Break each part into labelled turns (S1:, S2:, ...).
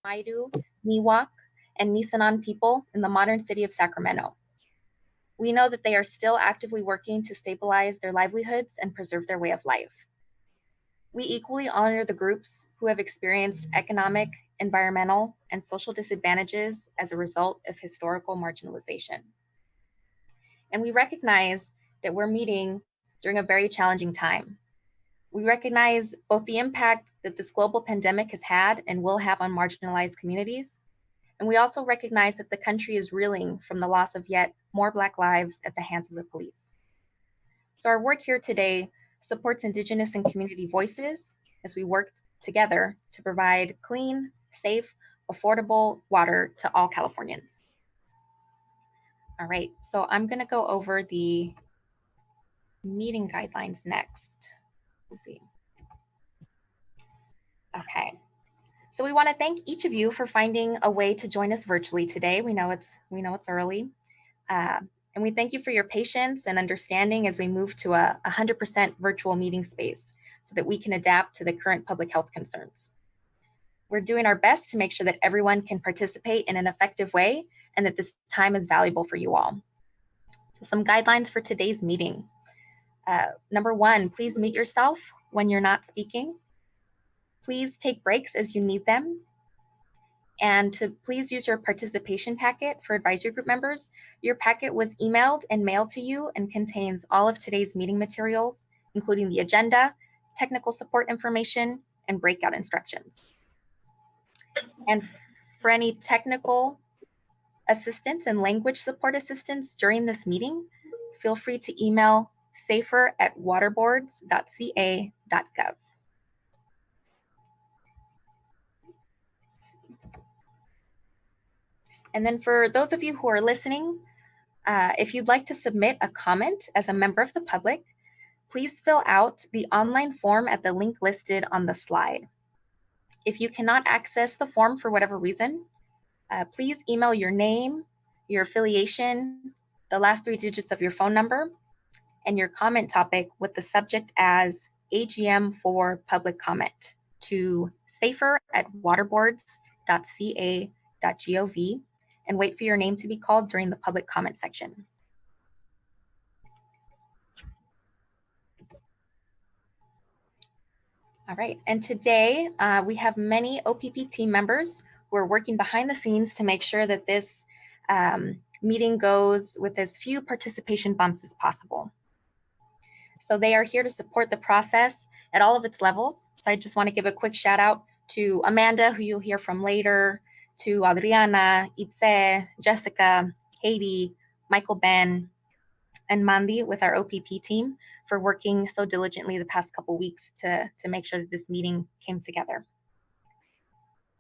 S1: Maidu, Miwok, and Nisenan people in the modern city of Sacramento. We know that they are still actively working to stabilize their livelihoods and preserve their way of life. We equally honor the groups who have experienced economic, environmental, and social disadvantages as a result of historical marginalization. And we recognize that we're meeting during a very challenging time. We recognize both the impact that this global pandemic has had and will have on marginalized communities, and we also recognize that the country is reeling from the loss of yet more Black lives at the hands of the police. So our work here today supports Indigenous and community voices as we work together to provide clean, safe, affordable water to all Californians. All right, so I'm gonna go over the meeting guidelines next. Let's see. Okay, so we wanna thank each of you for finding a way to join us virtually today. We know it's early. And we thank you for your patience and understanding as we move to a 100% virtual meeting space so that we can adapt to the current public health concerns. We're doing our best to make sure that everyone can participate in an effective way and that this time is valuable for you all. So some guidelines for today's meeting. Number one, please mute yourself when you're not speaking. Please take breaks as you need them. And to please use your participation packet for advisory group members. Your packet was emailed and mailed to you and contains all of today's meeting materials, including the agenda, technical support information, and breakout instructions. And for any technical assistance and language support assistance during this meeting, feel free to email safer@waterboards.ca.gov. And then for those of you who are listening, if you'd like to submit a comment as a member of the public, please fill out the online form at the link listed on the slide. If you cannot access the form for whatever reason, please email your name, your affiliation, the last 3 digits of your phone number, and your comment topic with the subject as AGM for public comment to safer@waterboards.ca.gov and wait for your name to be called during the public comment section. All right, and today we have many OPP team members who are working behind the scenes to make sure that this meeting goes with as few participation bumps as possible. So they are here to support the process at all of its levels. So I just want to give a quick shout out to Amanda, who you'll hear from later, to Adriana, Itze, Jessica, Katie, Michael Ben, and Mandy with our OPP team for working so diligently the past couple weeks to make sure that this meeting came together.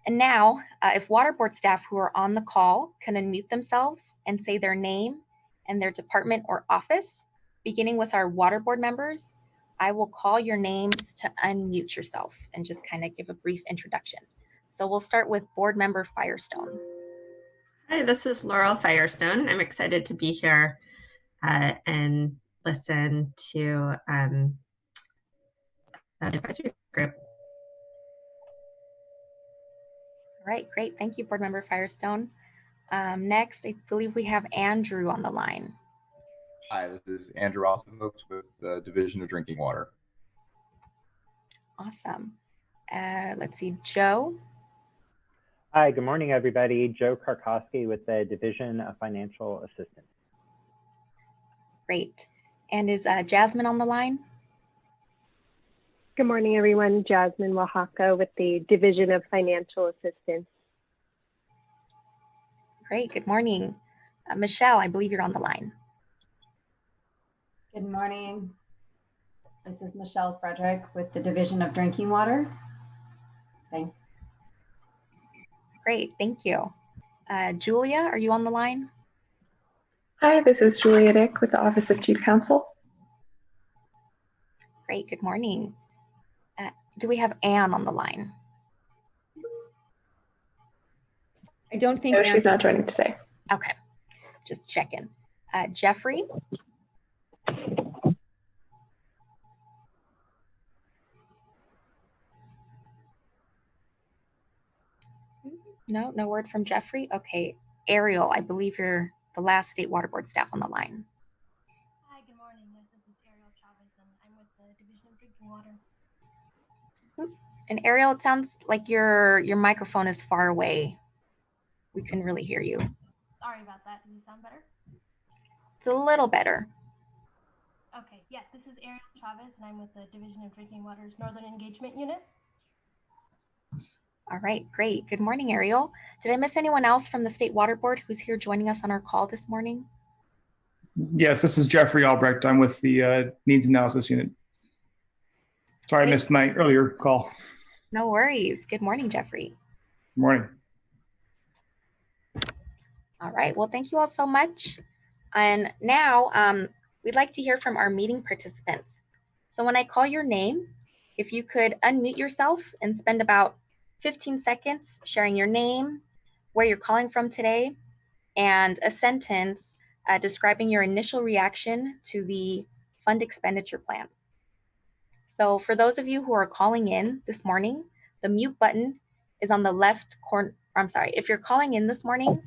S1: And now, if water board staff who are on the call can unmute themselves and say their name and their department or office, beginning with our water board members, I will call your names to unmute yourself and just kind of give a brief introduction. So we'll start with board member Firestone.
S2: Hi, this is Laurel Firestone. I'm excited to be here and listen to the advisory group.
S1: All right, great. Thank you, board member Firestone. Next, I believe we have Andrew on the line.
S3: Hi, this is Andrew Ossenfolks with the Division of Drinking Water.
S1: Awesome. Let's see, Joe.
S4: Hi, good morning, everybody. Joe Karkowski with the Division of Financial Assistance.
S1: Great. And is Jasmine on the line?
S5: Good morning, everyone. Jasmine Oaxaca with the Division of Financial Assistance.
S1: Great, good morning. Michelle, I believe you're on the line.
S6: Good morning. This is Michelle Frederick with the Division of Drinking Water. Thanks.
S1: Great, thank you. Julia, are you on the line?
S7: Hi, this is Julia Dick with the Office of Chief Counsel.
S1: Great, good morning. Do we have Anne on the line?
S8: I don't think
S7: No, she's not joining today.
S1: Okay, just checking. Jeffrey? No, no word from Jeffrey. Okay, Ariel, I believe you're the last State Water Board staff on the line.
S9: Hi, good morning. This is Ariel Chavez, and I'm with the Division of Drinking Water.
S1: And Ariel, it sounds like your microphone is far away. We couldn't really hear you.
S9: Sorry about that. Does it sound better?
S1: It's a little better.
S9: Okay, yeah, this is Ariel Chavez, and I'm with the Division of Drinking Water's Northern Engagement Unit.
S1: All right, great. Good morning, Ariel. Did I miss anyone else from the State Water Board who's here joining us on our call this morning?
S10: Yes, this is Jeffrey Albrecht. I'm with the Needs Analysis Unit. Sorry, I missed my earlier call.
S1: No worries. Good morning, Jeffrey.
S10: Good morning.
S1: All right, well, thank you all so much. And now we'd like to hear from our meeting participants. So when I call your name, if you could unmute yourself and spend about 15 seconds sharing your name, where you're calling from today, and a sentence describing your initial reaction to the fund expenditure plan. So for those of you who are calling in this morning, the mute button is on the left corner. I'm sorry, if you're calling in this morning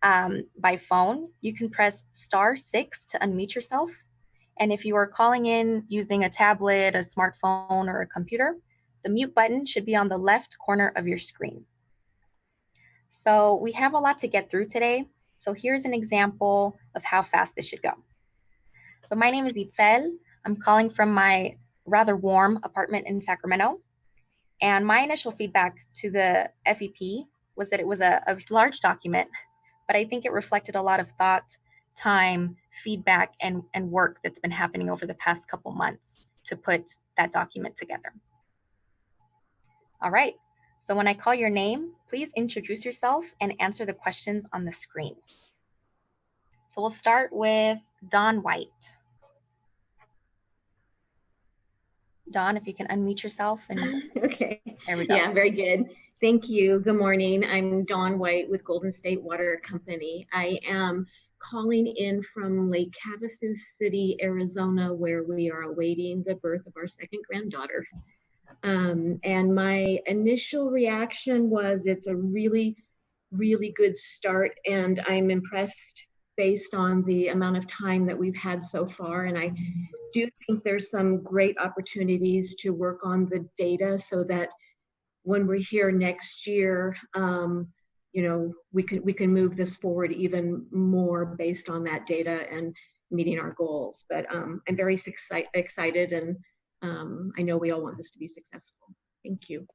S1: by phone, you can press *6 to unmute yourself. And if you are calling in using a tablet, a smartphone, or a computer, the mute button should be on the left corner of your screen. So we have a lot to get through today. So here's an example of how fast this should go. So my name is Itzel. I'm calling from my rather warm apartment in Sacramento. And my initial feedback to the FEP was that it was a large document, but I think it reflected a lot of thought, time, feedback, and work that's been happening over the past couple months to put that document together. All right, so when I call your name, please introduce yourself and answer the questions on the screen. So we'll start with Dawn White. Dawn, if you can unmute yourself. And
S11: okay.
S1: There we go.
S11: Yeah, very good. Thank you. Good morning. I'm Dawn White with Golden State Water Company. I am calling in from Lake Havasu City, Arizona, where we are awaiting the birth of our second granddaughter. And my initial reaction was it's a really, really good start, and I'm impressed based on the amount of time that we've had so far. And I do think there's some great opportunities to work on the data so that when we're here next year, you know, we can move this forward even more based on that data and meeting our goals. But I'm very excited, and I know we all want this to be successful. Thank you.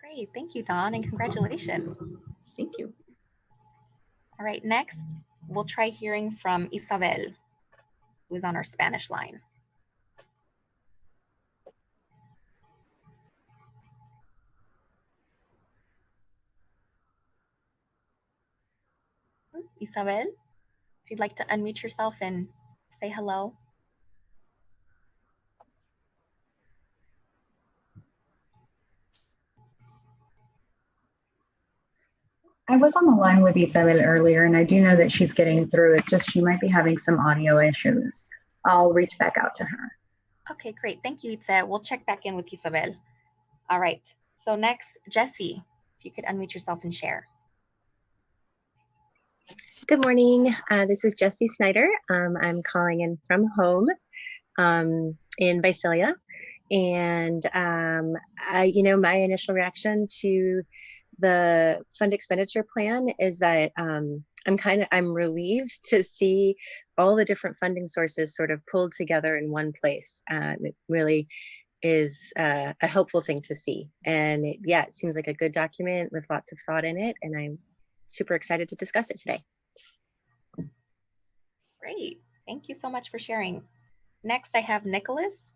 S1: Great, thank you, Dawn, and congratulations.
S11: Thank you.
S1: All right, next, we'll try hearing from Isabel, who is on our Spanish line. Isabel, if you'd like to unmute yourself and say hello.
S12: I was on the line with Isabel earlier, and I do know that she's getting through it, just she might be having some audio issues. I'll reach back out to her.
S1: Okay, great. Thank you, Itza. We'll check back in with Isabel. All right. So next, Jessie, if you could unmute yourself and share.
S13: Good morning. This is Jessie Snyder. I'm calling in from home in Visalia. And, you know, my initial reaction to the fund expenditure plan is that I'm relieved to see all the different funding sources sort of pulled together in one place. It really is a helpful thing to see. And yeah, it seems like a good document with lots of thought in it. And I'm super excited to discuss it today.
S1: Great. Thank you so much for sharing. Next, I have Nicholas.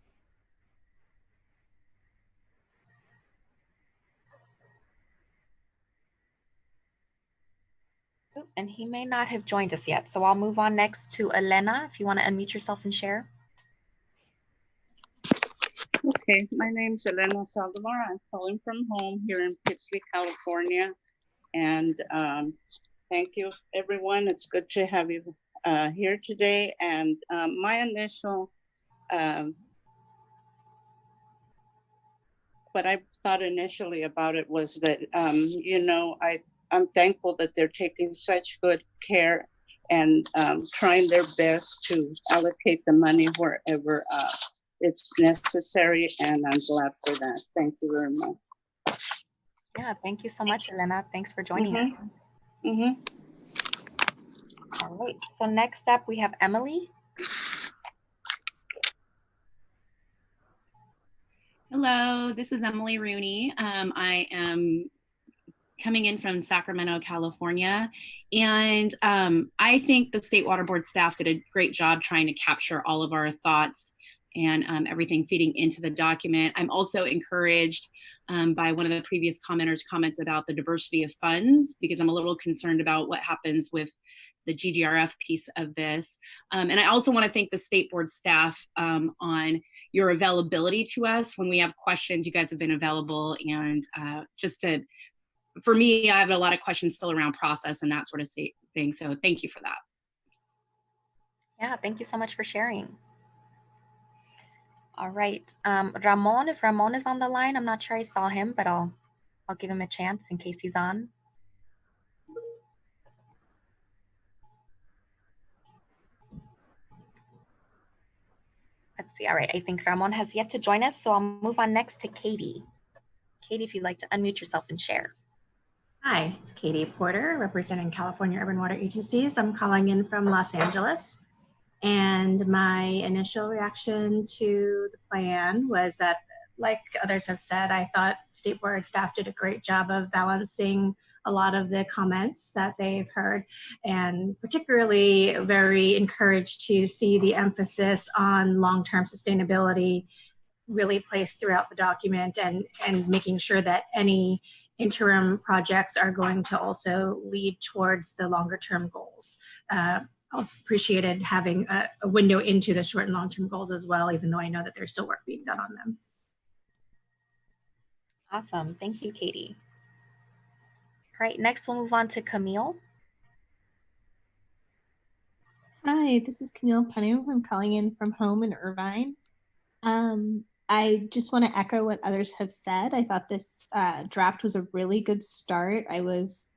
S1: And he may not have joined us yet. So I'll move on next to Elena, if you want to unmute yourself and share.
S14: Okay, my name's Elena Saldivar. I'm calling from home here in Pitsley, California. And thank you, everyone. It's good to have you here today. And my initial what I thought initially about it was that, you know, I'm thankful that they're taking such good care and trying their best to allocate the money wherever it's necessary, and I'm glad for that. Thank you very much.
S1: Yeah, thank you so much, Elena. Thanks for joining us. All right, so next up we have Emily.
S15: Hello, this is Emily Rooney. I am coming in from Sacramento, California. And I think the State Water Board staff did a great job trying to capture all of our thoughts and everything feeding into the document. I'm also encouraged by one of the previous commenters' comments about the diversity of funds, because I'm a little concerned about what happens with the GGRF piece of this. And I also want to thank the State Board staff on your availability to us. When we have questions, you guys have been available, and for me, I have a lot of questions still around process and that sort of thing. So thank you for that.
S1: Yeah, thank you so much for sharing. All right, Ramon, if Ramon is on the line, I'm not sure I saw him, but I'll give him a chance in case he's on. Let's see. All right, I think Ramon has yet to join us, so I'll move on next to Katie. Katie, if you'd like to unmute yourself and share.
S16: Hi, it's Katie Porter, representing California Urban Water Agencies. I'm calling in from Los Angeles. And my initial reaction to the plan was that, like others have said, I thought State Board staff did a great job of balancing a lot of the comments that they've heard, and particularly very encouraged to see the emphasis on long-term sustainability really placed throughout the document, and making sure that any interim projects are going to also lead towards the longer-term goals. Also appreciated having a window into the short and long-term goals as well, even though I know that there's still work being done on them.
S1: Awesome, thank you, Katie. All right, next we'll move on to Camille.
S17: Hi, this is Camille Penu. I'm calling in from home in Irvine. I just want to echo what others have said. I thought this draft was a really good start. I was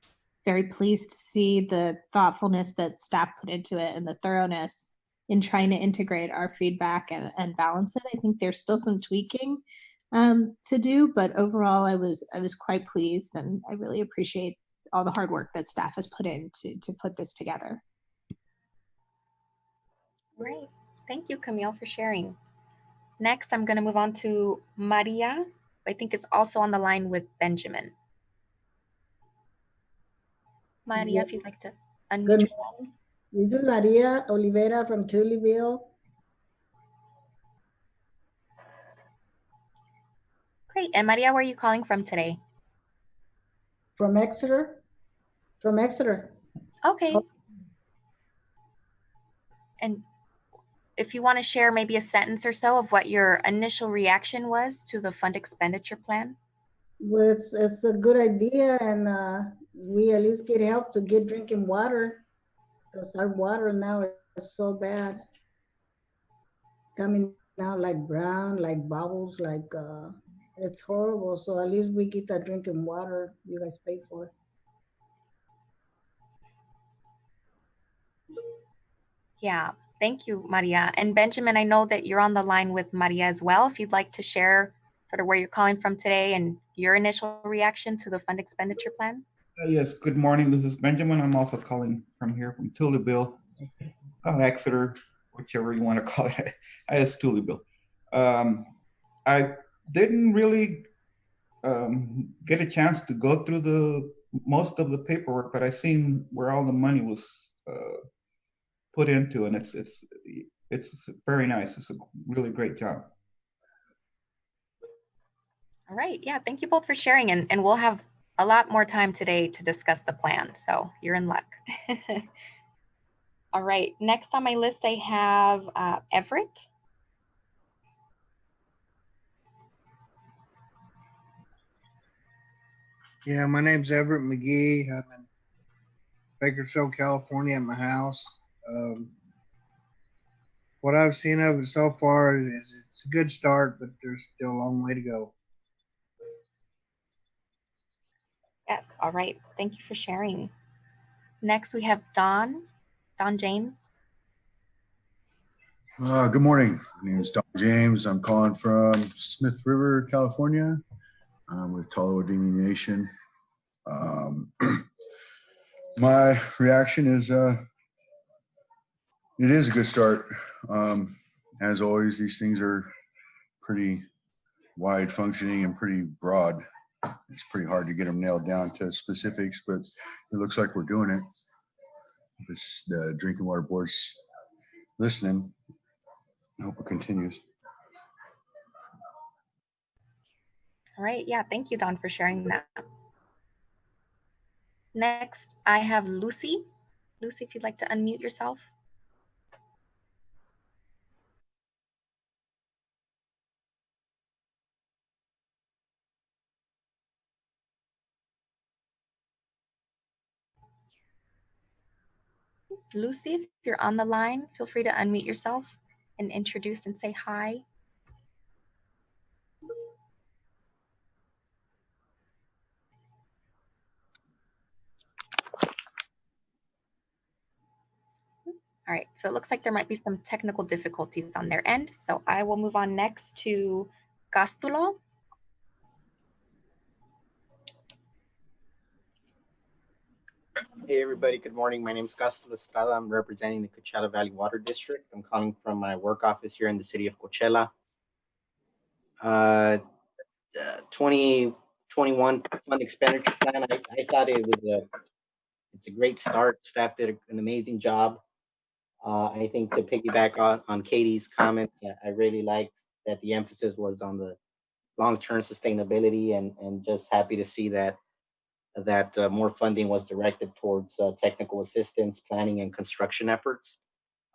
S17: very pleased to see the thoughtfulness that staff put into it and the thoroughness in trying to integrate our feedback and balance it. I think there's still some tweaking to do, but overall I was quite pleased, and I really appreciate all the hard work that staff has put in to put this together.
S1: Great, thank you, Camille, for sharing. Next, I'm going to move on to Maria, who I think is also on the line with Benjamin. Maria, if you'd like to unmute yourself.
S18: This is Maria Oliveira from Tullyville.
S1: Great. And Maria, where are you calling from today?
S18: From Exeter. From Exeter.
S1: Okay. And if you want to share maybe a sentence or so of what your initial reaction was to the fund expenditure plan.
S18: Well, it's a good idea, and we at least get help to get drinking water, because our water now is so bad. Coming out like brown, like bubbles, like it's horrible. So at least we get that drinking water you guys pay for.
S1: Yeah, thank you, Maria. And Benjamin, I know that you're on the line with Maria as well. If you'd like to share sort of where you're calling from today and your initial reaction to the fund expenditure plan.
S19: Yes, good morning. This is Benjamin. I'm also calling from here from Tullyville, Exeter, whichever you want to call it. It's Tullyville. I didn't really get a chance to go through most of the paperwork, but I seen where all the money was put into, and it's very nice. It's a really great job.
S1: All right. Yeah. Thank you both for sharing. And we'll have a lot more time today to discuss the plan. So you're in luck. All right. Next on my list, I have Everett.
S20: Yeah, my name's Everett McGee. I'm in Bakersfield, California at my house. What I've seen of it so far is it's a good start, but there's still a long way to go.
S1: Yes, all right. Thank you for sharing. Next, we have Don James.
S21: Good morning. My name is Don James. I'm calling from Smith River, California. I'm with Tolo Dinghy Nation. My reaction is it is a good start. As always, these things are pretty wide functioning and pretty broad. It's pretty hard to get them nailed down to specifics, but it looks like we're doing it. The Drinking Water Board's listening. I hope it continues.
S1: All right, yeah, thank you, Don, for sharing that. Next, I have Lucy. Lucy, if you'd like to unmute yourself. Lucy, if you're on the line, feel free to unmute yourself and introduce and say hi. All right, so it looks like there might be some technical difficulties on their end. So I will move on next to Castulo.
S22: Hey everybody, good morning. My name is Castulo Estrada. I'm representing the Coachella Valley Water District. I'm calling from my work office here in the city of Coachella. 2021 fund expenditure plan. I thought it's a great start. Staff did an amazing job. I think to piggyback on Katie's comments, I really liked that the emphasis was on the long-term sustainability, and just happy to see that more funding was directed towards technical assistance, planning, and construction efforts,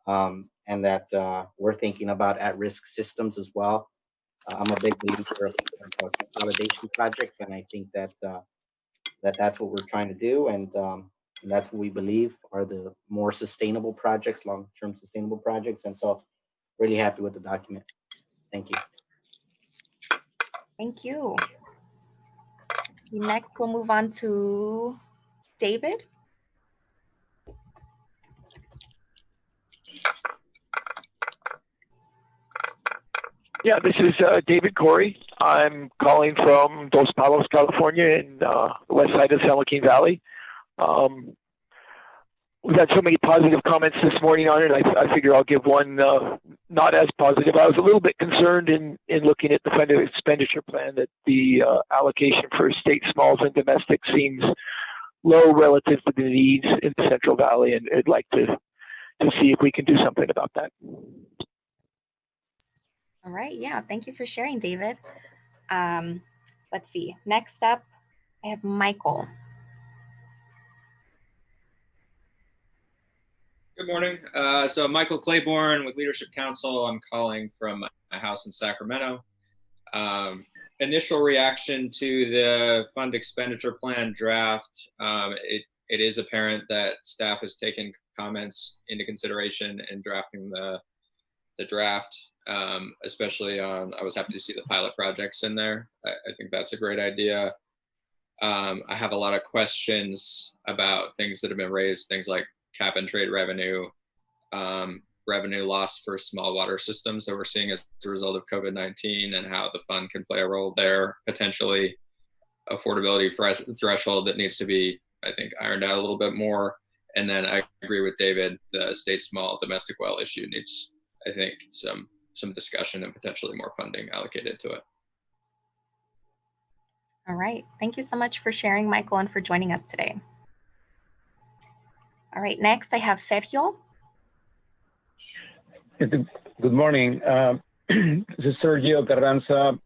S22: and that we're thinking about at-risk systems as well. I'm a big believer of consolidation projects, and I think that that's what we're trying to do, and that's what we believe are the more sustainable projects, long-term sustainable projects. And so really happy with the document. Thank you.
S1: Thank you. Next, we'll move on to David.
S23: Yeah, this is David Corey. I'm calling from Dos Palos, California, in the west side of San Joaquin Valley. We've had so many positive comments this morning on it. I figure I'll give one not as positive. I was a little bit concerned in looking at the fund expenditure plan that the allocation for state smalls and domestic seems low relative to the needs in the Central Valley, and I'd like to see if we can do something about that.
S1: All right, yeah, thank you for sharing, David. Let's see, next up, I have Michael.
S24: Good morning. So Michael Claiborne with Leadership Council. I'm calling from my house in Sacramento. Initial reaction to the fund expenditure plan draft. It is apparent that staff has taken comments into consideration in drafting the draft, especially on, I was happy to see the pilot projects in there. I think that's a great idea. I have a lot of questions about things that have been raised, things like cap and trade revenue, revenue loss for small water systems that we're seeing as a result of COVID-19, and how the fund can play a role there, potentially affordability threshold that needs to be, I think, ironed out a little bit more. And then I agree with David, the state small domestic well issue needs, I think, some discussion and potentially more funding allocated to it.
S1: All right, thank you so much for sharing, Michael, and for joining us today. All right, next I have Sergio.
S25: Good morning. This is Sergio Carranza,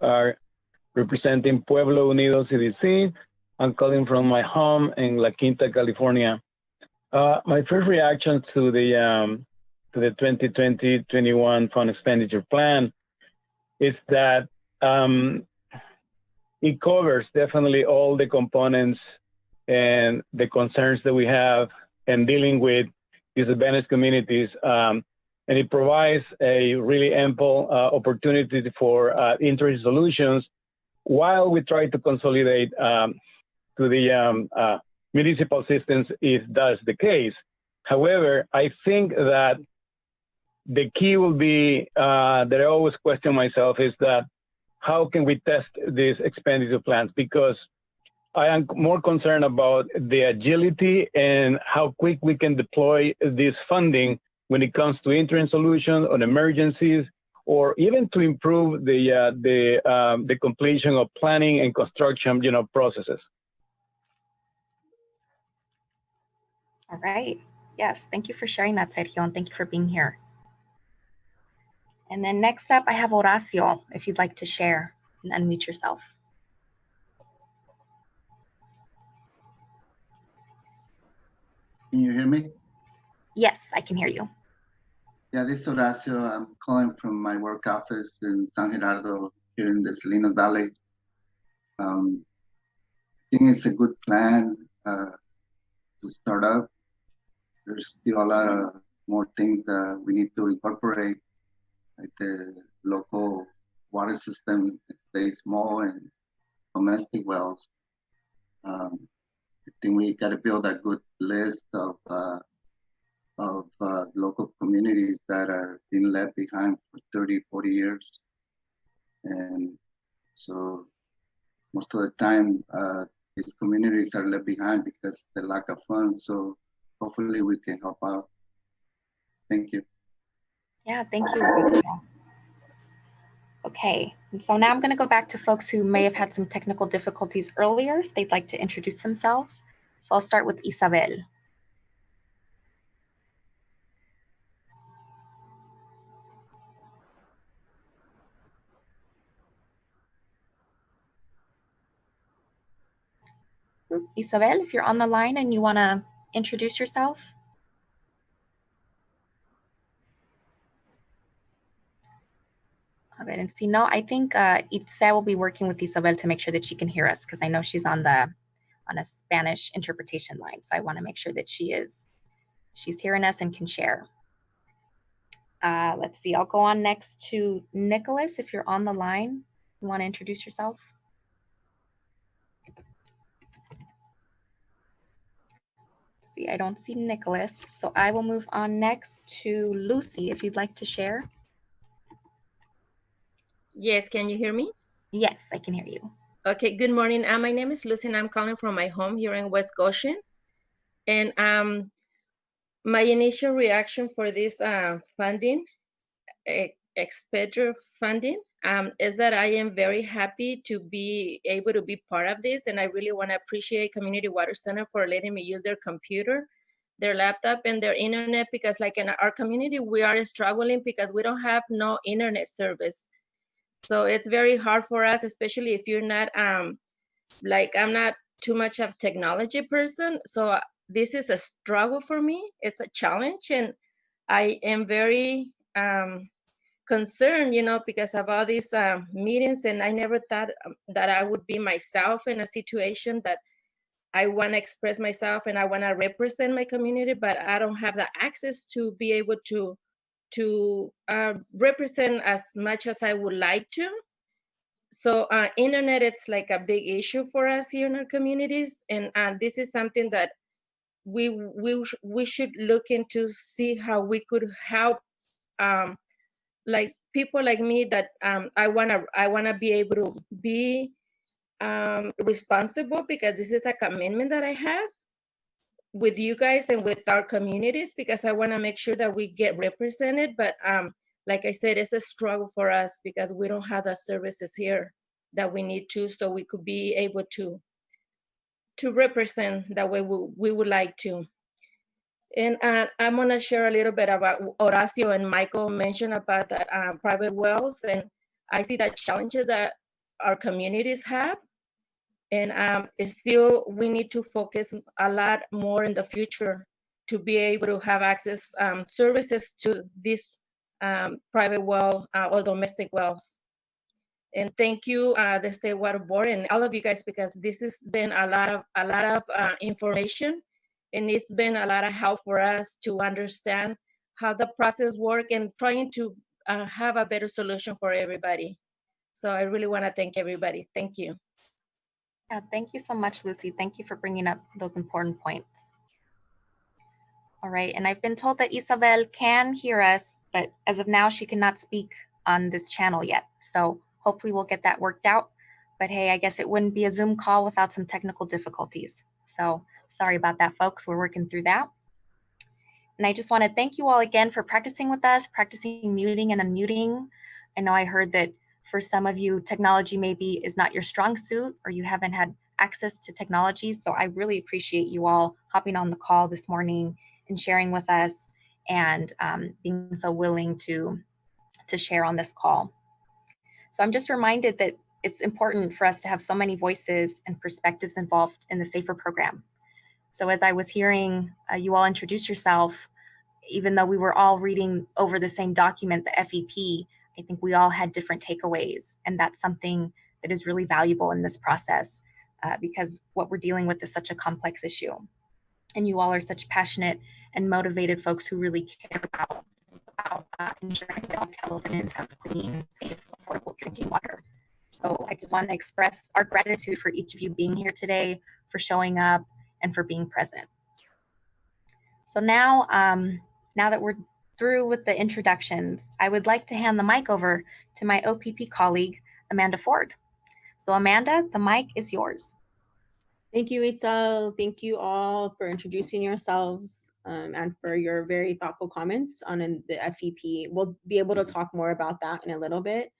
S25: representing Pueblo Unido CDC. I'm calling from my home in La Quinta, California. My first reaction to the 2020-21 fund expenditure plan is that it covers definitely all the components and the concerns that we have in dealing with disadvantaged communities. And it provides a really ample opportunity for interim solutions while we try to consolidate the municipal systems if that's the case. However, I think that the key will be that I always question myself is that how can we test these expenditure plans? Because I am more concerned about the agility and how quick we can deploy this funding when it comes to interim solutions on emergencies, or even to improve the completion of planning and construction, processes.
S1: All right. Yes, thank you for sharing that, Sergio, and thank you for being here. And then next up, I have Horacio, if you'd like to share and unmute yourself.
S2: Can you hear me?
S1: Yes, I can hear you.
S2: Yeah, this is Horacio. I'm calling from my work office in San Gerardo here in the Salinas Valley. I think it's a good plan to start up. There's still a lot of more things that we need to incorporate, like the local water system stays small and domestic wells. I think we got to build a good list of local communities that are being left behind for 30, 40 years. And so most of the time, these communities are left behind because the lack of funds. So hopefully we can help out. Thank you.
S1: Yeah, thank you. Okay, and so now I'm going to go back to folks who may have had some technical difficulties earlier, if they'd like to introduce themselves. So I'll start with Isabel. Isabel, if you're on the line and you want to introduce yourself. All right, and see, no, I think Itze will be working with Isabel to make sure that she can hear us, because I know she's on a Spanish interpretation line. So I want to make sure that she's hearing us and can share. Let's see, I'll go on next to Nicholas. If you're on the line, you want to introduce yourself? See, I don't see Nicholas. So I will move on next to Lucy, if you'd like to share.
S3: Yes, can you hear me?
S1: Yes, I can hear you.
S3: Okay, good morning. My name is Lucy and I'm calling from my home here in West Goshen. And my initial reaction for this funding, expenditure funding, is that I am very happy to be able to be part of this. And I really want to appreciate Community Water Center for letting me use their computer, their laptop, and their internet, because like in our community, we are struggling because we don't have no internet service. So it's very hard for us, especially if you're not, like I'm not too much of a technology person. So this is a struggle for me. It's a challenge. And I am very concerned, because of all these meetings. And I never thought that I would be myself in a situation that I want to express myself and I want to represent my community, but I don't have the access to be able to represent as much as I would like to. So internet, it's like a big issue for us here in our communities. And this is something that we should look into, see how we could help like people like me that I wanna be able to be responsible, because this is a commitment that I have with you guys and with our communities, because I want to make sure that we get represented. But like I said, it's a struggle for us because we don't have the services here that we need to, so we could be able to represent that way we would like to. And I'm going to share a little bit about Horacio and Michael mentioned about the private wells, and I see the challenges that our communities have. And still, we need to focus a lot more in the future to be able to have access services to these private well or domestic wells. And thank you, the State Water Board and all of you guys, because this has been a lot of information, and it's been a lot of help for us to understand how the process works and trying to have a better solution for everybody. So I really want to thank everybody. Thank you.
S1: Yeah, thank you so much, Lucy. Thank you for bringing up those important points. All right, and I've been told that Isabel can hear us, but as of now, she cannot speak on this channel yet. So hopefully we'll get that worked out. But hey, I guess it wouldn't be a Zoom call without some technical difficulties. So sorry about that, folks. We're working through that. And I just want to thank you all again for practicing with us, practicing muting and unmuting. I know I heard that for some of you, technology maybe is not your strong suit or you haven't had access to technology. So I really appreciate you all hopping on the call this morning and sharing with us and being so willing to share on this call. So I'm just reminded that it's important for us to have so many voices and perspectives involved in the SAFER program. So as I was hearing you all introduce yourself, even though we were all reading over the same document, the FEP, I think we all had different takeaways. And that's something that is really valuable in this process because what we're dealing with is such a complex issue. And you all are such passionate and motivated folks who really care about ensuring that all Californians have clean, safe, affordable drinking water. So I just want to express our gratitude for each of you being here today, for showing up, and for being present. So now, now that we're through with the introductions, I would like to hand the mic over to my OPP colleague, Amanda Ford. So Amanda, the mic is yours.
S4: Thank you, Itzel. Thank you all for introducing yourselves and for your very thoughtful comments on the FEP. We'll be able to talk more about that in a little bit.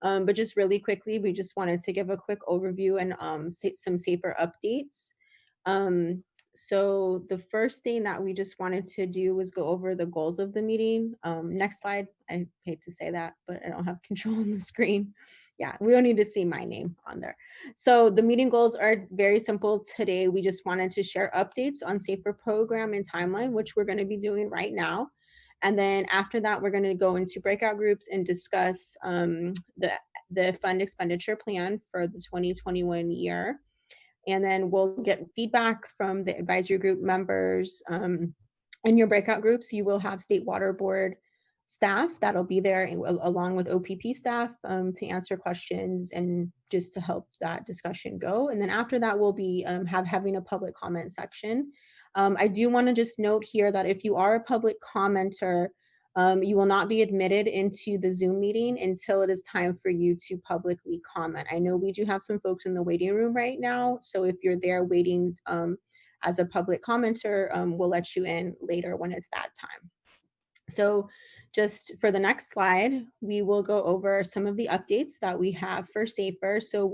S4: But just really quickly, we just wanted to give a quick overview and some SAFER updates. So the first thing that we just wanted to do was go over the goals of the meeting. Next slide. I hate to say that, but I don't have control on the screen. Yeah, we don't need to see my name on there. So the meeting goals are very simple today. We just wanted to share updates on SAFER program and timeline, which we're going to be doing right now. And then after that, we're going to go into breakout groups and discuss the fund expenditure plan for the 2021 year. And then we'll get feedback from the advisory group members. In your breakout groups, you will have State Water Board staff that'll be there along with OPP staff to answer questions and just to help that discussion go. And then after that, we'll be having a public comment section. I do want to just note here that if you are a public commenter, you will not be admitted into the Zoom meeting until it is time for you to publicly comment. I know we do have some folks in the waiting room right now, so if you're there waiting as a public commenter, we'll let you in later when it's that time. So just for the next slide, we will go over some of the updates that we have for SAFER. So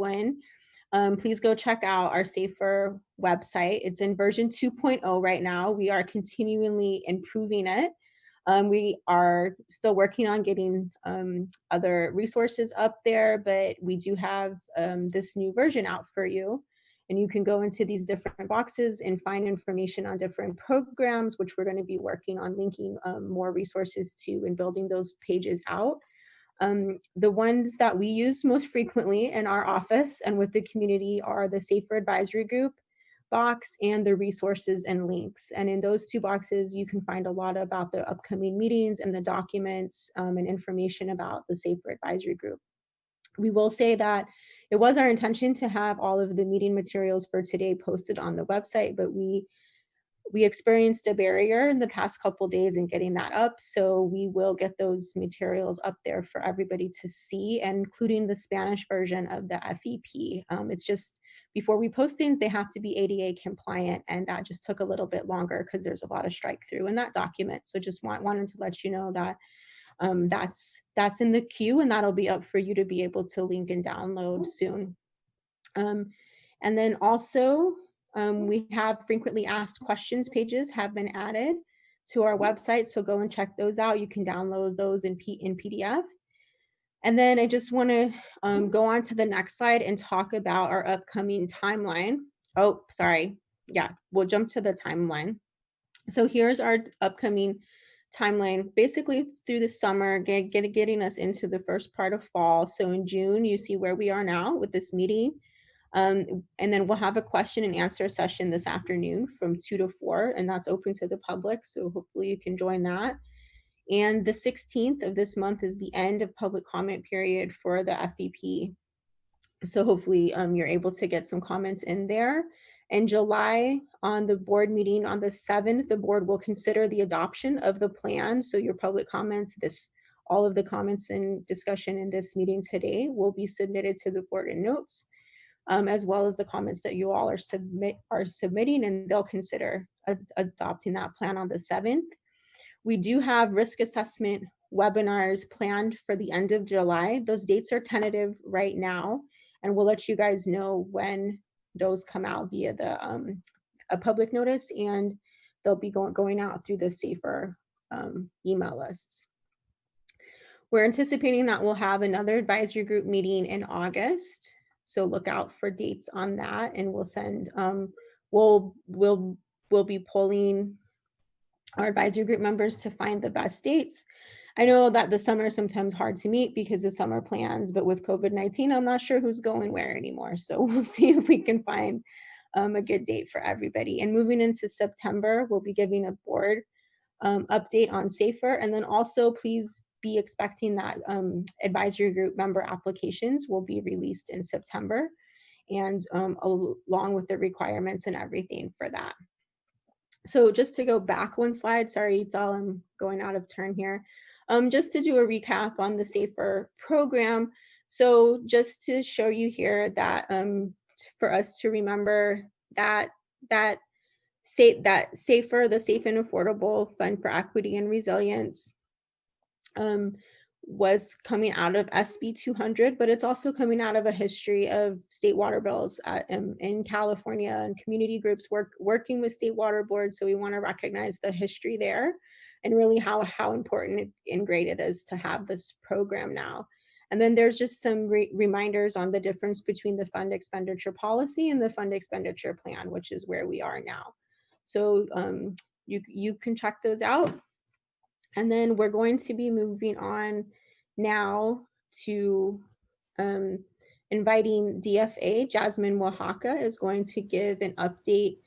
S4: please go check out our SAFER website. It's in version 2.0 right now. We are continually improving it. We are still working on getting other resources up there, but we do have this new version out for you. And you can go into these different boxes and find information on different programs, which we're going to be working on linking more resources to and building those pages out. The ones that we use most frequently in our office and with the community are the SAFER Advisory Group box and the resources and links. And in those two boxes, you can find a lot about the upcoming meetings and the documents and information about the SAFER Advisory Group. We will say that it was our intention to have all of the meeting materials for today posted on the website, but we experienced a barrier in the past couple days in getting that up. So we will get those materials up there for everybody to see, including the Spanish version of the FEP. It's just before we post things, they have to be ADA compliant, and that just took a little bit longer because there's a lot of strike through in that document. So just wanted to let you know that that's in the queue, and that'll be up for you to be able to link and download soon. And then also, we have frequently asked questions pages have been added to our website, so go and check those out. You can download those in PDF. And then I just want to go on to the next slide and talk about our upcoming timeline. Oh, sorry. Yeah, we'll jump to the timeline. So here's our upcoming timeline, basically through the summer, getting us into the first part of fall. So in June, you see where we are now with this meeting. And then we'll have a question and answer session this afternoon from 2 to 4, and that's open to the public. So hopefully you can join that. And the 16th of this month is the end of public comment period for the FEP. So hopefully you're able to get some comments in there. In July, on the board meeting on the 7th, the board will consider the adoption of the plan. So your public comments, all of the comments and discussion in this meeting today will be submitted to the board in notes, as well as the comments that you all are submitting, and they'll consider adopting that plan on the 7th. We do have risk assessment webinars planned for the end of July. Those dates are tentative right now, and we'll let you guys know when those come out via a public notice, and they'll be going out through the SAFER email lists. We're anticipating that we'll have another advisory group meeting in August, so look out for dates on that, and we'll send we'll be polling our advisory group members to find the best dates. I know that the summer is sometimes hard to meet because of summer plans, but with COVID-19, I'm not sure who's going where anymore. So we'll see if we can find a good date for everybody. And moving into September, we'll be giving a board update on SAFER. And then also please be expecting that advisory group member applications will be released in September, and along with the requirements and everything for that. So just to go back one slide, sorry, Itzal, I'm going out of turn here. Just to do a recap on the SAFER program. So just to show you here that for us to remember that SAFER, the Safe and Affordable Fund for Equity and Resilience, was coming out of SB 200, but it's also coming out of a history of state water bills in California, and community groups working with state water boards. So we want to recognize the history there, and really how important and great it is to have this program now. And then there's just some reminders on the difference between the fund expenditure policy and the fund expenditure plan, which is where we are now. So you can check those out. And then we're going to be moving on now to inviting DFA. Jasmine Oaxaca is going to give an update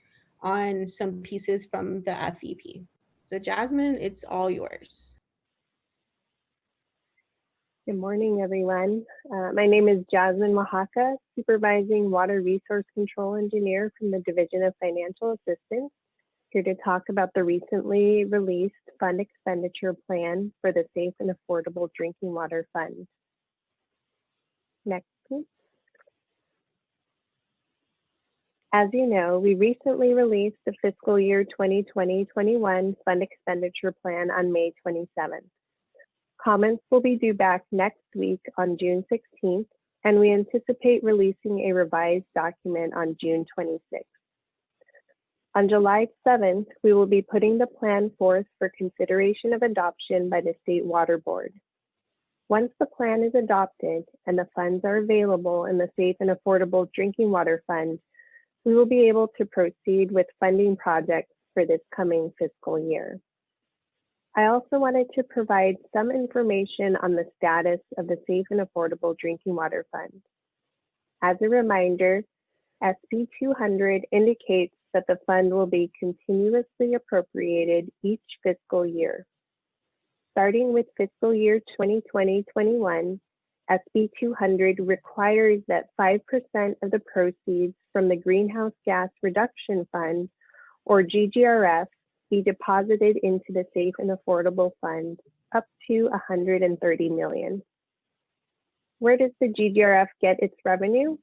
S4: on some pieces from the FEP. So Jasmine, it's all yours.
S13: Good morning, everyone. My name is Jasmine Oaxaca, Supervising Water Resource Control Engineer from the Division of Financial Assistance, here to talk about the recently released fund expenditure plan for the Safe and Affordable Drinking Water Fund. Next, please. As you know, we recently released the fiscal year 2020-21 fund expenditure plan on May 27th. Comments will be due back next week on June 16th, and we anticipate releasing a revised document on June 26th. On July 7th, we will be putting the plan forth for consideration of adoption by the State Water Board. Once the plan is adopted and the funds are available in the Safe and Affordable Drinking Water Fund, we will be able to proceed with funding projects for this coming fiscal year. I also wanted to provide some information on the status of the Safe and Affordable Drinking Water Fund. As a reminder, SB 200 indicates that the fund will be continuously appropriated each fiscal year. Starting with fiscal year 2020-21, SB 200 requires that 5% of the proceeds from the Greenhouse Gas Reduction Fund, or GGRF, be deposited into the Safe and Affordable Fund up to $130 million. Where does the GGRF get its revenue?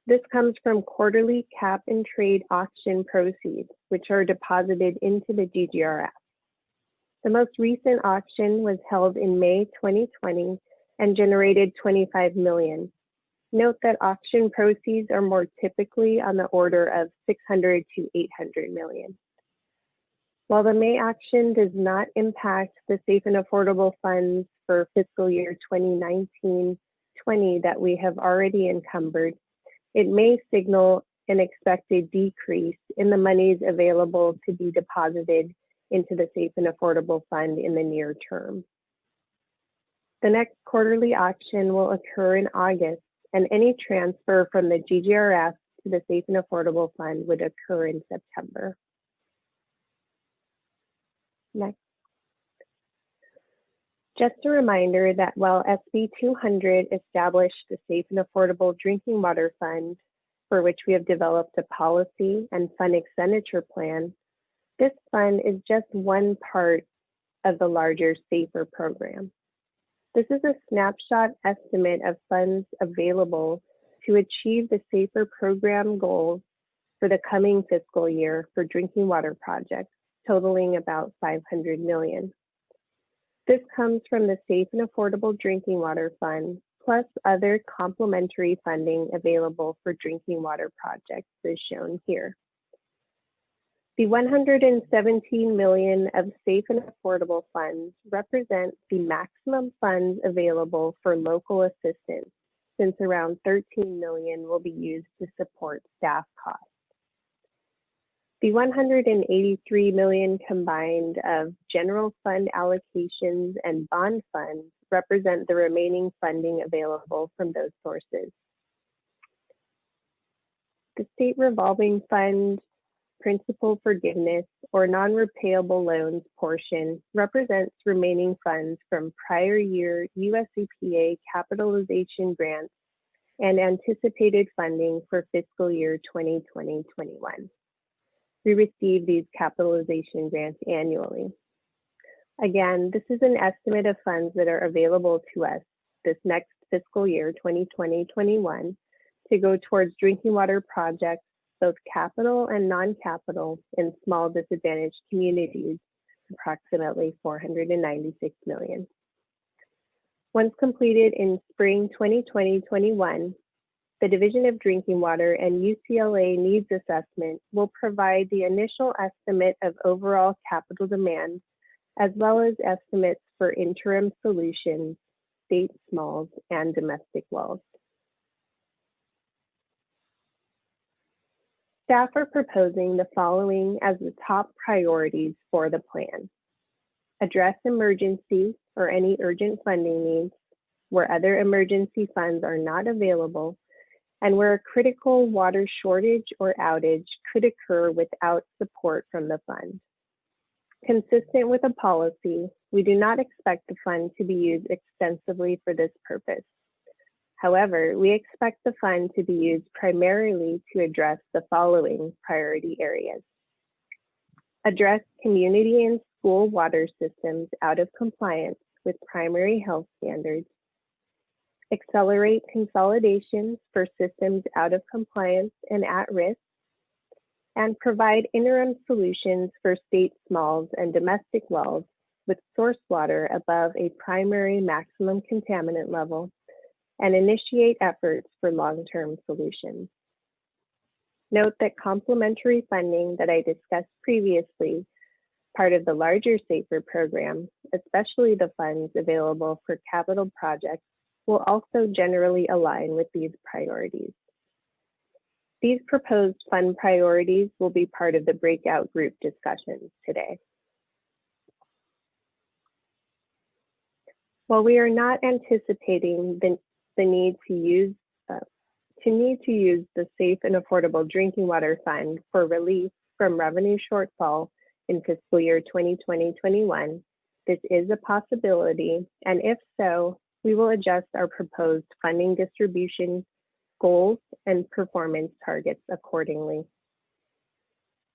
S13: This comes from quarterly cap and trade auction proceeds, which are deposited into the GGRF. The most recent auction was held in May 2020 and generated $25 million. Note that auction proceeds are more typically on the order of $600 to $800 million. While the May auction does not impact the Safe and Affordable funds for fiscal year 2019-20 that we have already encumbered, it may signal an expected decrease in the monies available to be deposited into the Safe and Affordable Fund in the near term. The next quarterly auction will occur in August, and any transfer from the GGRF to the Safe and Affordable Fund would occur in September. Next. Just a reminder that while SB 200 established the Safe and Affordable Drinking Water Fund, for which we have developed a policy and fund expenditure plan, this fund is just one part of the larger SAFER program. This is a snapshot estimate of funds available to achieve the SAFER program goals for the coming fiscal year for drinking water projects, totaling about $500 million. This comes from the Safe and Affordable Drinking Water Fund, plus other complementary funding available for drinking water projects as shown here. The $117 million of safe and affordable funds represent the maximum funds available for local assistance, since around $13 million will be used to support staff costs. The $183 million combined of general fund allocations and bond funds represent the remaining funding available from those sources. The state revolving fund principal forgiveness or non-repayable loans portion represents remaining funds from prior year US EPA capitalization grants and anticipated funding for fiscal year 2020-21. We receive these capitalization grants annually. Again, this is an estimate of funds that are available to us this next fiscal year, 2020-21, to go towards drinking water projects, both capital and non-capital, in small disadvantaged communities, approximately $496 million. Once completed in spring 2020-21, the Division of Drinking Water and UCLA Needs Assessment will provide the initial estimate of overall capital demand, as well as estimates for interim solutions, state smalls, and domestic wells. Staff are proposing the following as the top priorities for the plan. Address emergency or any urgent funding needs where other emergency funds are not available, and where a critical water shortage or outage could occur without support from the fund. Consistent with a policy, we do not expect the fund to be used extensively for this purpose. However, we expect the fund to be used primarily to address the following priority areas. Address community and school water systems out of compliance with primary health standards. Accelerate consolidations for systems out of compliance and at risk, and provide interim solutions for state smalls and domestic wells with source water above a primary maximum contaminant level, and initiate efforts for long-term solutions. Note that complementary funding that I discussed previously, part of the larger SAFER program, especially the funds available for capital projects, will also generally align with these priorities. These proposed fund priorities will be part of the breakout group discussions today. While we are not anticipating the need to use the Safe and Affordable Drinking Water Fund for relief from revenue shortfall in fiscal year 2020-21, this is a possibility, and if so, we will adjust our proposed funding distribution goals and performance targets accordingly.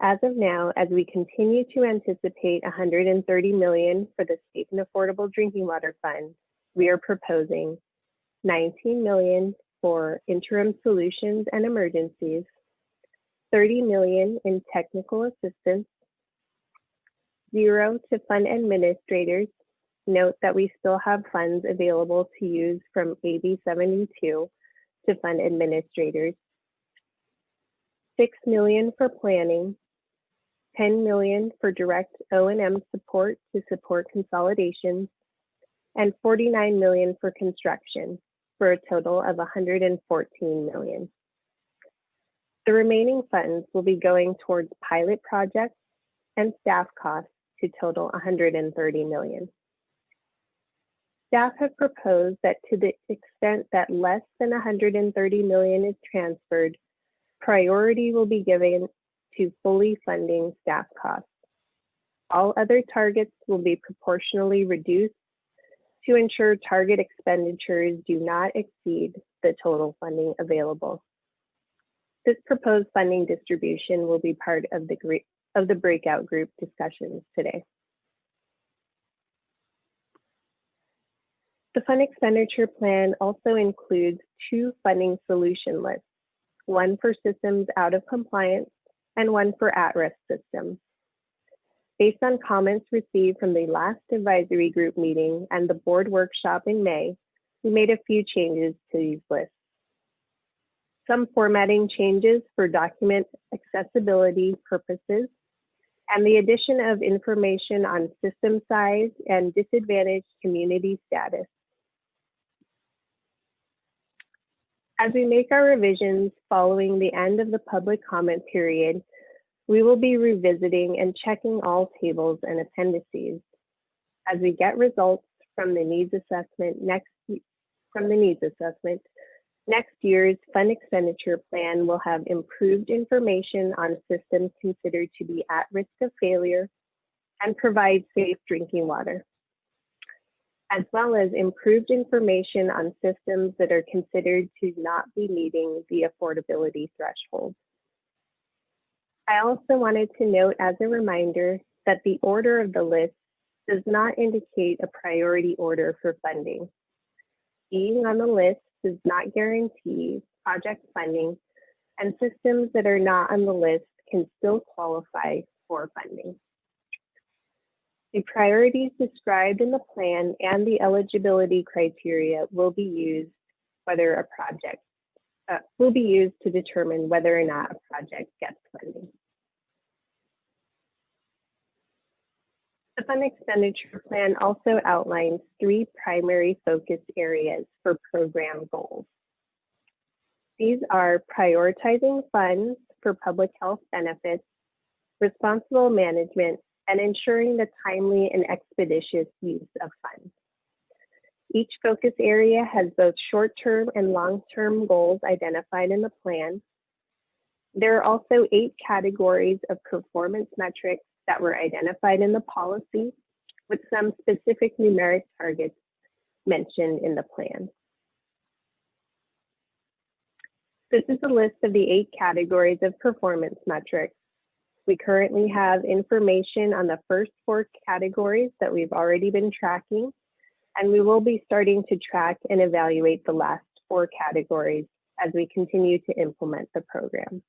S13: As of now, as we continue to anticipate $130 million for the Safe and Affordable Drinking Water Fund, we are proposing $19 million for interim solutions and emergencies, $30 million in technical assistance, 0 to fund administrators. Note that we still have funds available to use from AB 72 to fund administrators, $6 million for planning, $10 million for direct O&M support to support consolidations, and $49 million for construction, for a total of $114 million. The remaining funds will be going towards pilot projects and staff costs to total $130 million. Staff have proposed that to the extent that less than $130 million is transferred, priority will be given to fully funding staff costs. All other targets will be proportionally reduced to ensure target expenditures do not exceed the total funding available. This proposed funding distribution will be part of the breakout group discussions today. The fund expenditure plan also includes 2 funding solution lists, one for systems out of compliance and one for at-risk systems. Based on comments received from the last advisory group meeting and the board workshop in May, we made a few changes to these lists. Some formatting changes for document accessibility purposes, and the addition of information on system size and disadvantaged community status. As we make our revisions following the end of the public comment period, we will be revisiting and checking all tables and appendices. As we get results from the needs assessment next year's fund expenditure plan will have improved information on systems considered to be at risk of failure and provide safe drinking water, as well as improved information on systems that are considered to not be meeting the affordability threshold. I also wanted to note as a reminder that the order of the list does not indicate a priority order for funding. Being on the list does not guarantee project funding, and systems that are not on the list can still qualify for funding. The priorities described in the plan and the eligibility criteria will be used to determine whether or not a project gets funding. The fund expenditure plan also outlines 3 primary focus areas for program goals. These are prioritizing funds for public health benefits, responsible management, and ensuring the timely and expeditious use of funds. Each focus area has both short-term and long-term goals identified in the plan. There are also 8 categories of performance metrics that were identified in the policy, with some specific numeric targets mentioned in the plan. This is a list of the 8 categories of performance metrics. We currently have information on the first 4 categories that we've already been tracking, and we will be starting to track and evaluate the last 4 categories as we continue to implement the program.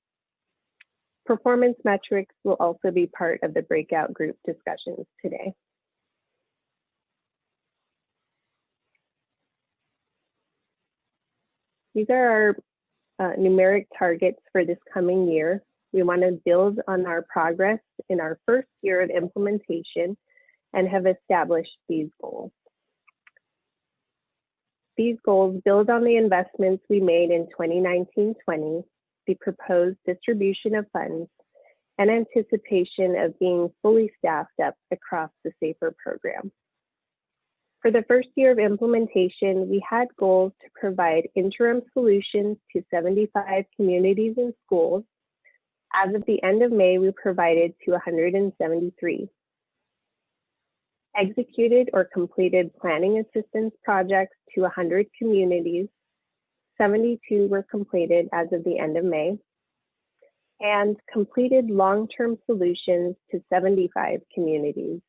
S13: Performance metrics will also be part of the breakout group discussions today. These are our numeric targets for this coming year. We want to build on our progress in our first year of implementation and have established these goals. These goals build on the investments we made in 2019-20, the proposed distribution of funds, and anticipation of being fully staffed up across the SAFER program. For the first year of implementation, we had goals to provide interim solutions to 75 communities and schools. As of the end of May, we provided to 173. Executed or completed planning assistance projects to 100 communities. 72 were completed as of the end of May, and completed long-term solutions to 75 communities.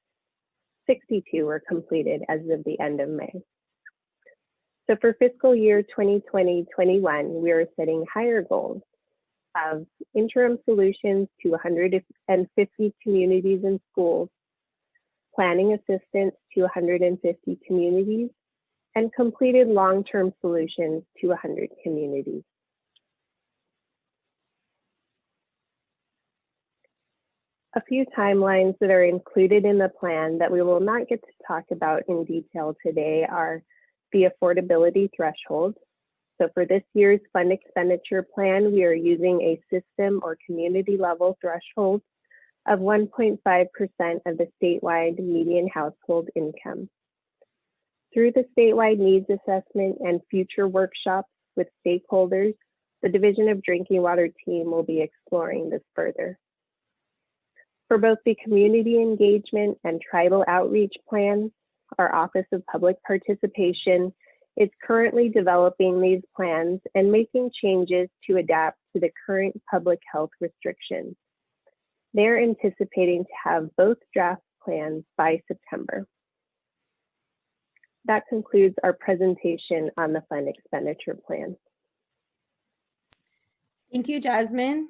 S13: 62 were completed as of the end of May. So for fiscal year 2020-21, we are setting higher goals of interim solutions to 150 communities and schools, planning assistance to 150 communities, and completed long-term solutions to 100 communities. A few timelines that are included in the plan that we will not get to talk about in detail today are the affordability threshold. So for this year's fund expenditure plan, we are using a system or community level threshold of 1.5% of the statewide median household income. Through the statewide needs assessment and future workshops with stakeholders, the Division of Drinking Water team will be exploring this further. For both the community engagement and tribal outreach plans, our Office of Public Participation, is currently developing these plans and making changes to adapt to the current public health restrictions. They're anticipating to have both draft plans by September. That concludes our presentation on the fund expenditure plan.
S4: Thank you, Jasmine.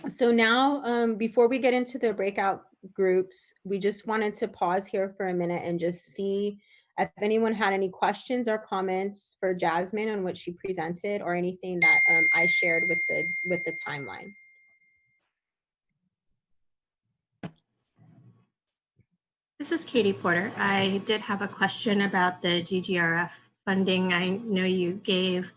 S4: So now, before we get into the breakout groups, we just wanted to pause here for a minute and just see if anyone had any questions or comments for Jasmine on what she presented or anything that I shared with the timeline.
S16: This is Katie Porter. I did have a question about the GGRF funding. I know you gave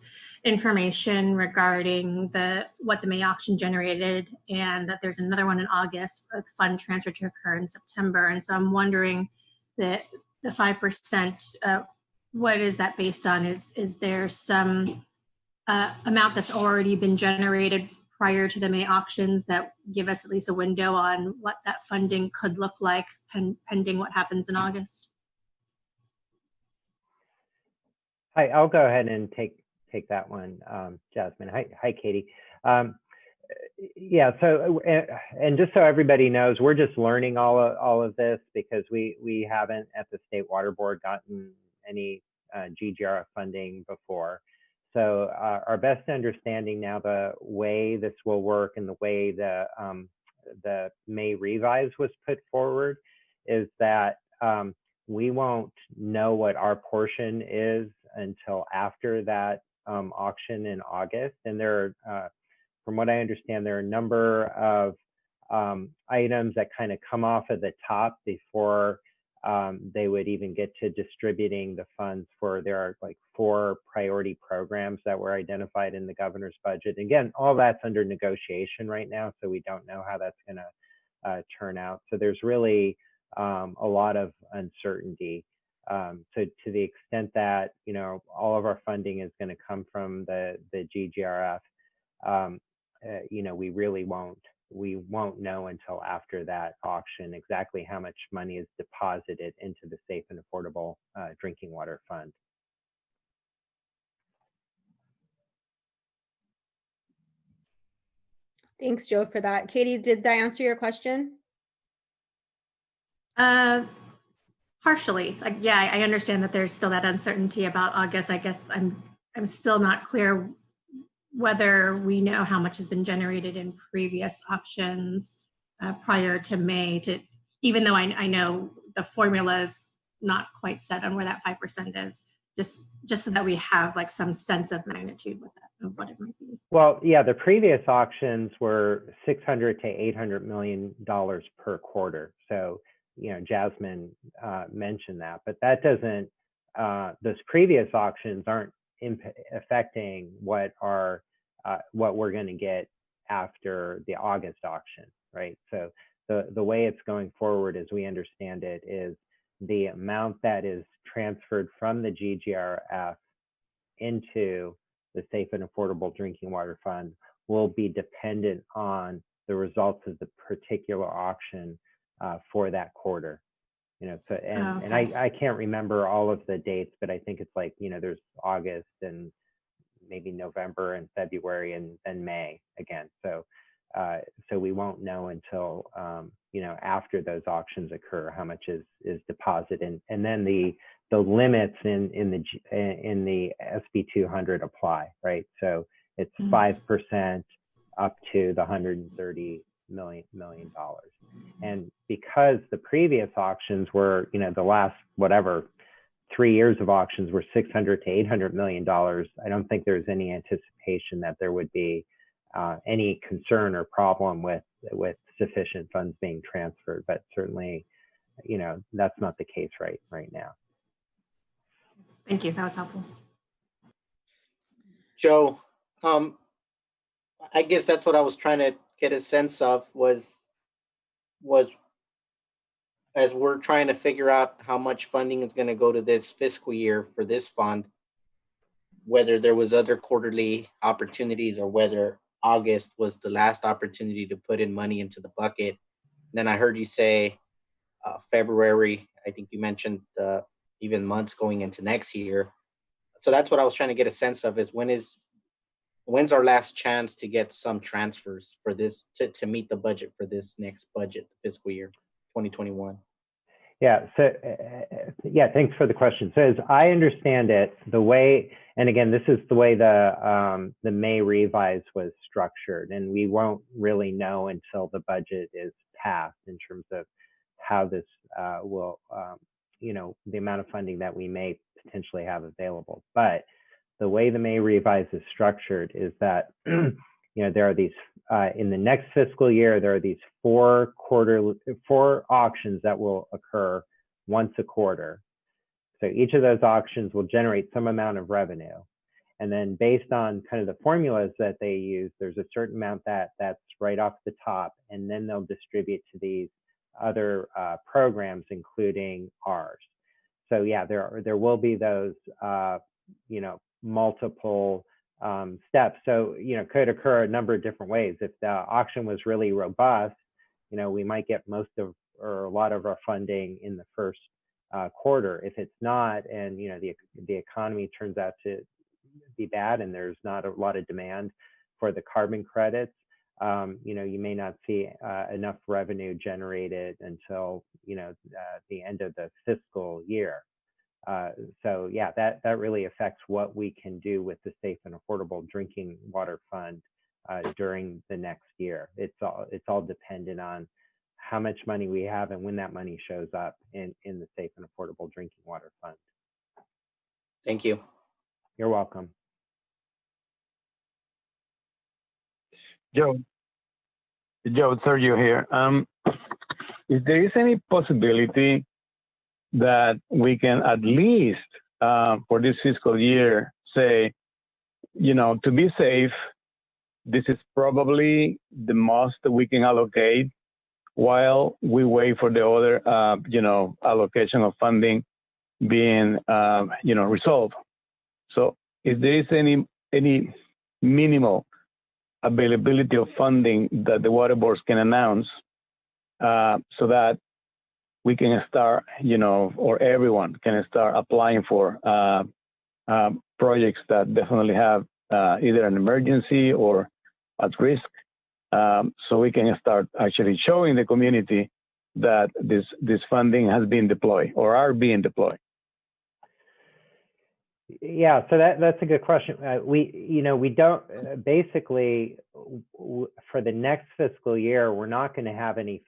S16: information regarding what the May auction generated and that there's another one in August, a fund transfer to occur in September. And so I'm wondering that the 5%, what is that based on? Is there some amount that's already been generated prior to the May auctions that give us at least a window on what that funding could look like pending what happens in August?
S5: Hi, I'll go ahead and take that one, Jasmine. Hi, Katie. Yeah, so, and just so everybody knows, we're just learning all of this because we haven't at the State Water Board gotten any GGRF funding before. So our best understanding now, the way this will work and the way the May revise was put forward is that we won't know what our portion is until after that auction in August. And there are, from what I understand, there are a number of items that kind of come off at the top before they would even get to distributing the funds for, there are like 4 priority programs that were identified in the governor's budget. Again, all that's under negotiation right now, so we don't know how that's gonna turn out. So there's really a lot of uncertainty. So to the extent that, you know, all of our funding is gonna come from the GGRF, you know, we won't know until after that auction exactly how much money is deposited into the Safe and Affordable Drinking Water Fund.
S4: Thanks, Joe, for that. Katie, did that answer your question?
S16: Partially. Like, yeah, I understand that there's still that uncertainty about August. I guess I'm still not clear whether we know how much has been generated in previous auctions prior to May, even though I know the formula is not quite set on where that 5% is, just so that we have like some sense of magnitude with that, of what it might be.
S5: Well, yeah, the previous auctions were $600 to $800 million per quarter. So, you know, Jasmine mentioned that, but that doesn't, those previous auctions aren't affecting what we're going to get after the August auction, right? So the way it's going forward, as we understand it, is the amount that is transferred from the GGRF into the Safe and Affordable Drinking Water Fund will be dependent on the results of the particular auction for that quarter. You know, so and I can't remember all of the dates, but I think it's like, you know, there's August and maybe November and February and then May again. So so we won't know until you know, after those auctions occur how much is deposited, and then the limits in the SB 200 apply, right? So it's 5% up to the $130 million. And because the previous auctions were, you know, the last whatever 3 years of auctions were $600 to $800 million, I don't think there's any anticipation that there would be any concern or problem with sufficient funds being transferred. But certainly, you know, that's not the case right now.
S16: Thank you. That was helpful.
S22: Joe, I guess that's what I was trying to get a sense of was as we're trying to figure out how much funding is going to go to this fiscal year for this fund, whether there was other quarterly opportunities or whether August was the last opportunity to put in money into the bucket. And then I heard you say February. I think you mentioned even months going into next year. So that's what I was trying to get a sense of, is when's our last chance to get some transfers for this to meet the budget for this next budget fiscal year 2021.
S5: Yeah, so yeah, thanks for the question. So as I understand it, the way, and again, this is the way the May revise was structured, and we won't really know until the budget is passed in terms of how this will, you know, the amount of funding that we may potentially have available. But the way the May revise is structured is that, you know, there are these, in the next fiscal year, there are these four auctions that will occur once a quarter. So each of those auctions will generate some amount of revenue. And then based on kind of the formulas that they use, there's a certain amount that's right off the top, and then they'll distribute to these other programs, including ours. So yeah, there will be those, you know, multiple steps. So, you know, could occur a number of different ways. If the auction was really robust, you know, we might get most of or a lot of our funding in the first quarter. If it's not, and, you know, the economy turns out to be bad and there's not a lot of demand for the carbon credits, you know, you may not see enough revenue generated until, you know, the end of the fiscal year. So yeah, that really affects what we can do with the Safe and Affordable Drinking Water Fund during the next year. It's all dependent on how much money we have and when that money shows up in the Safe and Affordable Drinking Water Fund.
S22: Thank you.
S5: You're welcome.
S25: Joe, Sergio here. If there is any possibility that we can at least for this fiscal year say, you know, to be safe, this is probably the most that we can allocate while we wait for the other, you know, allocation of funding being, you know, resolved. So if there is any minimal availability of funding that the water boards can announce, so that we can start, you know, or everyone can start applying for projects that definitely have either an emergency or at risk, so we can start actually showing the community that this funding has been deployed or are being deployed.
S5: Yeah, so that's a good question. We don't basically for the next fiscal year, we're not going to have any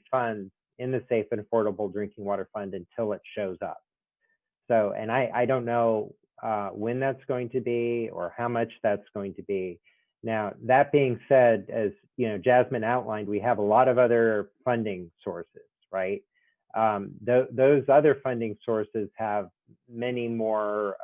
S5: funds in the Safe and Affordable Drinking Water Fund until it shows up. So, and I don't know when that's going to be or how much that's going to be. Now, that being said, as you know, Jasmine outlined, we have a lot of other funding sources, right? Those other funding sources have many more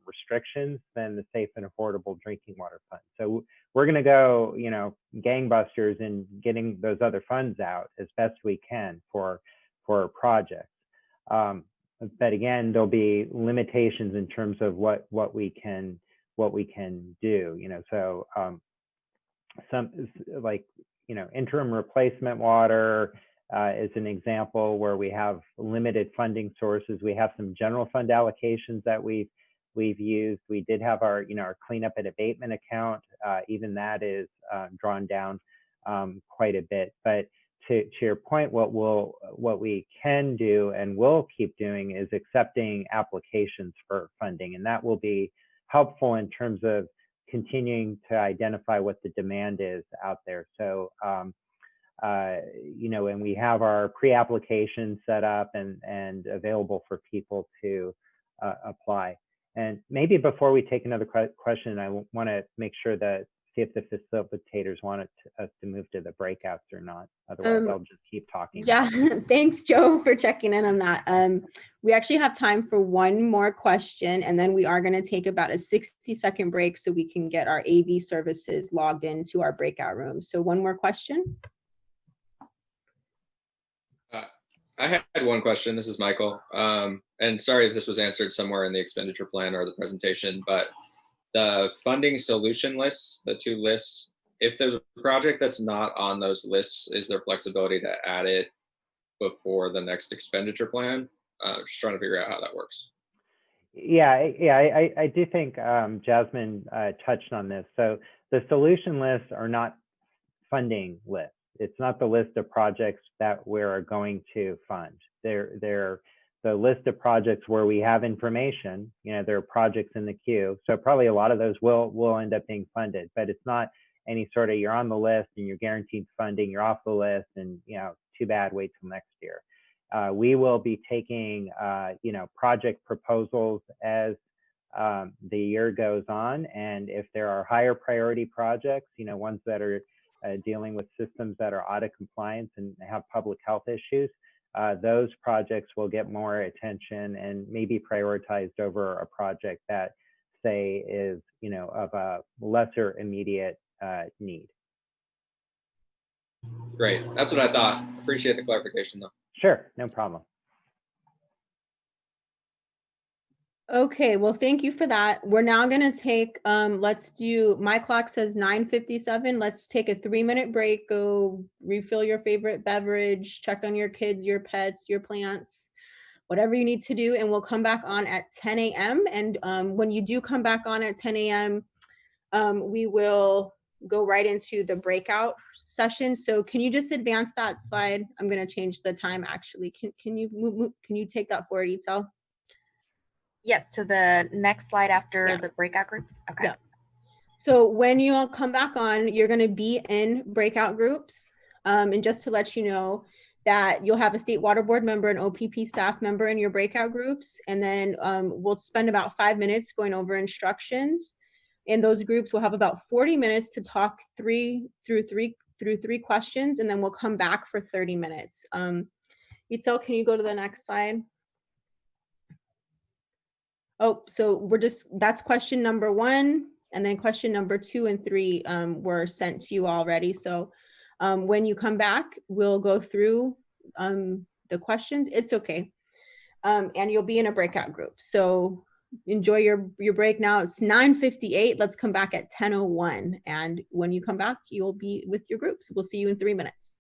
S5: restrictions than the Safe and Affordable Drinking Water Fund. So we're going to go, you know, gangbusters in getting those other funds out as best we can for projects. But again, there'll be limitations in terms of what we can do. You know, so some like, you know, interim replacement water is an example where we have limited funding sources. We have some general fund allocations that we've used. We did have our, you know, our cleanup and abatement account. Even that is drawn down quite a bit. But to your point, what we can do and will keep doing is accepting applications for funding, and that will be helpful in terms of continuing to identify what the demand is out there. So you know, and we have our pre-application set up and available for people to apply. And maybe before we take another question, I want to make sure that see if the facilitators want us to move to the breakouts or not. Otherwise, I'll just keep talking.
S4: Yeah, thanks, Joe, for checking in on that. We actually have time for one more question, and then we are going to take about a 60-second break so we can get our AV services logged into our breakout room. So one more question.
S24: I had one question. This is Michael. And sorry if this was answered somewhere in the expenditure plan or the presentation, but the funding solution lists, the two lists, if there's a project that's not on those lists, is there flexibility to add it before the next expenditure plan. Just trying to figure out how that works.
S5: Yeah, I do think Jasmine touched on this. So the solution lists are not funding lists. It's not the list of projects that we're going to fund. They're the list of projects where we have information. You know, there are projects in the queue. So probably a lot of those will end up being funded, but it's not any sort of you're on the list and you're guaranteed funding, you're off the list and, you know, too bad, wait till next year. We will be taking, you know, project proposals as the year goes on. And if there are higher priority projects, you know, ones that are dealing with systems that are audit compliance and have public health issues, those projects will get more attention and maybe prioritized over a project that, say, is, you know, of a lesser immediate need.
S24: Great. That's what I thought. Appreciate the clarification, though.
S5: Sure, no problem.
S4: Okay, well, thank you for that. We're now gonna take, let's do, my clock says 9:57. Let's take a 3-minute break, go refill your favorite beverage, check on your kids, your pets, your plants, whatever you need to do, and we'll come back on at 10 a.m. And when you do come back on at 10 a.m., we will go right into the breakout session. So can you just advance that slide? I'm gonna change the time actually. Can you move, can you take that forward, Itzel?
S1: Yes, to the next slide after the breakout groups. Okay.
S4: Yeah. So when you all come back on, you're going to be in breakout groups. And just to let you know that you'll have a state water board member and OPP staff member in your breakout groups. And then we'll spend about 5 minutes going over instructions. In those groups, we'll have about 40 minutes to talk through three questions, and then we'll come back for 30 minutes. Itzel, can you go to the next slide? Oh, so that's question number 1, and then question number 2 and 3 were sent to you already. So when you come back, we'll go through the questions. It's okay. And you'll be in a breakout group. So enjoy your break now. It's 9:58. Let's come back at 10:01. And when you come back, you'll be with your groups. We'll see you in 3 minutes.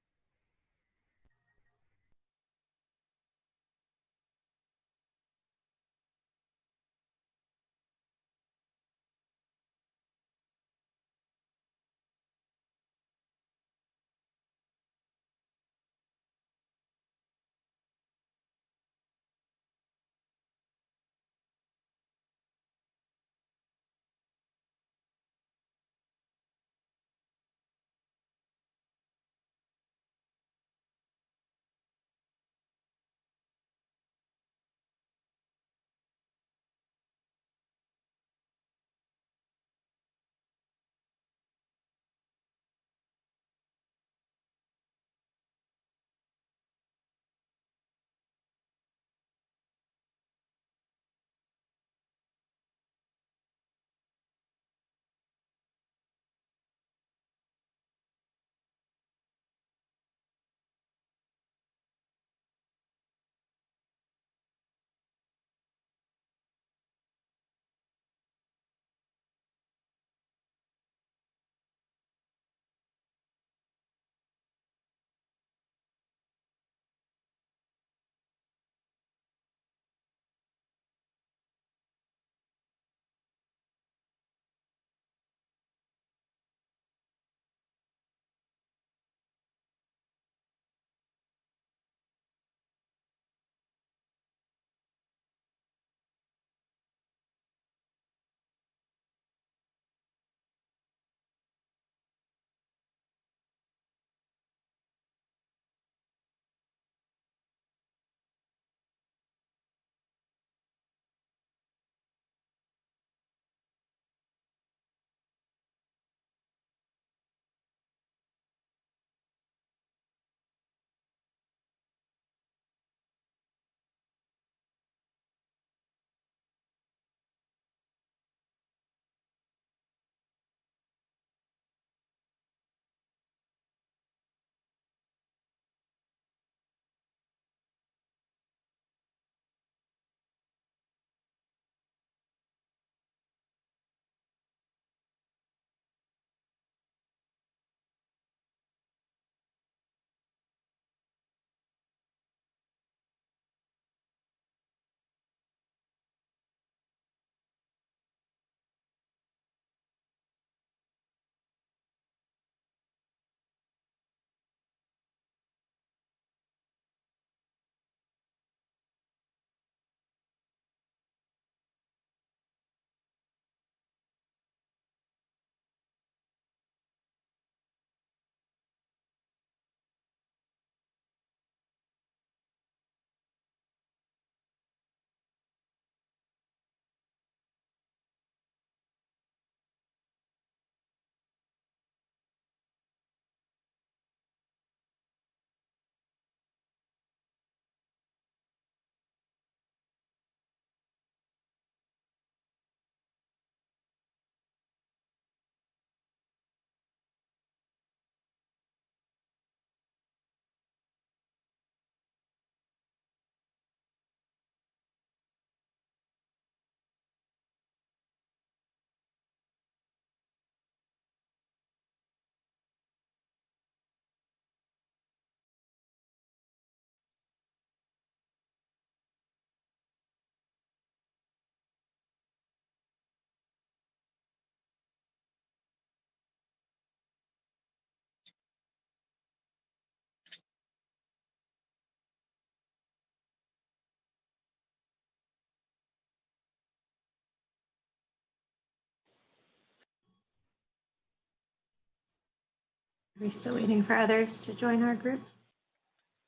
S16: Are we still waiting for others to join our group?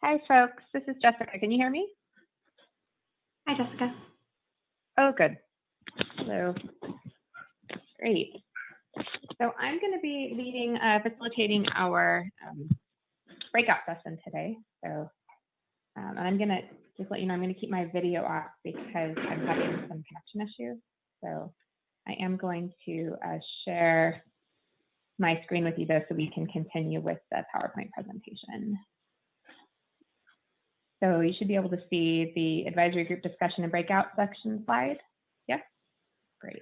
S6: Hi, folks. This is Jessica. Can you hear me?
S16: Hi, Jessica.
S6: Oh, good. Hello. Great. So I'm going to be leading, facilitating our breakout session today. So and I'm going to just let you know, I'm going to keep my video off because I'm having some connection issues. So I am going to share my screen with you though, so we can continue with the PowerPoint presentation. So you should be able to see the advisory group discussion and breakout section slide. Yes, great.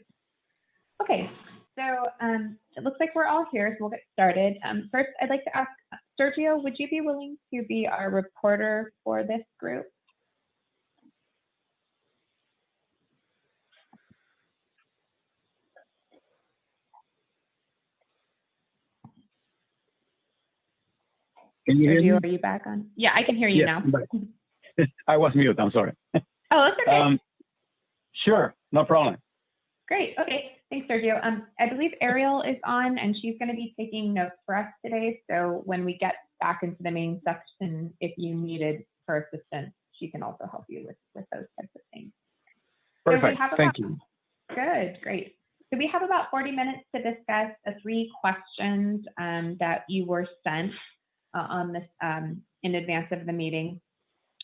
S6: Okay, so it looks like we're all here, so we'll get started. First, I'd like to ask Sergio, would you be willing to be our reporter for this group?
S25: Can you hear
S6: Sergio,
S25: me?
S6: are you back on? Yeah, I can hear you now.
S25: I was mute, I'm sorry.
S6: Oh, that's okay.
S25: Sure, no problem.
S6: Great, okay, thanks Sergio. I believe Ariel is on and she's gonna be taking notes for us today. So when we get back into the main section, if you needed her assistance, she can also help you with those types of things.
S25: Perfect,
S6: So
S25: thank you.
S6: Good, great. So we have about 40 minutes to discuss the 3 questions that you were sent on this in advance of the meeting.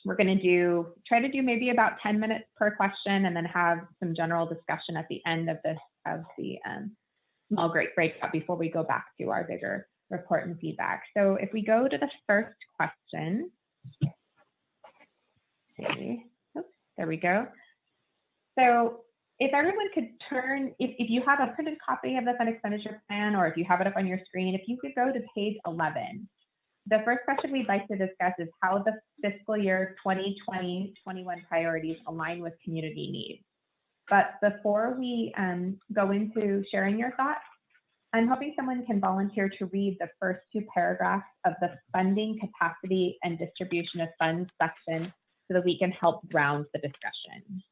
S6: We're going to try to do maybe about 10 minutes per question and then have some general discussion at the end of the small breakout before we go back to our bigger report and feedback. So if we go to the first question, oops, there we go. So if everyone could turn, if you have a printed copy of the fund expenditure plan, or if you have it up on your screen, if you could go to page 11. The first question we'd like to discuss is how the fiscal year 2020-21 priorities align with community needs. But before we go into sharing your thoughts, I'm hoping someone can volunteer to read the first 2 paragraphs of the funding capacity and distribution of funds section so that we can help ground the discussion.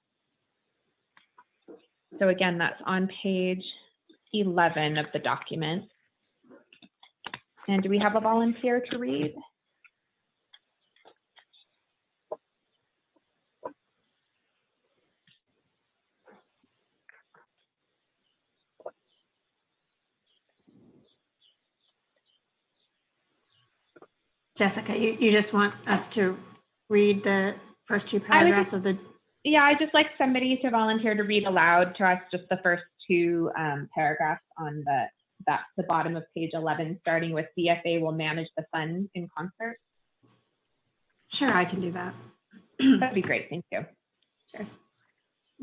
S6: So again, that's on page 11 of the document. And do we have a volunteer to read?
S16: Jessica, you just want us to read the first 2 paragraphs of the...
S6: Yeah, I'd just like somebody to volunteer to read aloud to us just the first 2 paragraphs on the bottom of page 11, starting with DFA will manage the fund in concert.
S16: Sure, I can do that.
S6: That'd be great, thank you.
S16: Sure.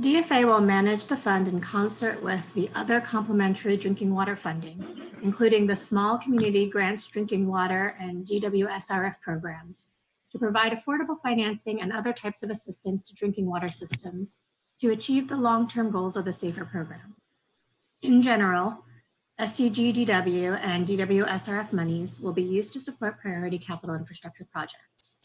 S16: DFA will manage the fund in concert with the other complementary drinking water funding, including the Small Community Grants Drinking Water and DWSRF programs, to provide affordable financing and other types of assistance to drinking water systems to achieve the long-term goals of the SAFER program. In general, SCGDW and DWSRF monies will be used to support priority capital infrastructure projects.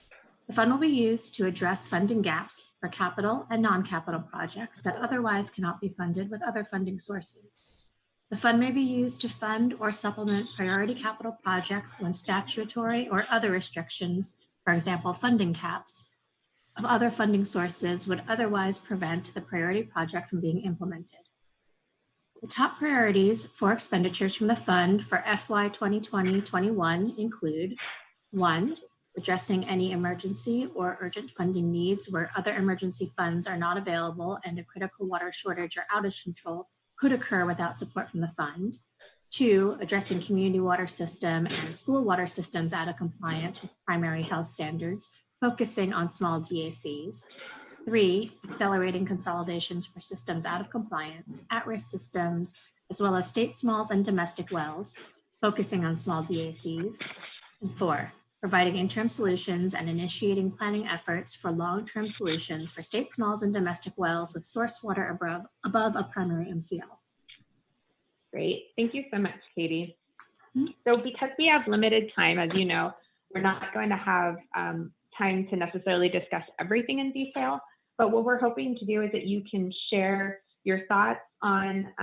S16: The fund will be used to address funding gaps for capital and non-capital projects that otherwise cannot be funded with other funding sources. The fund may be used to fund or supplement priority capital projects when statutory or other restrictions, for example, funding caps, of other funding sources would otherwise prevent the priority project from being implemented. The top priorities for expenditures from the fund for FY 2020-21 include 1, addressing any emergency or urgent funding needs where other emergency funds are not available and a critical water shortage or outage control could occur without support from the fund. 2, addressing community water system and school water systems out of compliance with primary health standards, focusing on small DACs. 3, accelerating consolidations for systems out of compliance, at-risk systems, as well as state smalls and domestic wells, focusing on small DACs. And 4, providing interim solutions and initiating planning efforts for long-term solutions for state smalls and domestic wells with source water above a primary MCL.
S6: Great, thank you so much, Katie. So because we have limited time, as you know, we're not going to have time to necessarily discuss everything in detail, but what we're hoping to do is that you can share your thoughts on,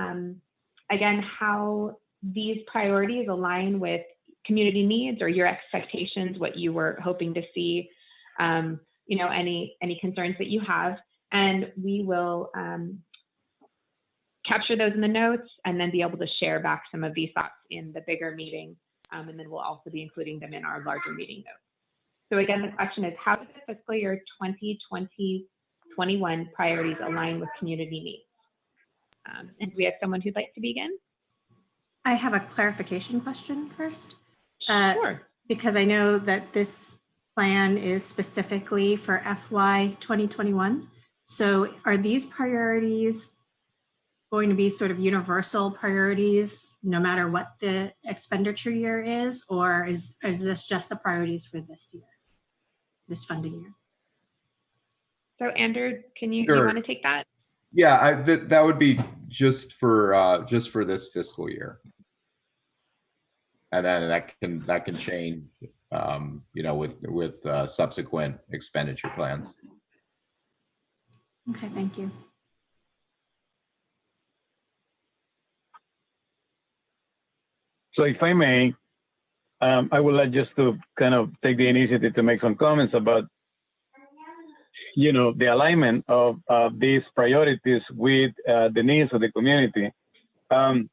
S6: again, how these priorities align with community needs or your expectations, what you were hoping to see, you know, any concerns that you have, and we will capture those in the notes and then be able to share back some of these thoughts in the bigger meeting, and then we'll also be including them in our larger meeting notes. So again, the question is, how do the fiscal year 2020-21 priorities align with community needs? And do we have someone who'd like to begin?
S16: I have a clarification question first.
S6: Sure.
S16: Because I know that this plan is specifically for FY 2021. So are these priorities going to be sort of universal priorities no matter what the expenditure year is, or is this just the priorities for this year, this funding year?
S6: So Andrew, can you,
S7: Sure.
S6: you want to take that?
S7: Yeah, that would be just for this fiscal year, and then that can change, you know, with subsequent expenditure plans.
S16: Okay, thank you.
S25: So if I may, I would like just to kind of take the initiative to make some comments about, you know, the alignment of these priorities with the needs of the community. I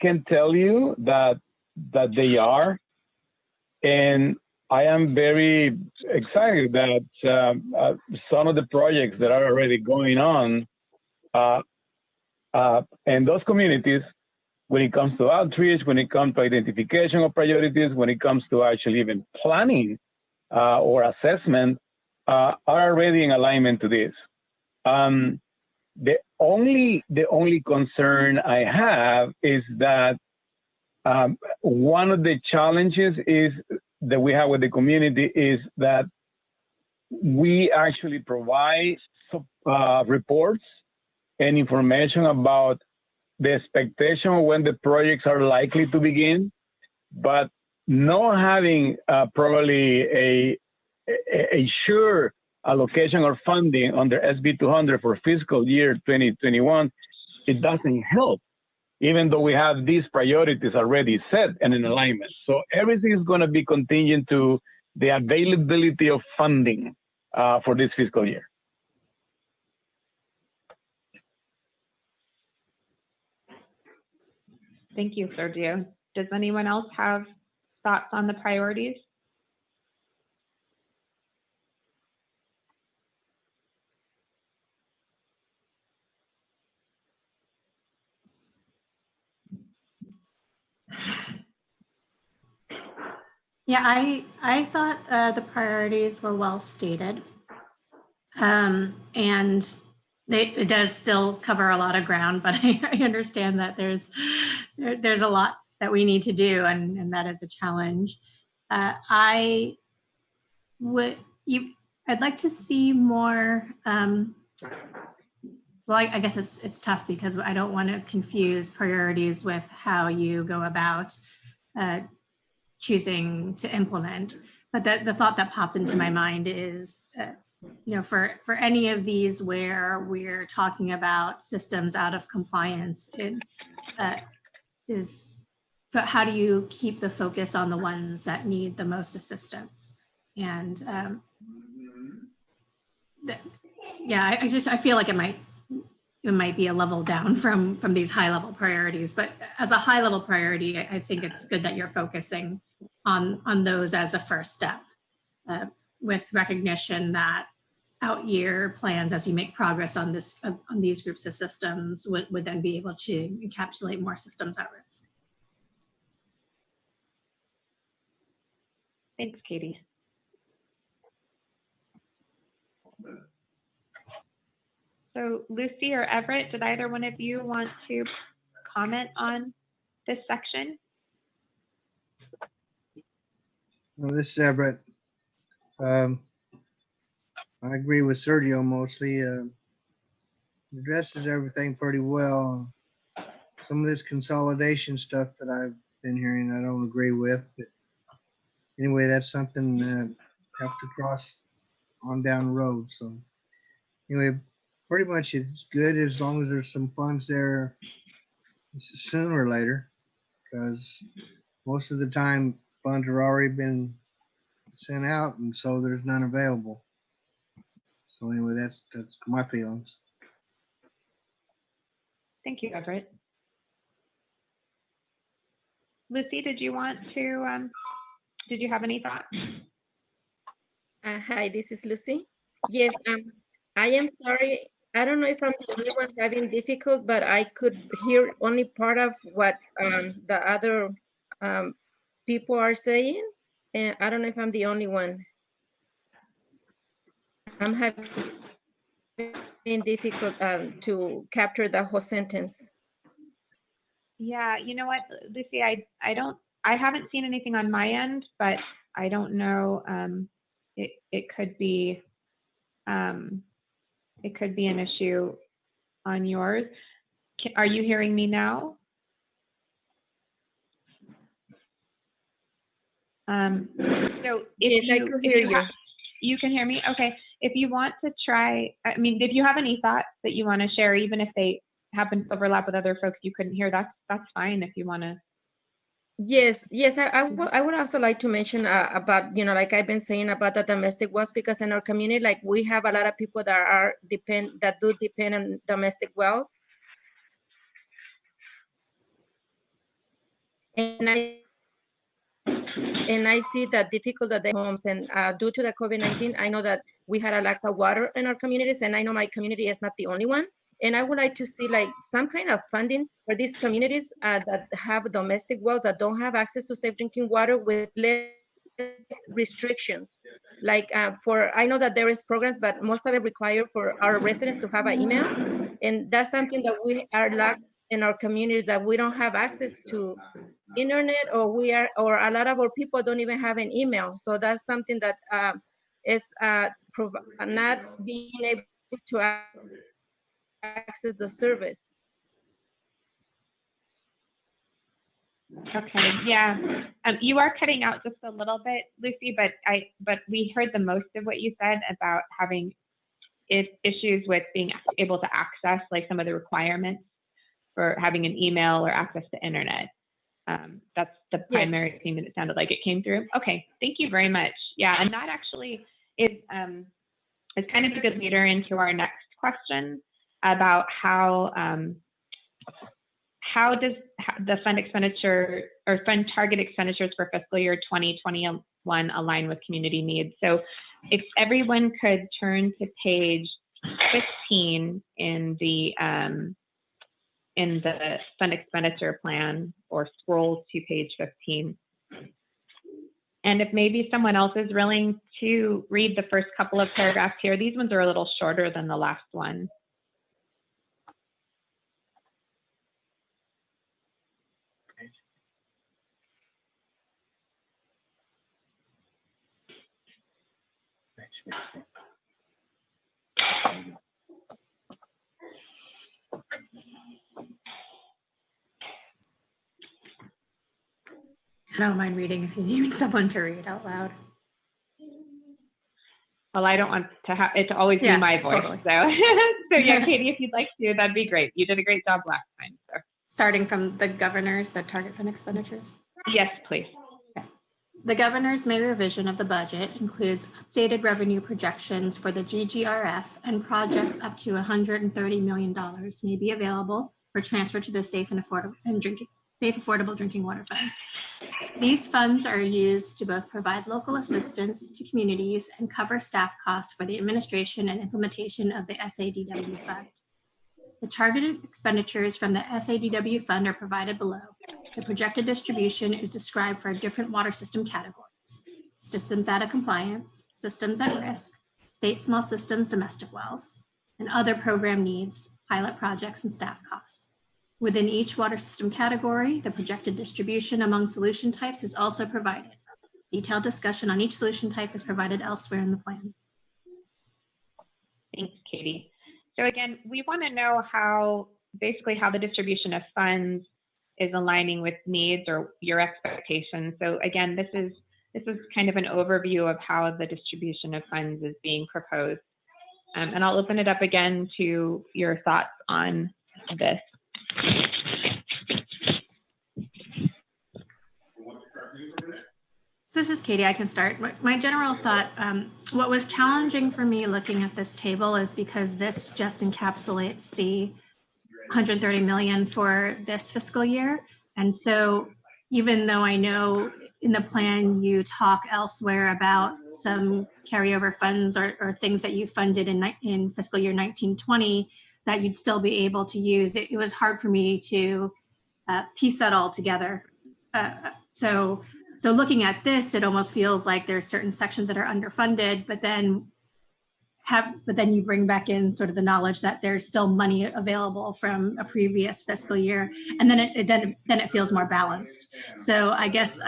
S25: can tell you that they are, and I am very excited that some of the projects that are already going on in those communities, when it comes to outreach, when it comes to identification of priorities, when it comes to actually even planning or assessment, are already in alignment to this. The only concern I have is that one of the challenges is that we have with the community is that we actually provide reports and information about the expectation of when the projects are likely to begin, but not having probably a sure allocation or funding under SB 200 for fiscal year 2021, it doesn't help, even though we have these priorities already set and in alignment. So everything is going to be contingent to the availability of funding for this fiscal year.
S6: Thank you, Sergio. Does anyone else have thoughts on the priorities?
S16: Yeah, I thought the priorities were well stated. And it does still cover a lot of ground, but I understand that there's a lot that we need to do, and that is a challenge. I'd like to see more. Well, I guess it's tough because I don't want to confuse priorities with how you go about choosing to implement. But the thought that popped into my mind is, you know, for any of these where we're talking about systems out of compliance, it is, so how do you keep the focus on the ones that need the most assistance? And yeah, I feel like it might be a level down from these high level priorities, but as a high level priority, I think it's good that you're focusing on those as a first step, with recognition that out year plans, as you make progress on these groups of systems, would then be able to encapsulate more systems at risk.
S6: Thanks, Katie. So Lucy or Everett, did either one of you want to comment on this section?
S20: Well, this is Everett. I agree with Sergio mostly. Addresses everything pretty well. Some of this consolidation stuff that I've been hearing, I don't agree with. But anyway, that's something that have to cross on down the road. So anyway, pretty much it's good as long as there's some funds there sooner or later, because most of the time funds are already been sent out, and so there's none available. So anyway, that's my feelings.
S6: Thank you, Everett. Lucy, did you want to, did you have any thoughts?
S3: Hi, this is Lucy. Yes, I am sorry. I don't know if I'm the only one having difficult, but I could hear only part of what the other people are saying. And I don't know if I'm the only one. I'm having difficult to capture the whole sentence.
S6: Yeah, you know what, Lucy, I haven't seen anything on my end, but I don't know. It could be an issue on yours. Are you hearing me now? So if
S3: yes, I could hear you.
S6: You can hear me? Okay. If you want to try, I mean, if you have any thoughts that you want to share, even if they happen to overlap with other folks you couldn't hear, that's fine if you want to.
S3: Yes, I would also like to mention about, like I've been saying about the domestic wells, because in our community, like we have a lot of people that do depend on domestic wells. And I see the difficult that the homes, and due to the COVID-19, I know that we had a lack of water in our communities, and I know my community is not the only one. And I would like to see like some kind of funding for these communities that have domestic wells that don't have access to safe drinking water with less restrictions. Like I know that there is programs, but most of it require for our residents to have an email. And that's something that we are lack in our communities, that we don't have access to internet, or a lot of our people don't even have an email. So that's something that is not being able to access the service.
S6: Okay, yeah. You are cutting out just a little bit, Lucy, but we heard the most of what you said about having issues with being able to access like some of the requirements for having an email or access to internet. That's the primary thing that it sounded like it came through. Okay, thank you very much. Yeah, and that actually is kind of a good leader into our next question about how does the fund expenditure or fund target expenditures for fiscal year 2021 align with community needs? So if everyone could turn to page 15 in the fund expenditure plan, or scroll to page 15. And if maybe someone else is willing to read the first couple of paragraphs here, these ones are a little shorter than the last one.
S16: I don't mind reading if you need someone to read out loud.
S6: Well, I don't want to have it to always be my voice.
S16: Totally.
S6: So yeah, Katie, if you'd like to, that'd be great. You did a great job last time. So.
S16: Starting from the governor's, the target fund expenditures.
S6: Yes, please.
S16: Okay. The governor's May revision of the budget includes updated revenue projections for the GGRF, and projects up to $130 million may be available for transfer to the Safe and Affordable Drinking Water Fund. These funds are used to both provide local assistance to communities and cover staff costs for the administration and implementation of the SADW fund. The targeted expenditures from the SADW fund are provided below. The projected distribution is described for different water system categories: systems out of compliance, systems at risk, state small systems, domestic wells, and other program needs, pilot projects, and staff costs. Within each water system category, the projected distribution among solution types is also provided. Detailed discussion on each solution type is provided elsewhere in the plan.
S6: Thanks, Katie. So again, we want to know how the distribution of funds is aligning with needs or your expectations. So again, this is kind of an overview of how the distribution of funds is being proposed. And I'll open it up again to your thoughts on this.
S16: This is Katie. I can start. My general thought, what was challenging for me looking at this table is because this just encapsulates the 130 million for this fiscal year. And so even though I know in the plan you talk elsewhere about some carryover funds or things that you funded in fiscal year 1920 that you'd still be able to use, it was hard for me to piece that all together. So looking at this, it almost feels like there's certain sections that are underfunded, but then you bring back in sort of the knowledge that there's still money available from a previous fiscal year, and then it feels more balanced. So I guess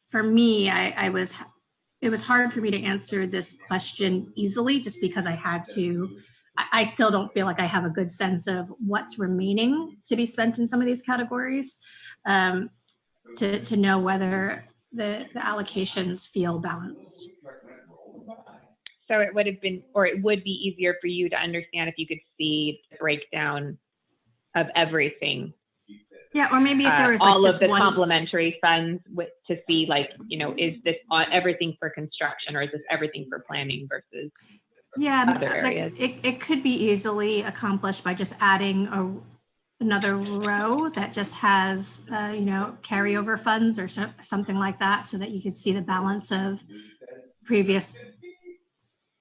S16: for me, it was hard for me to answer this question easily, just because I still don't feel like I have a good sense of what's remaining to be spent in some of these categories, to know whether the allocations feel balanced.
S6: So it would have been, or it would be easier for you to understand if you could see the breakdown of everything.
S16: Yeah, or maybe if there was
S6: all
S16: like
S6: of the
S16: one
S6: complementary funds to see, like, is this everything for construction, or is this everything for planning versus other areas?
S16: It could be easily accomplished by just adding another row that just has carryover funds or something like that, so that you could see the balance of previous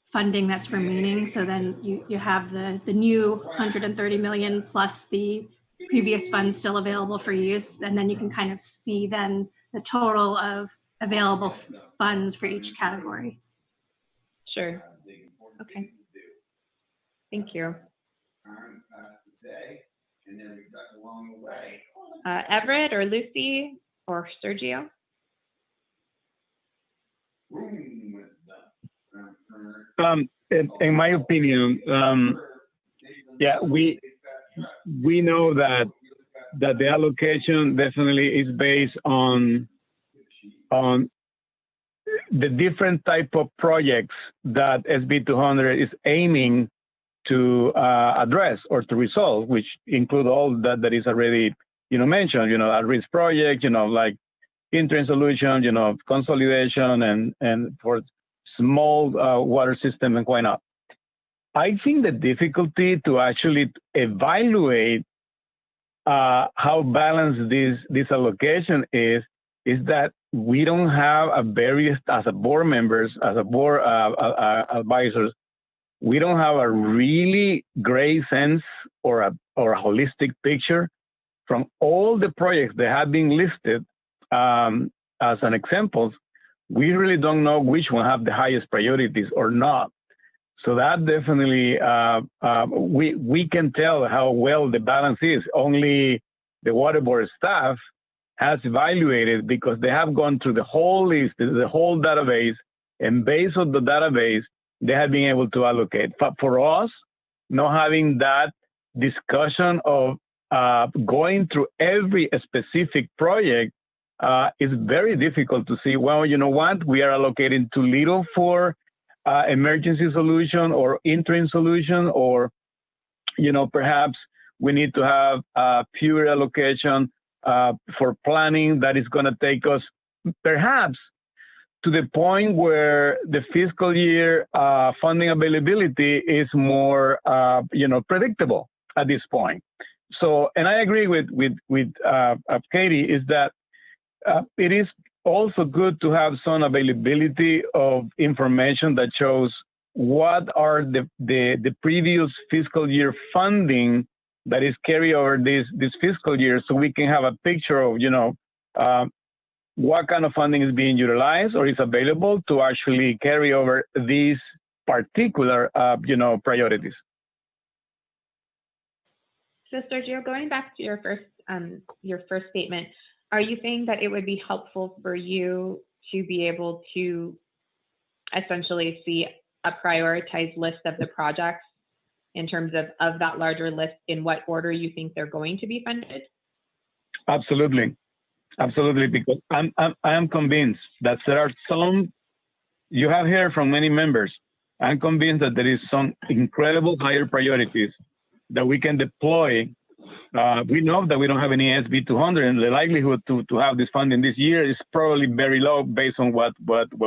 S16: funding that's remaining. So then you have the new 130 million plus the previous funds still available for use, and then you can kind of see then the total of available funds for each category.
S6: Sure. Okay. Thank you. Everett or Lucy or Sergio?
S25: In my opinion, yeah, we know that the allocation definitely is based on the different type of projects that SB 200 is aiming to address or to resolve, which include all that is already mentioned, at-risk project, like interim solution, consolidation and for small water system and whatnot. I think the difficulty to actually evaluate how balanced this allocation is that we don't have as a board members, as a board advisors, we don't have a really great sense or a holistic picture from all the projects that have been listed as an examples. We really don't know which one have the highest priorities or not. So that definitely, we can tell how well the balance is. Only the water board staff has evaluated, because they have gone through the whole list, the whole database, and based on the database, they have been able to allocate. But for us, not having that discussion of going through every specific project, is very difficult to see, well, you know what, we are allocating too little for emergency solution or interim solution, or, perhaps we need to have a pure allocation for planning that is going to take us perhaps to the point where the fiscal year funding availability is more, predictable at this point. So, and I agree with Katie, is that it is also good to have some availability of information that shows what are the previous fiscal year funding that is carried over this fiscal year, so we can have a picture of, what kind of funding is being utilized or is available to actually carry over these particular, priorities.
S6: So Sergio, going back to your first statement, are you saying that it would be helpful for you to be able to essentially see a prioritized list of the projects in terms of that larger list, in what order you think they're going to be funded?
S25: Absolutely. Absolutely, because I am convinced that there are some, you have heard from many members, I'm convinced that there is some incredible higher priorities that we can deploy We know that we don't have any SB 200, and the likelihood to have this funding this year is probably very low based on what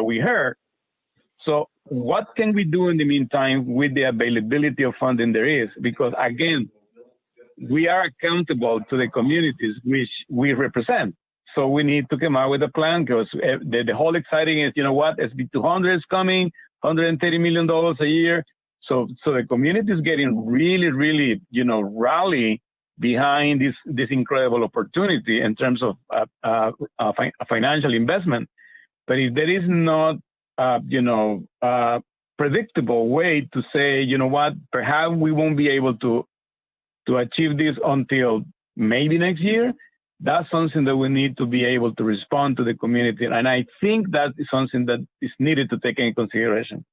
S25: we heard. So what can we do in the meantime with the availability of funding there is? Because again, we are accountable to the communities which we represent. So we need to come out with a plan, because the whole exciting is, you know what, SB 200 is coming, $130 million a year. So the community is getting really, really, rally behind this incredible opportunity in terms of financial investment. But if there is not, predictable way to say, you know what, perhaps we won't be able to achieve this until maybe next year, that's something that we need to be able to respond to the community. And I think that is something that is needed to take into consideration.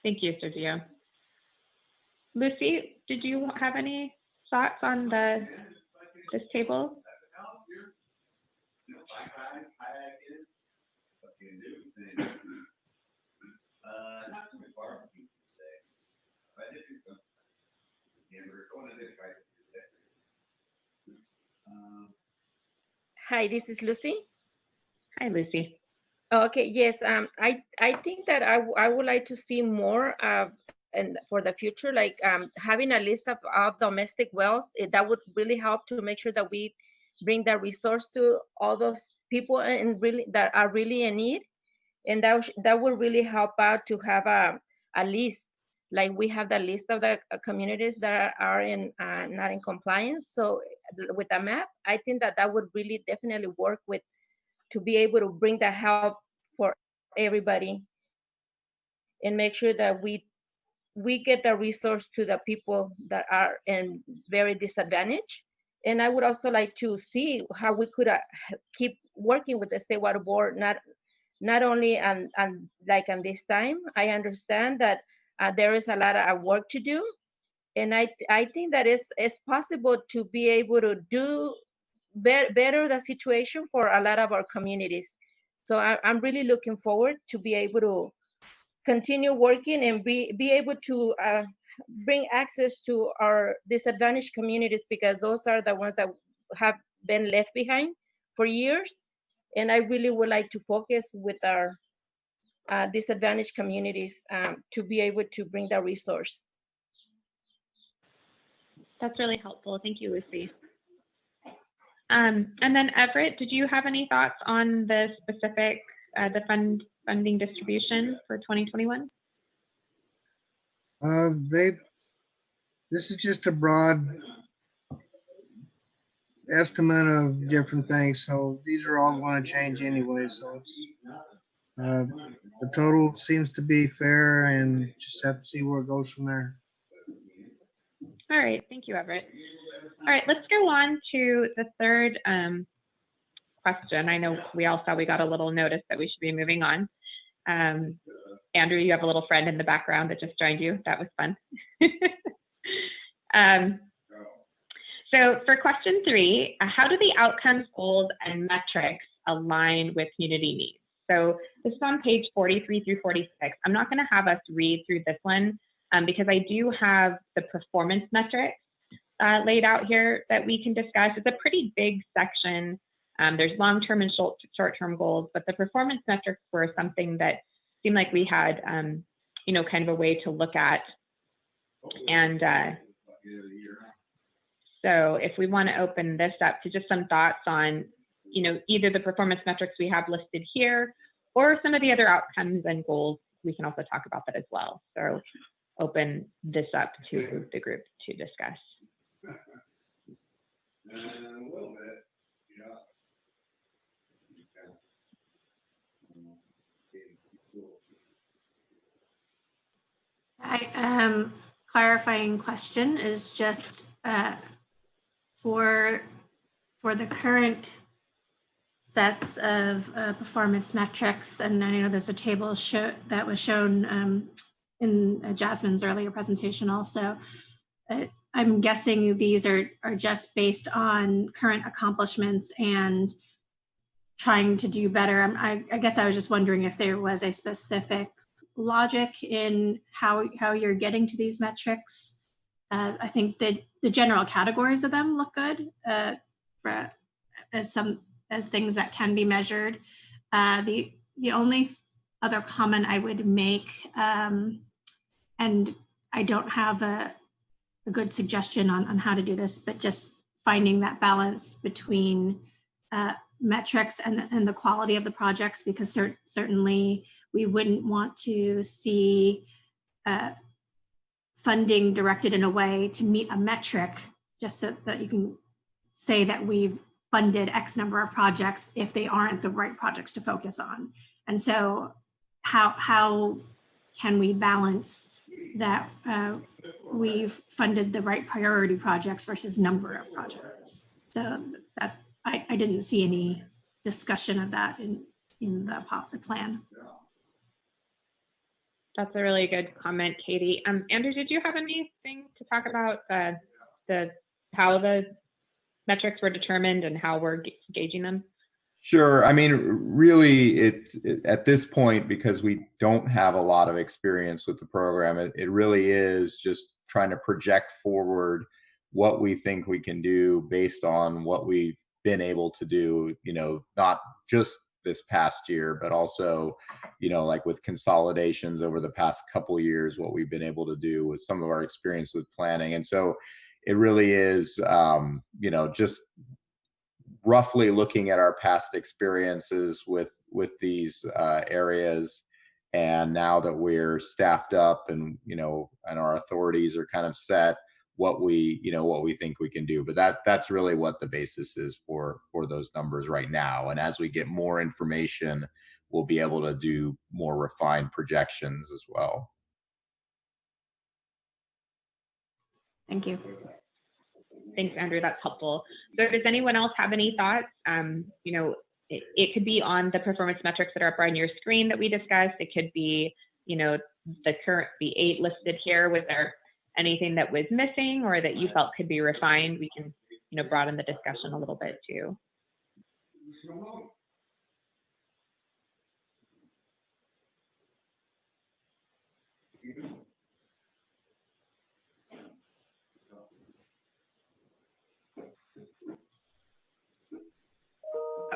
S6: Thank you, Sergio. Lucy, did you have any thoughts on this table?
S3: Hi, this is Lucy.
S6: Hi, Lucy.
S3: Okay, yes, I think that I would like to see more and for the future, like having a list of all domestic wells, that would really help to make sure that we bring that resource to all those people and really that are really in need. And that would really help out to have a list, like we have the list of the communities that are in not in compliance. So with a map, I think that would really definitely work with to be able to bring the help for everybody and make sure that we get the resource to the people that are in very disadvantaged. And I would also like to see how we could keep working with the State Water Board, not only on this time. I understand that there is a lot of work to do. And I think that it's possible to be able to do better the situation for a lot of our communities. So I'm really looking forward to be able to continue working and be able to bring access to our disadvantaged communities, because those are the ones that have been left behind for years. And I really would like to focus with our disadvantaged communities to be able to bring that resource.
S6: That's really helpful. Thank you, Lucy. And then Everett, did you have any thoughts on the specific, the funding distribution for 2021?
S20: This is just a broad estimate of different things, so these are all going to change anyway. So it's, the total seems to be fair, and just have to see where it goes from there.
S6: All right, thank you, Everett. All right, let's go on to the third question. I know we all saw we got a little notice that we should be moving on. Andrew, you have a little friend in the background that just joined you. That was fun. So for question 3, how do the outcomes, goals, and metrics align with community needs? So this is on page 43 through 46. I'm not going to have us read through this one because I do have the performance metrics laid out here that we can discuss. It's a pretty big section. There's long-term and short-term goals, but the performance metrics were something that seemed like we had, kind of a way to look at. And so if we want to open this up to just some thoughts on, either the performance metrics we have listed here or some of the other outcomes and goals, we can also talk about that as well. So open this up to the group to discuss.
S16: Clarifying question is just for the current sets of performance metrics, and I know there's a table that was shown in Jasmine's earlier presentation also. I'm guessing these are just based on current accomplishments and trying to do better. I guess I was just wondering if there was a specific logic in how you're getting to these metrics. I think that the general categories of them look good as things that can be measured. The only other comment I would make, and I don't have a good suggestion on how to do this, but just finding that balance between metrics and the quality of the projects, because certainly we wouldn't want to see funding directed in a way to meet a metric just so that you can say that we've funded X number of projects if they aren't the right projects to focus on. And so how can we balance that we've funded the right priority projects versus number of projects? So that's, I didn't see any discussion of that in the plan.
S6: That's a really good comment, Katie. Andrew, did you have anything to talk about how the metrics were determined and how we're gauging them?
S7: Sure. I mean, really, at this point, because we don't have a lot of experience with the program, it really is just trying to project forward what we think we can do based on what we've been able to do, not just this past year, but also, like with consolidations over the past couple of years, what we've been able to do with some of our experience with planning. And so it really is, just roughly looking at our past experiences with these areas. And now that we're staffed up and, and our authorities are kind of set, what we think we can do. But that's really what the basis is for those numbers right now. And as we get more information, we'll be able to do more refined projections as well.
S16: Thank you.
S6: Thanks, Andrew. That's helpful. So does anyone else have any thoughts? It could be on the performance metrics that are up on your screen that we discussed. It could be, the 8 listed here. Was there anything that was missing or that you felt could be refined? We can, broaden the discussion a little bit too.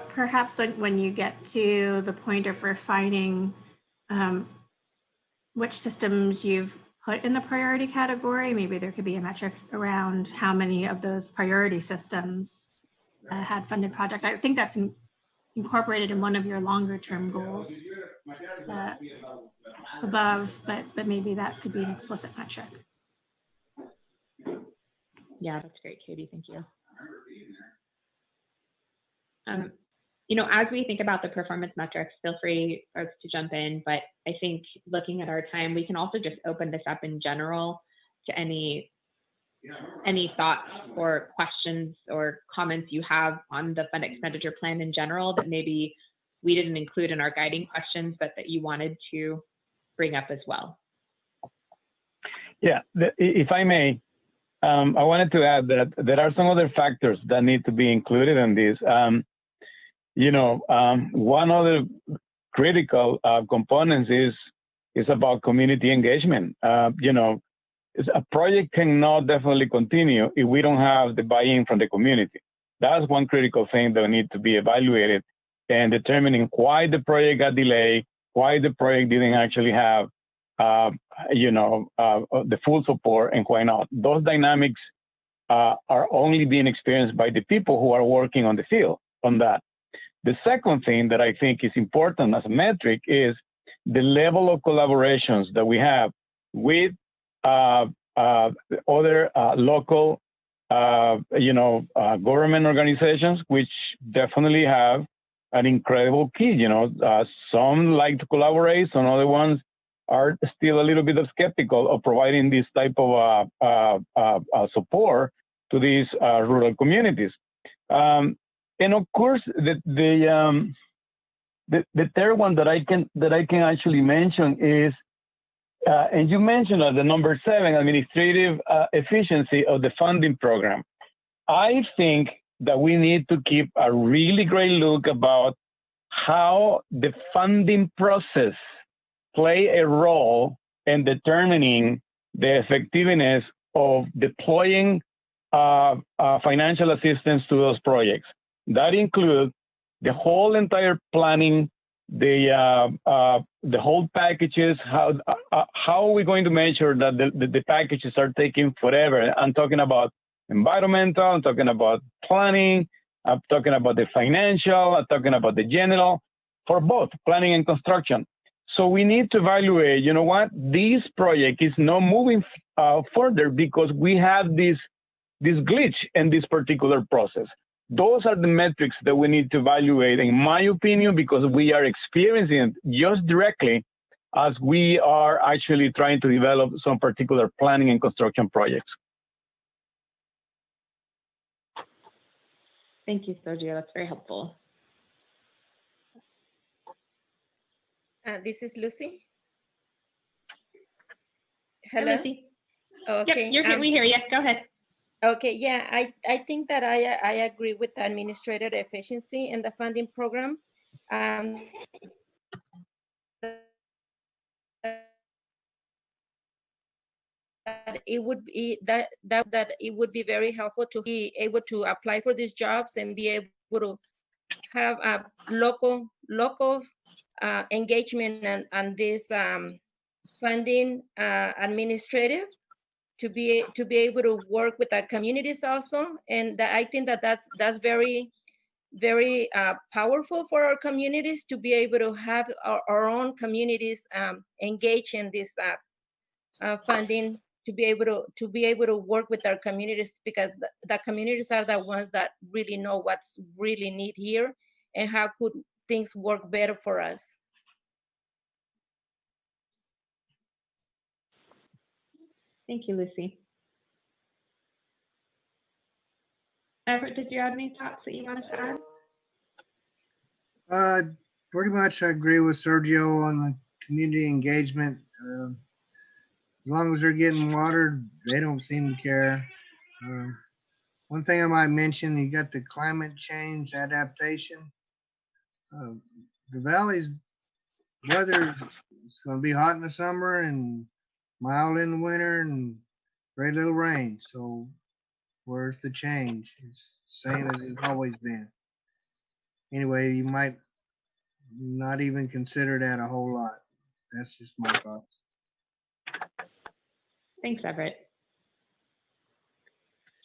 S16: Perhaps when you get to the point of refining which systems you've put in the priority category, maybe there could be a metric around how many of those priority systems had funded projects. I think that's incorporated in one of your longer term goals above, but maybe that could be an explicit metric.
S6: Yeah, that's great, Katie. Thank you. As we think about the performance metrics, feel free folks to jump in, but I think looking at our time, we can also just open this up in general to any thoughts or questions or comments you have on the fund expenditure plan in general that maybe we didn't include in our guiding questions, but that you wanted to bring up as well.
S25: Yeah, if I may, I wanted to add that there are some other factors that need to be included in this. One other critical component is about community engagement. A project cannot definitely continue if we don't have the buy-in from the community. That's one critical thing that need to be evaluated and determining why the project got delayed, why the project didn't actually have, the full support and why not. Those dynamics are only being experienced by the people who are working on the field on that. The second thing that I think is important as a metric is the level of collaborations that we have with other local, government organizations, which definitely have an incredible key. Some like to collaborate, some other ones are still a little bit skeptical of providing this type of support to these rural communities. And of course, the third one that I can actually mention is, and you mentioned the number 7, administrative efficiency of the funding program. I think that we need to keep a really great look about how the funding process play a role in determining the effectiveness of deploying financial assistance to those projects. That includes the whole entire planning, the whole packages. How are we going to make sure that the packages are taking forever? I'm talking about environmental, I'm talking about planning, I'm talking about the financial, I'm talking about the general, for both planning and construction. So we need to evaluate, you know what, this project is not moving further because we have this glitch in this particular process. Those are the metrics that we need to evaluate, in my opinion, because we are experiencing it just directly as we are actually trying to develop some particular planning and construction projects.
S6: Thank you, Sergio. That's very helpful.
S3: This is Lucy.
S6: Hi,
S3: Hello.
S6: Lucy.
S3: Okay.
S6: Yep, you're here. We hear you. Go ahead.
S3: Okay, yeah, I think that I agree with the administrative efficiency in the funding program. That it would be that it would be very helpful to be able to apply for these jobs and be able to have a local engagement and this funding administrative to be able to work with the communities also, and I think that's very powerful for our communities to be able to have our own communities engage in this funding, to be able to work with our communities, because the communities are the ones that really know what's really need here and how could things work better for us.
S6: Thank you, Lucy. Everett, did you have any thoughts that you wanted to add?
S20: Pretty much I agree with Sergio on the community engagement. As long as they're getting water, they don't seem to care. One thing I might mention, you got the climate change adaptation. The valley's weather is going to be hot in the summer and mild in the winter and very little rain. So where's the change? It's the same as it's always been. Anyway, you might not even consider that a whole lot. That's just my thoughts.
S6: Thanks, Everett.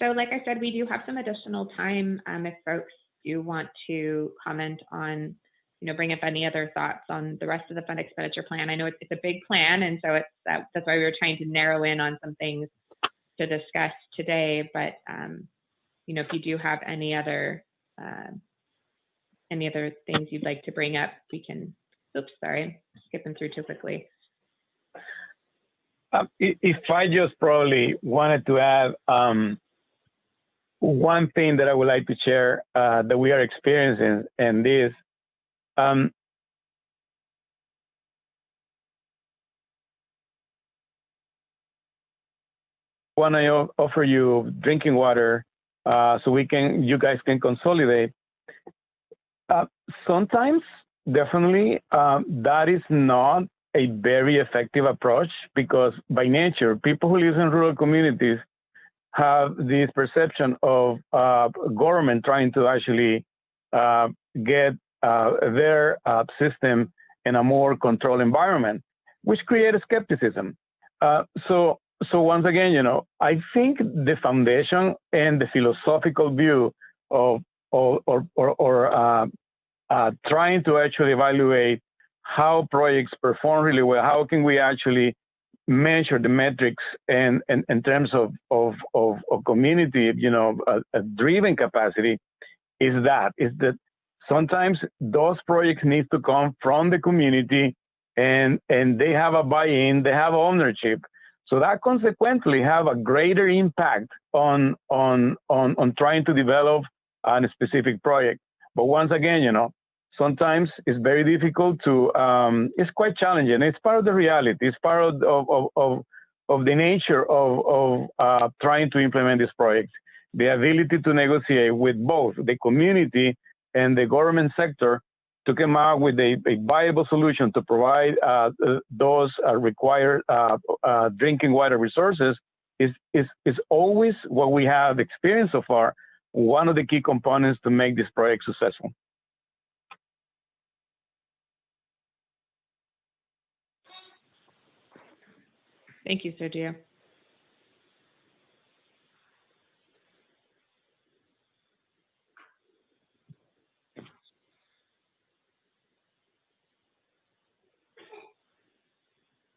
S6: So like I said, we do have some additional time if folks do want to comment on, bring up any other thoughts on the rest of the fund expenditure plan. I know it's a big plan, and so that's why we were trying to narrow in on some things to discuss today. But if you do have any other things you'd like to bring up, we can. Oops, sorry, skipping through too quickly.
S25: If I just probably wanted to add one thing that I would like to share that we are experiencing, and this. Want to offer you drinking water so you guys can consolidate. Sometimes, definitely, that is not a very effective approach, because by nature, people who live in rural communities have this perception of government trying to actually get their system in a more controlled environment, which creates skepticism. So once again, I think the foundation and the philosophical view of trying to actually evaluate how projects perform really well, how can we actually measure the metrics and in terms of community, driven capacity, is that sometimes those projects need to come from the community, and they have a buy-in, they have ownership. So that consequently have a greater impact on trying to develop a specific project. But once again, sometimes it's very difficult to, it's quite challenging. It's part of the reality. It's part of the nature of trying to implement this project. The ability to negotiate with both the community and the government sector to come out with a viable solution to provide those required drinking water resources is always what we have experienced so far, one of the key components to make this project successful.
S6: Thank you, Sergio.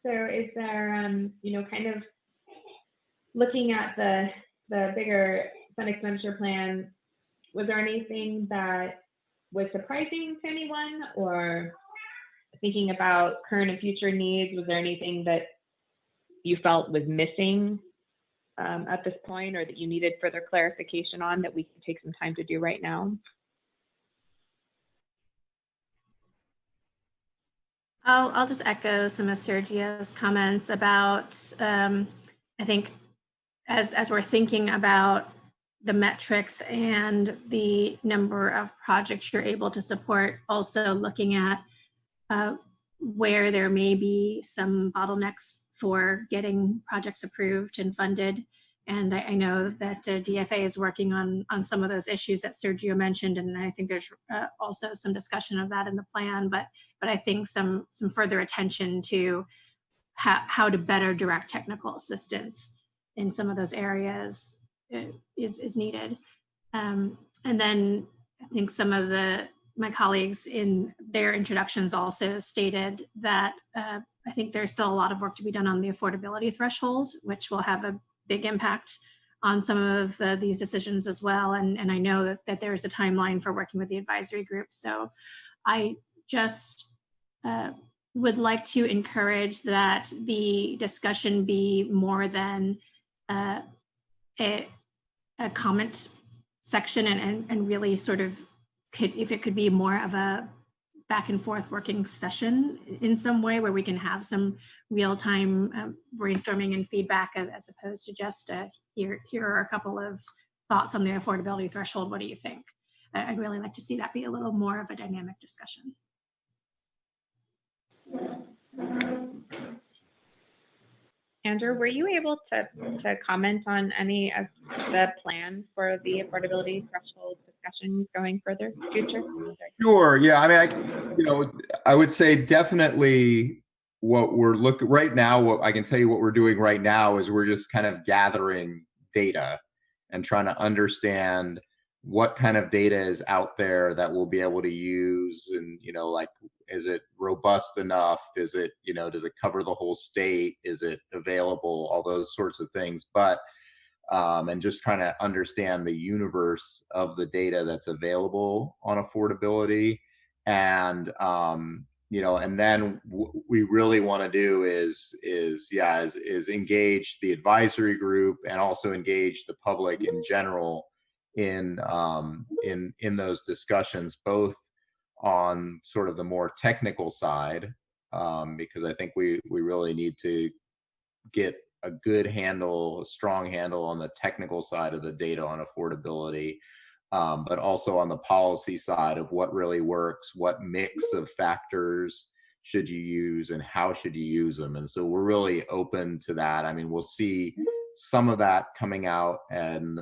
S6: So is there, kind of looking at the bigger fund expenditure plan, was there anything that was surprising to anyone, or thinking about current and future needs, was there anything that you felt was missing at this point, or that you needed further clarification on that we can take some time to do right now?
S16: I'll just echo some of Sergio's comments about, I think as we're thinking about the metrics and the number of projects you're able to support, also looking at where there may be some bottlenecks for getting projects approved and funded. And I know that DFA is working on some of those issues that Sergio mentioned, and I think there's also some discussion of that in the plan. But I think some further attention to how to better direct technical assistance in some of those areas is needed. And then I think some of my colleagues in their introductions also stated that I think there's still a lot of work to be done on the affordability threshold, which will have a big impact on some of these decisions as well. And I know that there is a timeline for working with the advisory group. So I just would like to encourage that the discussion be more than a comment section, and really sort of if it could be more of a back and forth working session in some way where we can have some real-time brainstorming and feedback, as opposed to just here are a couple of thoughts on the affordability threshold. What do you think? I'd really like to see that be a little more of a dynamic discussion.
S6: Andrew, were you able to comment on any of the plans for the affordability threshold discussions going further in the future?
S7: Sure. Yeah. I mean, I would say definitely what we're looking right now. What I can tell you, what we're doing right now is we're just kind of gathering data and trying to understand what kind of data is out there that we'll be able to use, and like, is it robust enough? Is it, does it cover the whole state? Is it available? All those sorts of things. But and just trying to understand the universe of the data that's available on affordability. And and then what we really want to do is engage the advisory group and also engage the public in general in those discussions, both on sort of the more technical side, because I think we really need to get a good handle, a strong handle on the technical side of the data on affordability, but also on the policy side of what really works, what mix of factors should you use, and how should you use them. And so we're really open to that. I mean, we'll see some of that coming out, and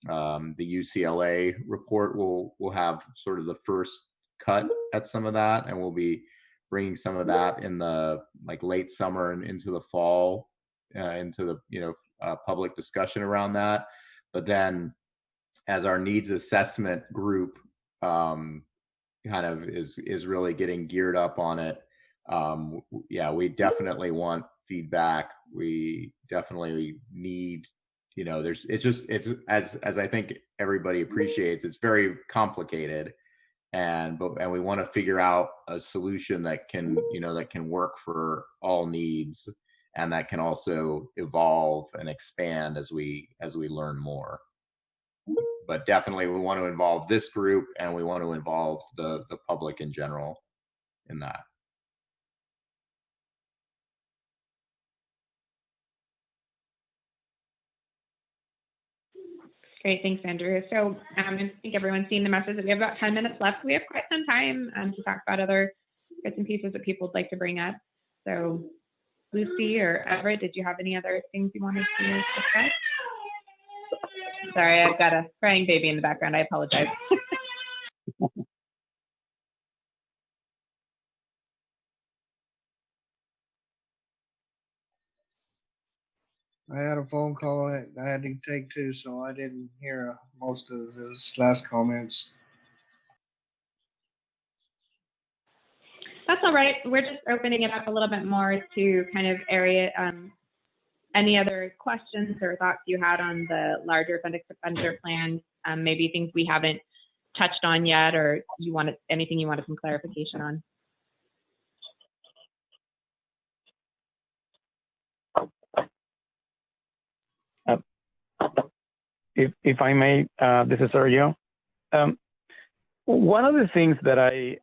S7: the UCLA report will have sort of the first cut at some of that, and we'll be bringing some of that in the late summer and into the fall, into the public discussion around that. But then as our needs assessment group kind of is really getting geared up on it, we definitely want feedback. We definitely need, it's as I think everybody appreciates, it's very complicated, and we want to figure out a solution that can work for all needs, and that can also evolve and expand as we learn more. But definitely we want to involve this group, and we want to involve the public in general in that.
S6: Great, thanks, Andrew. So I think everyone's seen the message that we have about 10 minutes left. We have quite some time to talk about other bits and pieces that people would like to bring up. So Lucy or Everett, did you have any other things you wanted to discuss? Sorry, I've got a crying baby in the background. I apologize.
S20: I had a phone call that I had to take too, so I didn't hear most of those last comments.
S6: That's all right. We're just opening it up a little bit more to kind of any other questions or thoughts you had on the larger fund expenditure plan, maybe things we haven't touched on yet, or anything you wanted some clarification on.
S25: If I may, this is Sergio. One of the things that I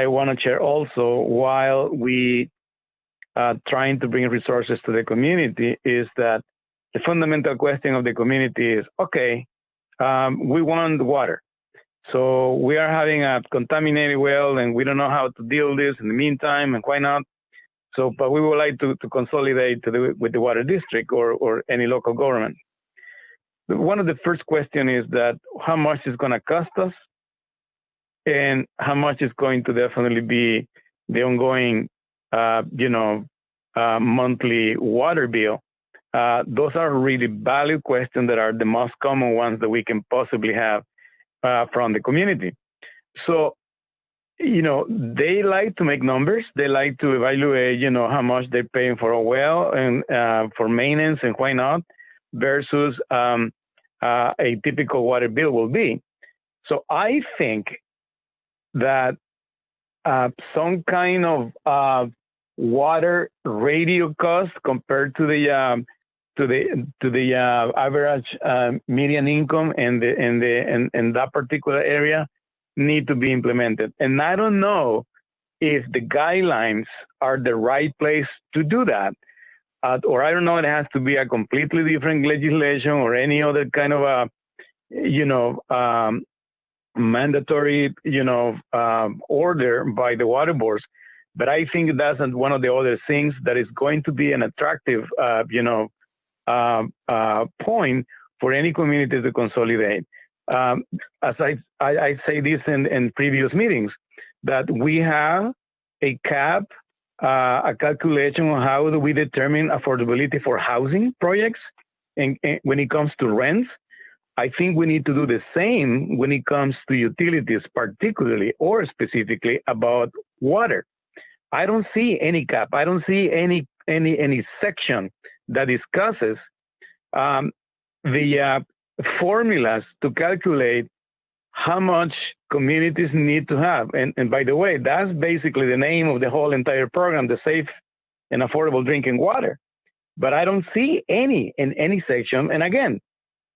S25: want to share also, while we trying to bring resources to the community, is that the fundamental question of the community is, okay, we want water. So we are having a contaminated well and we don't know how to deal with this in the meantime, and why not? So, but we would like to consolidate with the water district or any local government. One of the first question is that how much is going to cost us, and how much is going to definitely be the ongoing, monthly water bill. Those are really valid questions that are the most common ones that we can possibly have from the community. So, they like to make numbers. They like to evaluate, how much they're paying for a well and for maintenance and why not, versus a typical water bill will be. So I think that some kind of water radio cost compared to the average median income in that particular area need to be implemented. And I don't know if the guidelines are the right place to do that. Or I don't know, it has to be a completely different legislation or any other kind of mandatory, order by the water boards. But I think that's one of the other things that is going to be an attractive, point for any community to consolidate. As I say this in previous meetings, that we have a cap, a calculation on how do we determine affordability for housing projects, and when it comes to rents. I think we need to do the same when it comes to utilities, particularly or specifically about water. I don't see any cap. I don't see any section that discusses the formulas to calculate how much communities need to have. And by the way, that's basically the name of the whole entire program, the Safe and Affordable Drinking Water. But I don't see any in any section. And again,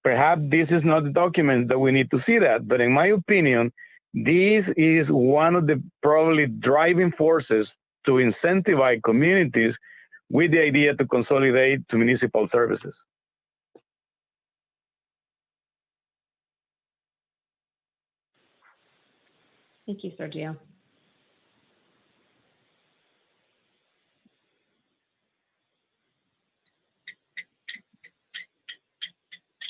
S25: perhaps this is not the document that we need to see that. But in my opinion, this is one of the probably driving forces to incentivize communities with the idea to consolidate to municipal services.
S6: Thank you, Sergio.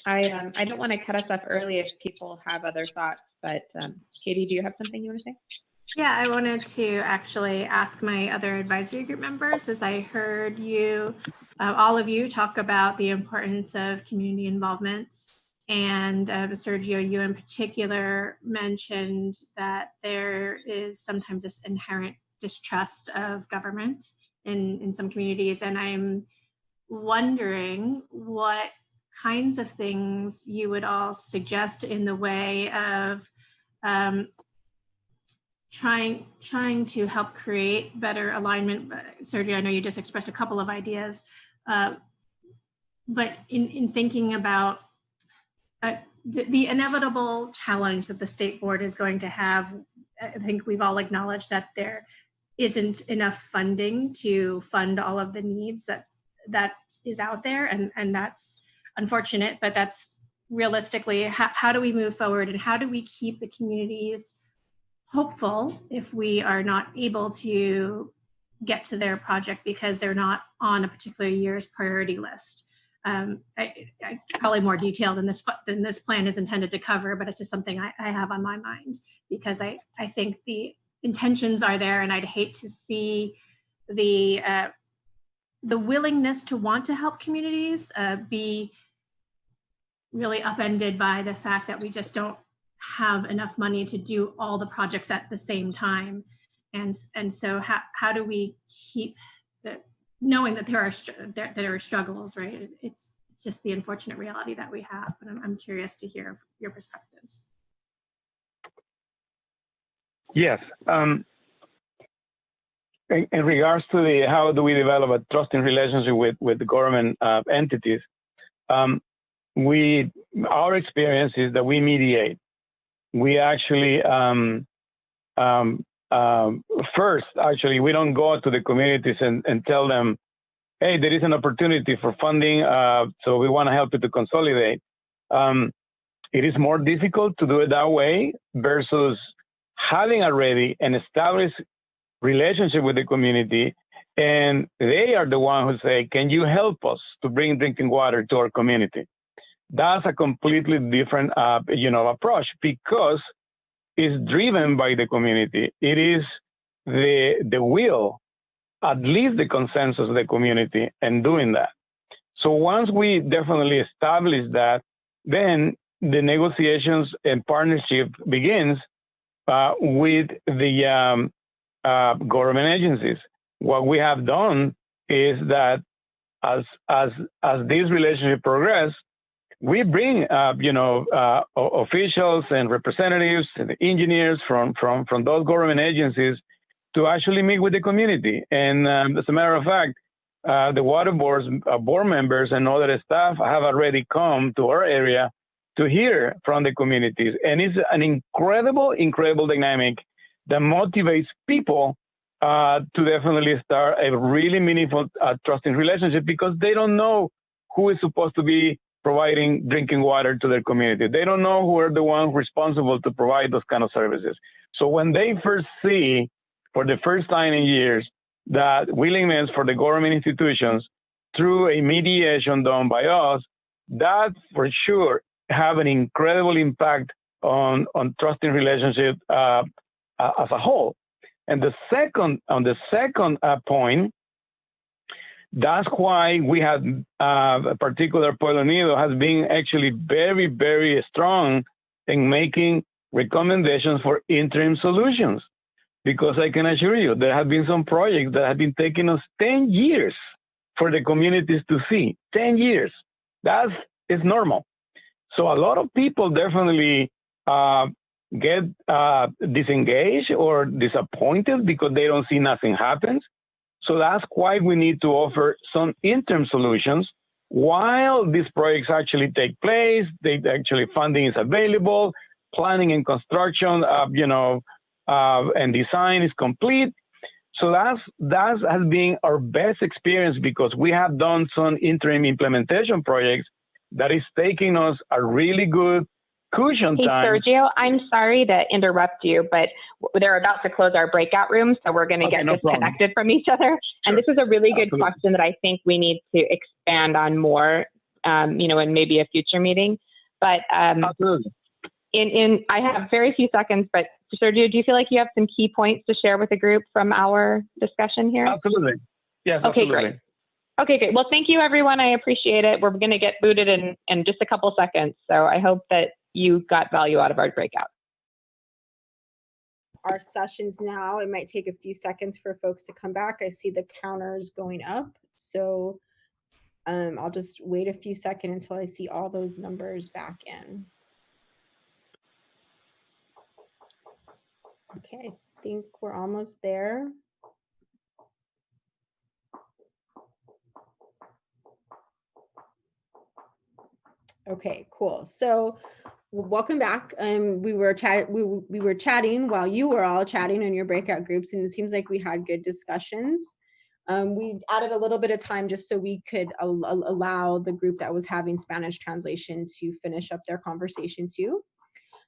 S6: I don't want to cut us off early if people have other thoughts, but Katie, do you have something you want to say?
S16: Yeah, I wanted to actually ask my other advisory group members, as I heard you, all of you talk about the importance of community involvement. And Sergio, you in particular mentioned that there is sometimes this inherent distrust of government in some communities. And I'm wondering what kinds of things you would all suggest in the way of trying to help create better alignment. Sergio, I know you just expressed a couple of ideas, but in thinking about the inevitable challenge that the state board is going to have, I think we've all acknowledged that there isn't enough funding to fund all of the needs that is out there, and that's unfortunate, but that's realistically, how do we move forward and how do we keep the communities hopeful if we are not able to get to their project because they're not on a particular year's priority list. I probably more detail than this plan is intended to cover, but it's just something I have on my mind because I think the intentions are there, and I'd hate to see the willingness to want to help communities be really upended by the fact that we just don't have enough money to do all the projects at the same time. And so how do we keep knowing that there are struggles, right? It's just the unfortunate reality that we have, and I'm curious to hear your perspectives.
S25: Yes. In regards to how do we develop a trusting relationship with the government entities, our experience is that we mediate. We actually first, actually, we don't go to the communities and tell them, hey, there is an opportunity for funding, so we want to help you to consolidate. It is more difficult to do it that way versus having already an established relationship with the community, and they are the one who say, can you help us to bring drinking water to our community? That's a completely different approach because it's driven by the community. It is the will, at least the consensus of the community in doing that. So once we definitely establish that, then the negotiations and partnership begins with the government agencies. What we have done is that as this relationship progresses, we bring officials and representatives and engineers from those government agencies to actually meet with the community. And as a matter of fact, the water boards, board members and other staff have already come to our area to hear from the communities. And it's an incredible dynamic that motivates people to definitely start a really meaningful trusting relationship because they don't know who is supposed to be providing drinking water to their community. They don't know who are the ones responsible to provide those kind of services. So when they first see, for the first time in years, that willingness for the government institutions through a mediation done by us, that for sure have an incredible impact on trusting relationship as a whole. And the second point, that's why we have a particular Pueblo Unido has been actually very, very strong in making recommendations for interim solutions. Because I can assure you, there have been some projects that have been taking us 10 years for the communities to see. 10 years. That is normal. So a lot of people definitely get disengaged or disappointed because they don't see nothing happens. So that's why we need to offer some interim solutions while these projects actually take place. Funding is available, planning and construction, and design is complete. So that has been our best experience because we have done some interim implementation projects that is taking us a really good cushion time.
S6: Sergio, I'm sorry to interrupt you, but they're about to close our breakout room, so we're going to get disconnected from each other. Sure. And this is a really good question that I think we need to expand on more, in maybe a future meeting. But absolutely. I have very few seconds, but Sergio, do you feel like you have some key points to share with the group from our discussion here?
S25: Absolutely. Yes,
S6: okay,
S25: absolutely.
S6: Great. Okay, great. Well, thank you, everyone. I appreciate it. We're going to get booted in just a couple seconds. So I hope that you got value out of our breakout.
S4: Our sessions now, it might take a few seconds for folks to come back. I see the counters going up. So I'll just wait a few seconds until I see all those numbers back in. Okay, I think we're almost there. Okay, cool. So welcome back. We were chatting while you were all chatting in your breakout groups, and it seems like we had good discussions. We added a little bit of time just so we could allow the group that was having Spanish translation to finish up their conversation too.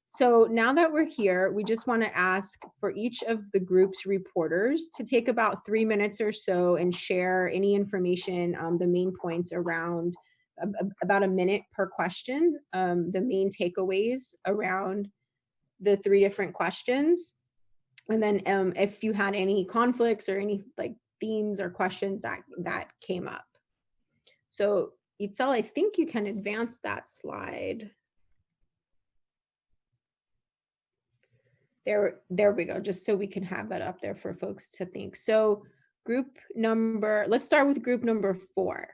S4: So now that we're here, we just want to ask for each of the group's reporters to take about 3 minutes or so and share any information, the main points around about a minute per question, the main takeaways around the 3 different questions. And then if you had any conflicts or any like themes or questions that came up. So Itzel, I think you can advance that slide. There we go, just so we can have that up there for folks to think. So let's start with group number 4.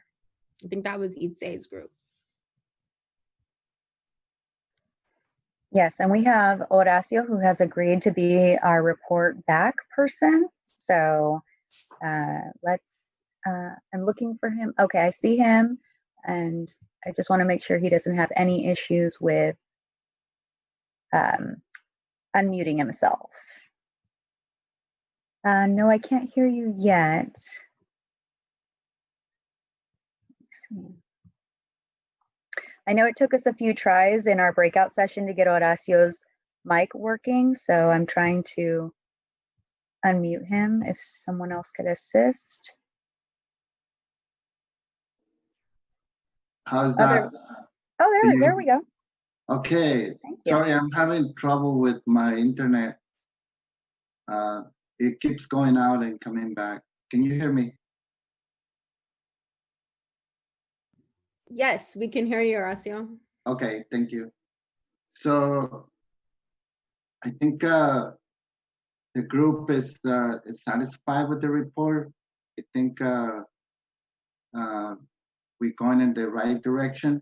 S4: I think that was Itze's group.
S8: Yes, and we have Horacio, who has agreed to be our report back person. So I'm looking for him. Okay, I see him, and I just want to make sure he doesn't have any issues with unmuting himself. No, I can't hear you yet. Let's see. I know it took us a few tries in our breakout session to get Horacio's mic working, so I'm trying to unmute him if someone else could assist.
S2: How's that?
S8: There we go.
S2: Okay, sorry, I'm having trouble with my internet. It keeps going out and coming back. Can you hear me?
S4: Yes, we can hear you, Horacio.
S2: Okay, thank you. So I think the group is satisfied with the report. I think we're going in the right direction.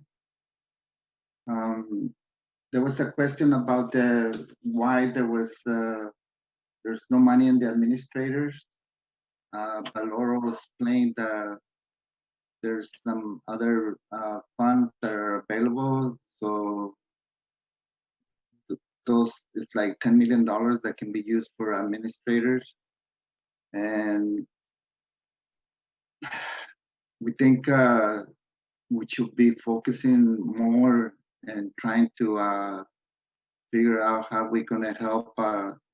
S2: There was a question about why there's no money in the administrators. But Laurel explained there's some other funds that are available. So those, it's like $10 million that can be used for administrators. And we think we should be focusing more and trying to figure out how we're going to help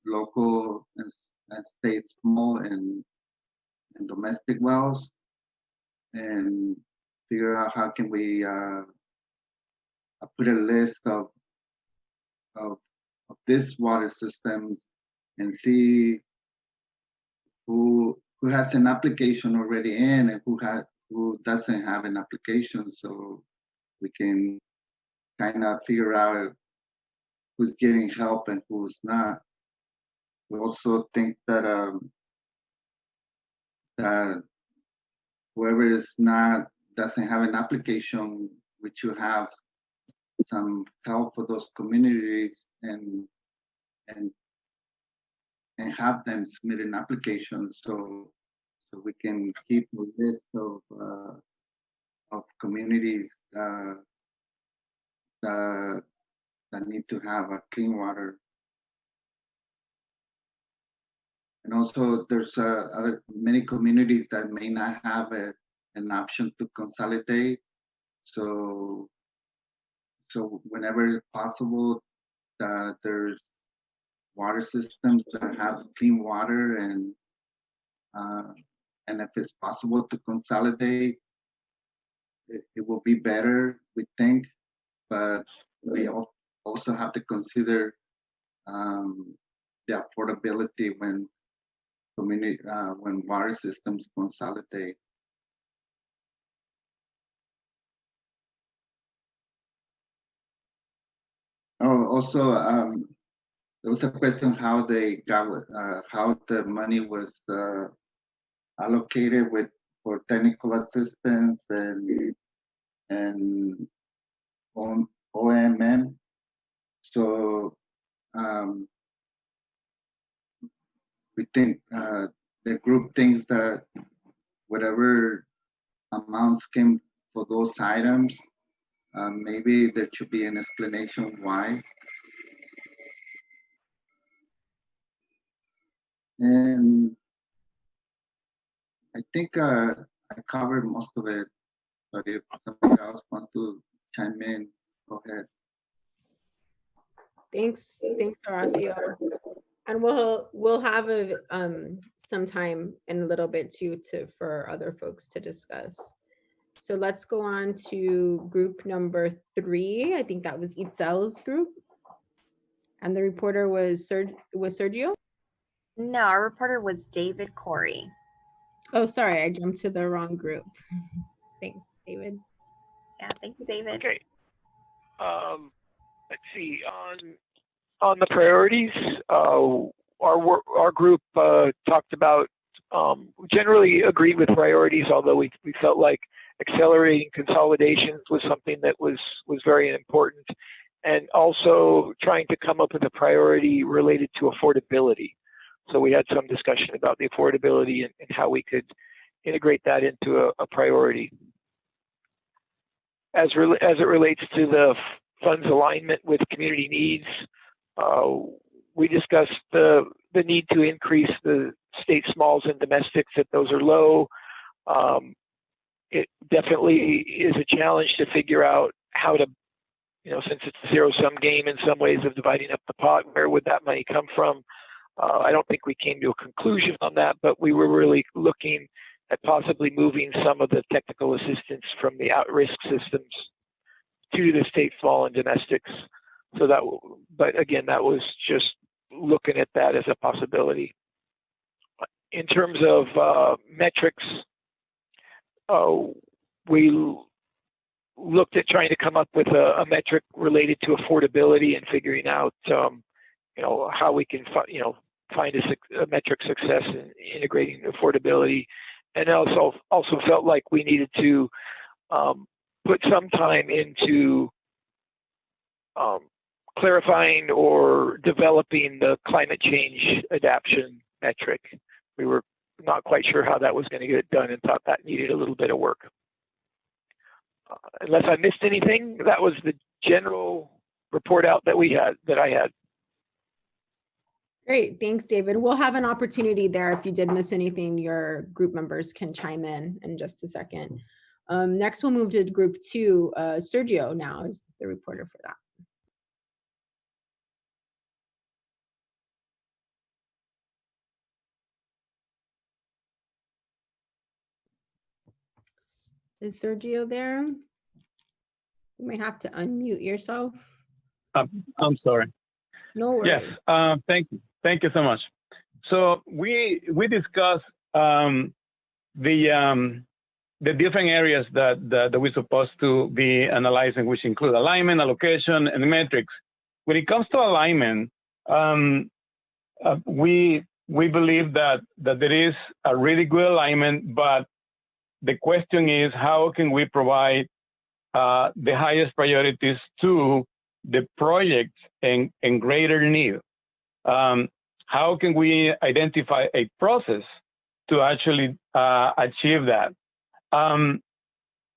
S2: local and state small and domestic wells, and figure out how can we put a list of this water systems and see who has an application already in and who doesn't have an application, so we can kind of figure out who's getting help and who's not. We also think that that whoever doesn't have an application, we should have some help for those communities and have them submit an application so we can keep a list of communities that need to have a clean water. And also there's many communities that may not have an option to consolidate. So whenever possible, there's water systems that have clean water, and if it's possible to consolidate, it will be better, we think. But we also have to consider the affordability when water systems consolidate. Oh, also, there was a question how they got how the money was allocated for technical assistance and OMM. So we think the group thinks that whatever amounts came for those items, maybe there should be an explanation why. And I think I covered most of it, but if somebody else wants to chime in, go ahead.
S4: Thanks, Horacio. And we'll have a some time in a little bit too for other folks to discuss. So let's go on to group number 3. I think that was Itzel's group. And the reporter was Sergio?
S1: No, our reporter was David Corey.
S4: Oh, sorry, I jumped to the wrong group. Thanks, David.
S1: Yeah, thank you, David.
S23: Okay. Let's see. On the priorities, our group talked about, generally agreed with priorities, although we felt like accelerating consolidations was something that was very important, and also trying to come up with a priority related to affordability. So we had some discussion about the affordability and how we could integrate that into a priority. As it relates to the funds alignment with community needs, we discussed the need to increase the state smalls and domestics, that those are low. It definitely is a challenge to figure out how to, since it's a zero-sum game in some ways of dividing up the pot, where would that money come from? I don't think we came to a conclusion on that, but we were really looking at possibly moving some of the technical assistance from the at-risk systems to the state small and domestics. So that, but again, that was just looking at that as a possibility. In terms of metrics, we looked at trying to come up with a metric related to affordability and figuring out, how we can, find a metric success in integrating affordability. And also felt like we needed to put some time into clarifying or developing the climate change adaptation metric. We were not quite sure how that was going to get done and thought that needed a little bit of work. Unless I missed anything, that was the general report out that I had.
S4: Great, thanks, David. We'll have an opportunity there. If you did miss anything, your group members can chime in just a second. Next, we'll move to group 2. Sergio now is the reporter for that. Is Sergio there? You might have to unmute yourself.
S25: I'm sorry.
S4: No worries.
S25: Yes, thank you so much. So we discussed the different areas that we're supposed to be analyzing, which include alignment, allocation, and metrics. When it comes to alignment, we believe that there is a really good alignment, but the question is, how can we provide the highest priorities to the projects in greater need? How can we identify a process to actually achieve that?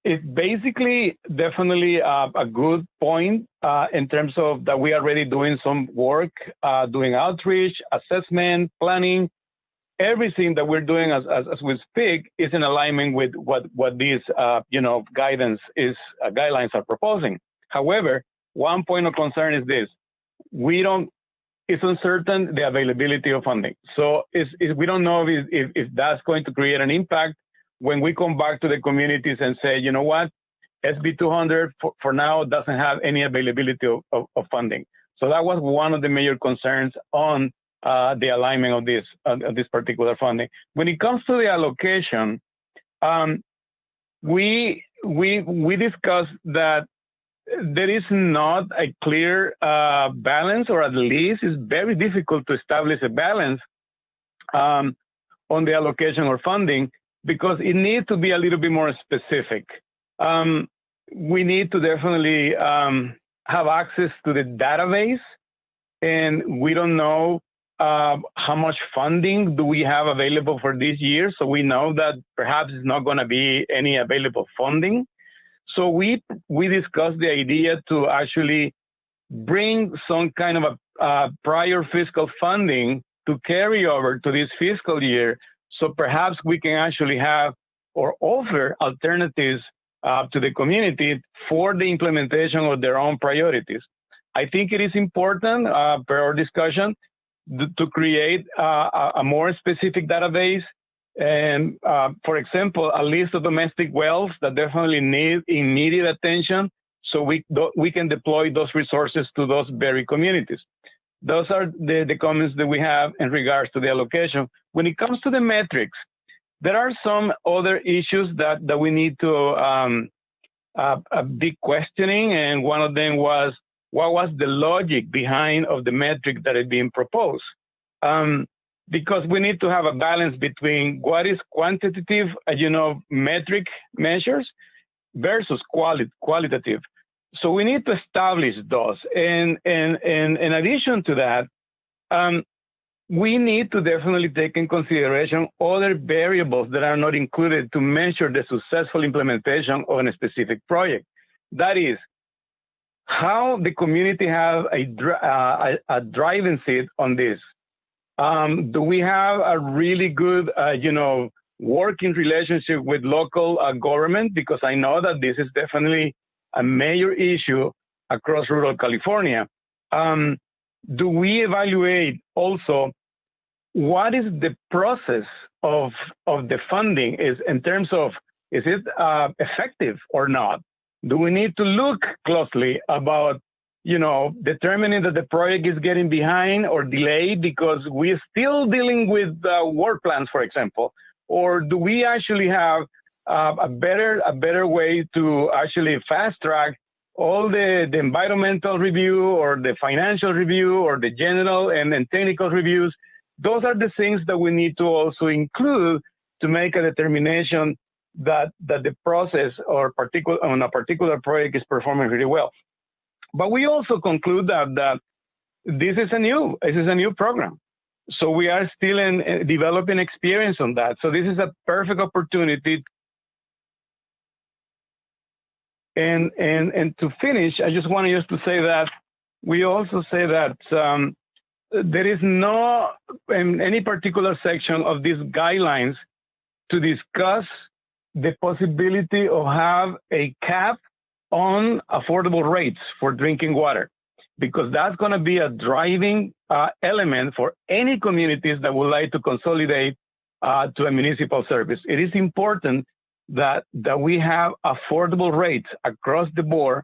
S25: It's basically definitely a good point in terms of that we are already doing some work, doing outreach, assessment, planning. Everything that we're doing as we speak is in alignment with what these guidelines are proposing. However, one point of concern is this: it's uncertain the availability of funding. So we don't know if that's going to create an impact when we come back to the communities and say, you know what, SB 200 for now doesn't have any availability of funding. So that was one of the major concerns on the alignment of this particular funding. When it comes to the allocation, we discussed that there is not a clear balance, or at least it's very difficult to establish a balance on the allocation or funding, because it needs to be a little bit more specific. We need to definitely have access to the database, and we don't know how much funding do we have available for this year. So we know that perhaps it's not going to be any available funding. So we discussed the idea to actually bring some kind of a prior fiscal funding to carry over to this fiscal year, So perhaps we can actually have or offer alternatives to the community for the implementation of their own priorities. I think it is important, per our discussion, to create a more specific database and, for example, a list of domestic wells that definitely need immediate attention, so we can deploy those resources to those very communities. Those are the comments that we have in regards to the allocation. When it comes to the metrics, there are some other issues that we need to be questioning, and one of them was, what was the logic behind of the metric that is being proposed? Because we need to have a balance between what is quantitative, metric measures versus qualitative. So we need to establish those. And in addition to that, we need to definitely take in consideration other variables that are not included to measure the successful implementation of a specific project. That is, how the community have a driving seat on this. Do we have a really good, working relationship with local government? Because I know that this is definitely a major issue across rural California. Do we evaluate also what is the process of the funding is in terms of, is it effective or not? Do we need to look closely about, determining that the project is getting behind or delayed because we're still dealing with work plans, for example? Or do we actually have a better way to actually fast track all the environmental review or the financial review or the general and technical reviews? Those are the things that we need to also include to make a determination that the process or on a particular project is performing really well. But we also conclude that this is a new program. So we are still in developing experience on that. So this is a perfect opportunity. And to finish, I just want to say that we also say that there is no, in any particular section of these guidelines, to discuss the possibility of have a cap on affordable rates for drinking water, because that's going to be a driving element for any communities that would like to consolidate to a municipal service. It is important that we have affordable rates across the board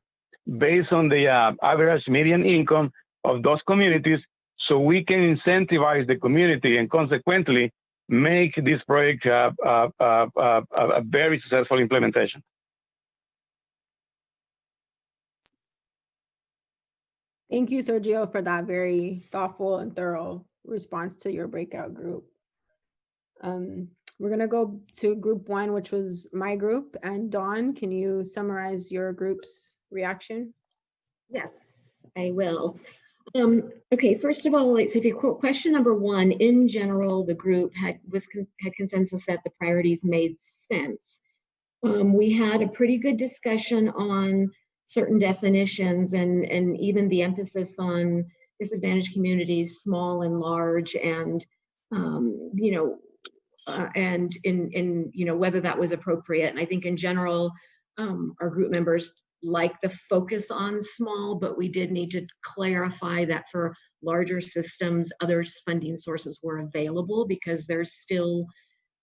S25: based on the average median income of those communities, so we can incentivize the community and consequently make this project a very successful implementation.
S4: Thank you, Sergio, for that very thoughtful and thorough response to your breakout group. We're going to go to group one, which was my group. And Dawn, can you summarize your group's reaction?
S9: Yes, I will. Okay, first of all, so if you quote question number one, in general, the group had consensus that the priorities made sense. We had a pretty good discussion on certain definitions and even the emphasis on disadvantaged communities, small and large, and and in whether that was appropriate. And I think in general, our group members like the focus on small, but we did need to clarify that for larger systems, other funding sources were available, because there's still,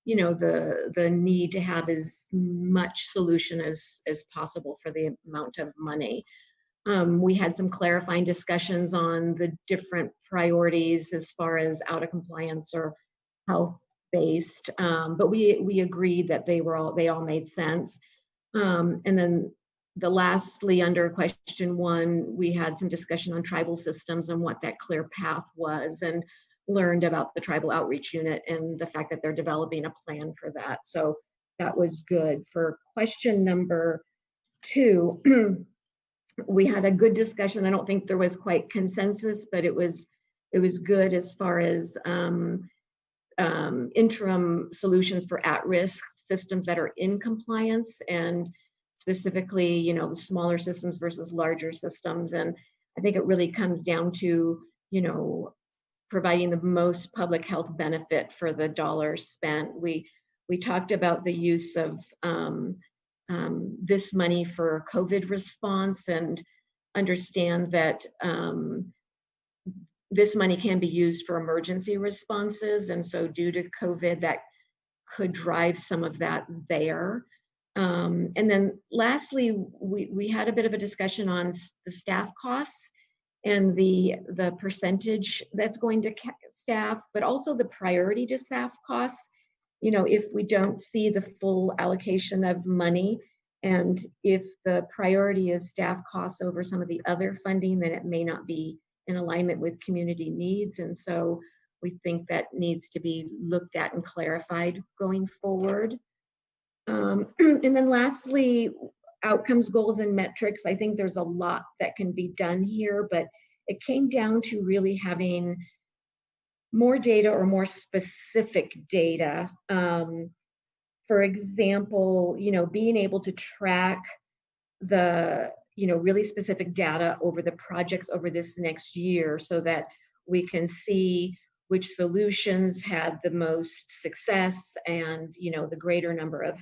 S9: the need to have as much solution as possible for the amount of money. We had some clarifying discussions on the different priorities as far as out of compliance or health-based, but we agreed that they all made sense. And then lastly, under question one, we had some discussion on tribal systems and what that clear path was, and learned about the tribal outreach unit and the fact that they're developing a plan for that. So that was good. For question number two, we had a good discussion. I don't think there was quite consensus, but it was good as far as interim solutions for at-risk systems that are in compliance, and specifically, the smaller systems versus larger systems. And I think it really comes down to, providing the most public health benefit for the dollars spent. We talked about the use of this money for COVID response, and understand that this money can be used for emergency responses. And so due to COVID, that could drive some of that there. And then lastly, we had a bit of a discussion on the staff costs and the percentage that's going to staff, but also the priority to staff costs. You know, if we don't see the full allocation of money, and if the priority is staff costs over some of the other funding, then it may not be in alignment with community needs. And so we think that needs to be looked at and clarified going forward. And then lastly, outcomes, goals, and metrics. I think there's a lot that can be done here, but it came down to really having more data or more specific data. For example, you know, being able to track the, you know, really specific data over the projects over this next year, so that we can see which solutions had the most success and, you know, the greater number of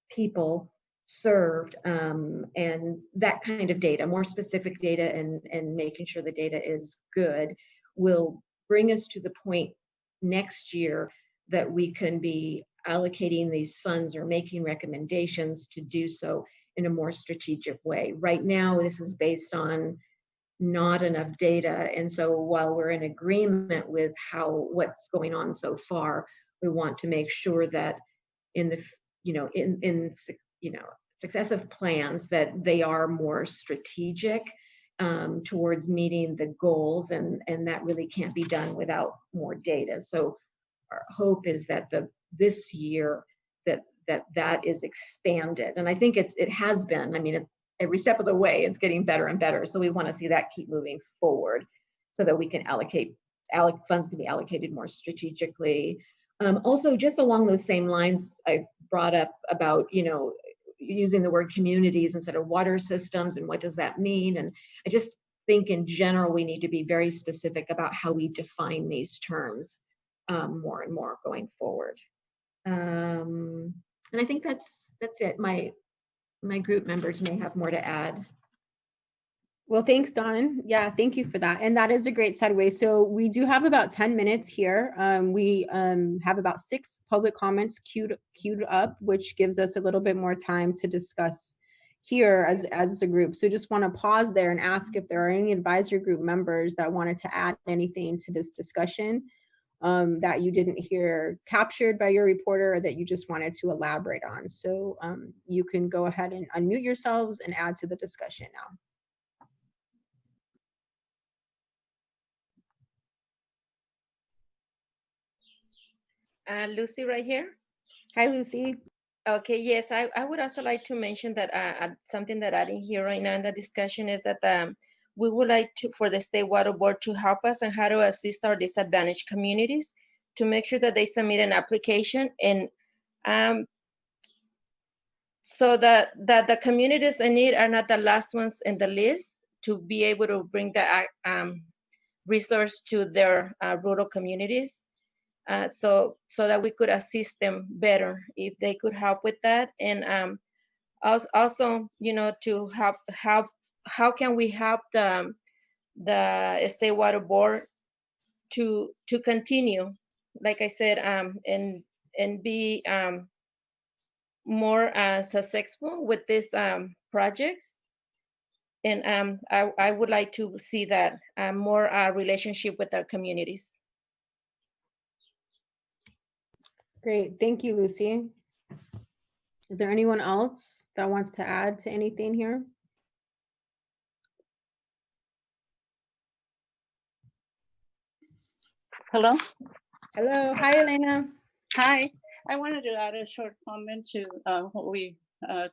S9: people served, and that kind of data, more specific data, and making sure the data is good, will bring us to the point next year that we can be allocating these funds or making recommendations to do so in a more strategic way. Right now, this is based on not enough data. And so while we're in agreement with what's going on so far, we want to make sure that in the, you know, in successive plans, that they are more strategic towards meeting the goals, and that really can't be done without more data. So our hope is that this year that is expanded, and I think it has been. I mean, it's every step of the way, it's getting better and better. So we want to see that keep moving forward, so that we can funds can be allocated more strategically. Also, just along those same lines, I brought up about, you know, using the word communities instead of water systems, and what does that mean? And I just think in general, we need to be very specific about how we define these terms more and more going forward. And I think that's it. My group members may have more to add.
S4: Well, thanks, Dawn. Yeah, thank you for that. And that is a great segue. So we do have about 10 minutes here. We have about 6 public comments queued up, which gives us a little bit more time to discuss here as a group. So just want to pause there and ask if there are any advisory group members that wanted to add anything to this discussion that you didn't hear captured by your reporter, or that you just wanted to elaborate on. So you can go ahead and unmute yourselves and add to the discussion now.
S3: Lucy right here.
S4: Hi, Lucy.
S3: Okay, yes, I would also like to mention that something that I didn't hear right now in the discussion is that we would like for the State Water Board to help us on how to assist our disadvantaged communities to make sure that they submit an application, and so that the communities in need are not the last ones in the list, to be able to bring the resource to their rural communities. So that we could assist them better if they could help with that. And also, you know, to help, how can we help the State Water Board to continue, like I said, and be more successful with these projects. And I would like to see that more relationship with our communities.
S4: Great, thank you, Lucy. Is there anyone else that wants to add to anything here?
S10: Hello.
S4: Hello, hi, Elena.
S10: Hi, I wanted to add a short comment to what we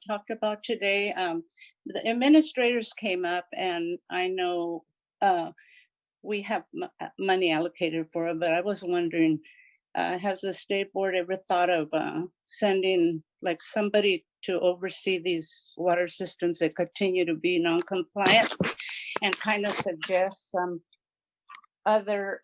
S10: talked about today. The administrators came up, and I know we have money allocated for it, but I was wondering, has the state board ever thought of sending like somebody to oversee these water systems that continue to be non-compliant, and kind of suggest some other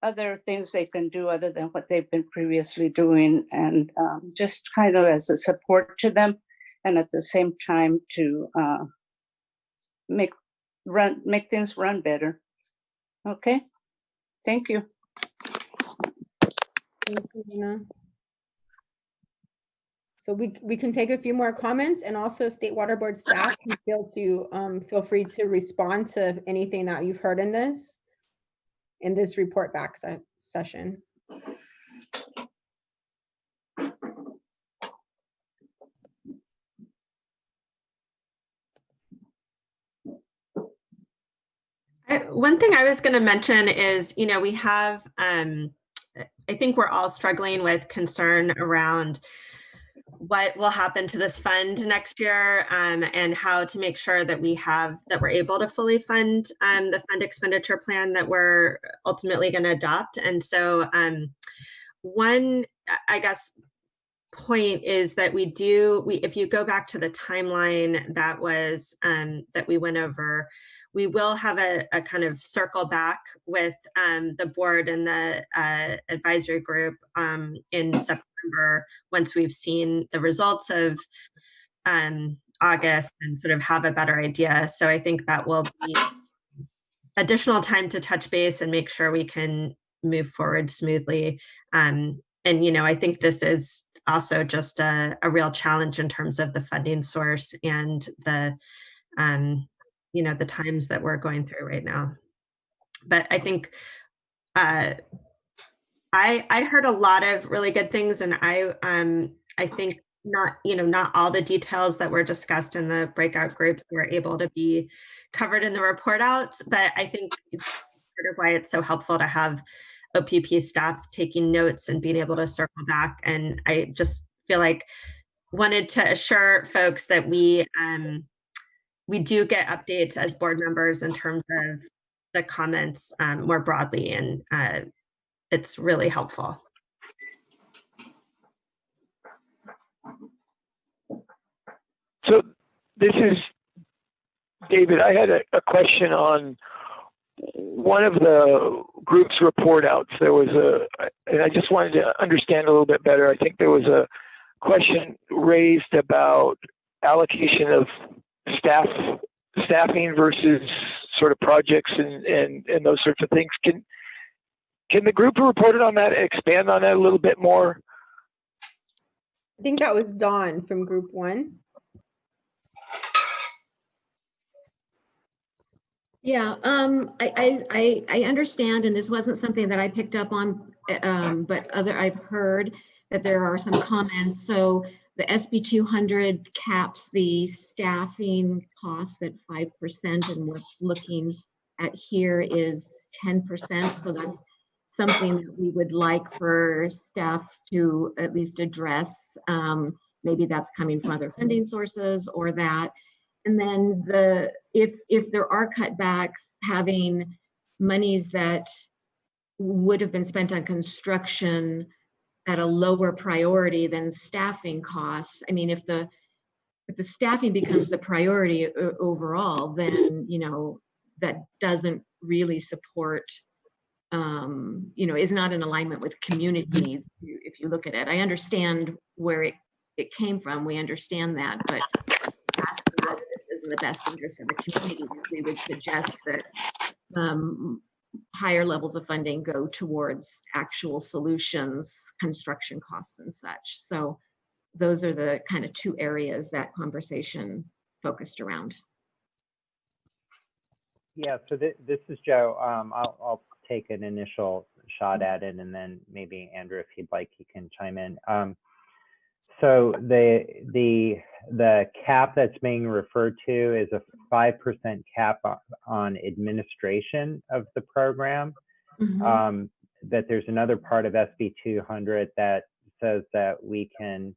S10: other things they can do other than what they've been previously doing, and just kind of as a support to them, and at the same time to make things run better. Okay, thank you.
S4: Thanks, Regina. So we can take a few more comments, and also State Water Board staff can feel free to respond to anything that you've heard in this report back session.
S11: One thing I was going to mention is, we have, I think we're all struggling with concern around what will happen to this fund next year, and how to make sure that we're able to fully fund the fund expenditure plan that we're ultimately going to adopt. And so one, I guess, point is that if you go back to the timeline that was that we went over, we will have a kind of circle back with the board and the advisory group in September, once we've seen the results of August and sort of have a better idea. So I think that will be additional time to touch base and make sure we can move forward smoothly. And, I think this is also just a real challenge in terms of the funding source and the the times that we're going through right now. But I think I heard a lot of really good things, and I think not all the details that were discussed in the breakout groups were able to be covered in the report outs, but I think it's sort of why it's so helpful to have OPP staff taking notes and being able to circle back. And I just feel like wanted to assure folks that we do get updates as board members in terms of the comments more broadly, and it's really helpful.
S23: So this is David. I had a question on one of the group's report outs. There was and I just wanted to understand a little bit better. I think there was a question raised about allocation of staffing versus sort of projects and those sorts of things. Can the group who reported on that expand on that a little bit more?
S4: I think that was Dawn from Group 1.
S9: Yeah, I understand, and this wasn't something that I picked up on, but I've heard that there are some comments. So the SB 200 caps the staffing costs at 5%, and what's looking at here is 10%. So that's something that we would like for staff to at least address. Maybe that's coming from other funding sources or that. And then if there are cutbacks, having monies that would have been spent on construction at a lower priority than staffing costs. I mean, if the staffing becomes the priority overall, then that doesn't really support, is not in alignment with community needs. If you look at it, I understand where it came from. We understand that, but this is in the best interest of the community. We would suggest that higher levels of funding go towards actual solutions, construction costs and such. So those are the kind of two areas that conversation focused around.
S5: Yeah, so this is Joe. I'll take an initial shot at it, and then maybe Andrew, if he'd like, he can chime in. So the cap that's being referred to is a 5% cap on administration of the program.
S9: Mm-hmm.
S5: That there's another part of SB 200 that says that we can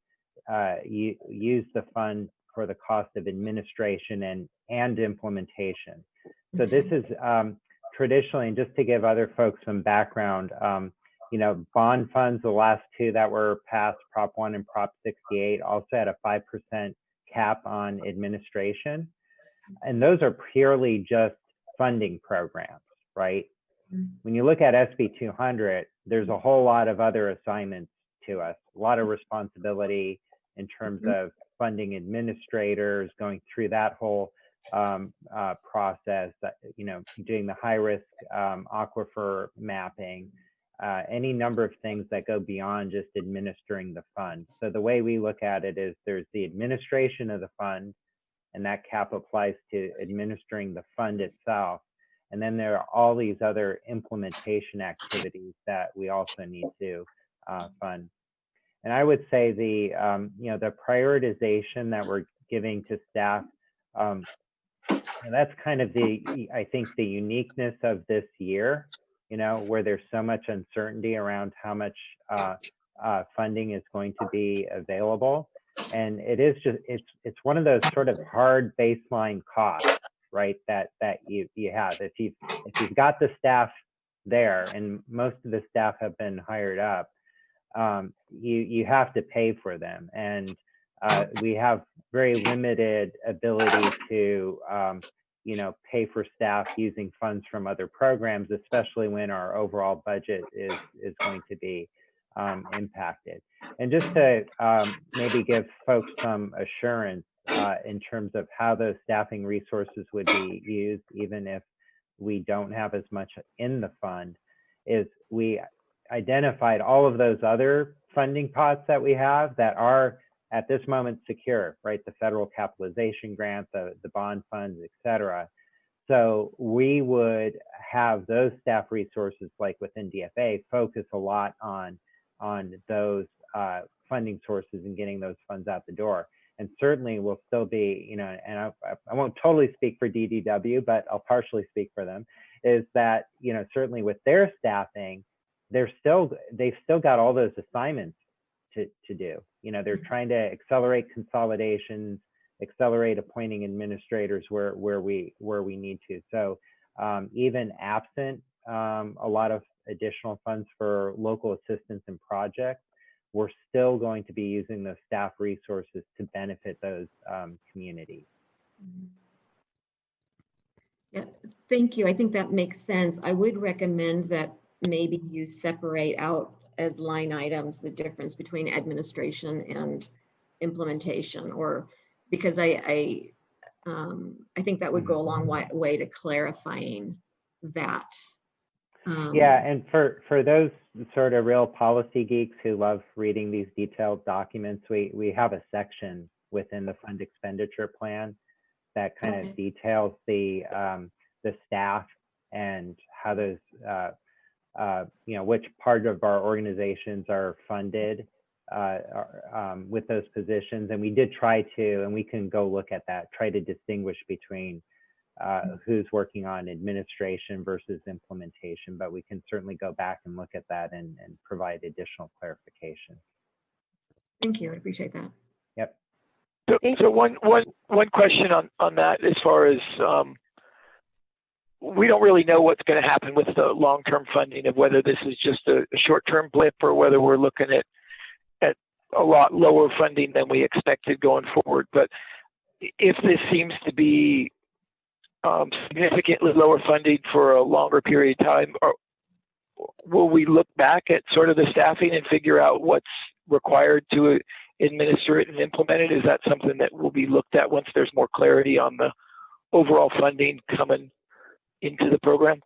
S5: use the fund for the cost of administration and implementation. So this is traditionally, and just to give other folks some background, bond funds, the last two that were passed, Prop 1 and Prop 68, also had a 5% cap on administration. And those are purely just funding programs, right? when you look at SB 200, there's a whole lot of other assignments to us, a lot of responsibility in terms of funding administrators, going through that whole process, you know, doing the high risk aquifer mapping, any number of things that go beyond just administering the fund. So the way we look at it is there's the administration of the fund, and that cap applies to administering the fund itself. And then there are all these other implementation activities that we also need to fund. And I would say the, you know, the prioritization that we're giving to staff, and that's kind of the, I think, the uniqueness of this year, you know, where there's so much uncertainty around how much funding is going to be available. And it is just, it's one of those sort of hard baseline costs, right, that you have. If you've got the staff there, and most of the staff have been hired up, you have to pay for them. And we have very limited ability to, you know, pay for staff using funds from other programs, especially when our overall budget is going to be impacted. And just to maybe give folks some assurance in terms of how those staffing resources would be used, even if we don't have as much in the fund, is we identified all of those other funding pots that we have that are at this moment secure, right? The federal capitalization grant, the bond funds, et cetera. So we would have those staff resources, like within DFA, focus a lot on those funding sources and getting those funds out the door. And certainly we'll still be, you know, and I won't totally speak for DDW, but I'll partially speak for them, is that, you know, certainly with their staffing, they've still got all those assignments to do. You know, they're trying to accelerate consolidations, accelerate appointing administrators where we need to. So even absent a lot of additional funds for local assistance and projects, we're still going to be using those staff resources to benefit those communities.
S9: Yeah, thank you. I think that makes sense. I would recommend that maybe you separate out as line items the difference between administration and implementation, or because I think that would go a long way to clarifying that.
S5: Yeah, and for those sort of real policy geeks who love reading these detailed documents, we have a section within the fund expenditure plan that kind of details the staff and how those you know, which part of our organizations are funded with those positions. And we did try to, and we can go look at that, try to distinguish between who's working on administration versus implementation, but we can certainly go back and look at that and provide additional clarification.
S9: Thank you, I appreciate that.
S5: Yep.
S23: So one question on that, as far as we don't really know what's going to happen with the long-term funding, of whether this is just a short-term blip or whether we're looking at a lot lower funding than we expected going forward. But if this seems to be significantly lower funding for a longer period of time, will we look back at sort of the staffing and figure out what's required to administer it and implement it? Is that something that will be looked at once there's more clarity on the overall funding coming into the program?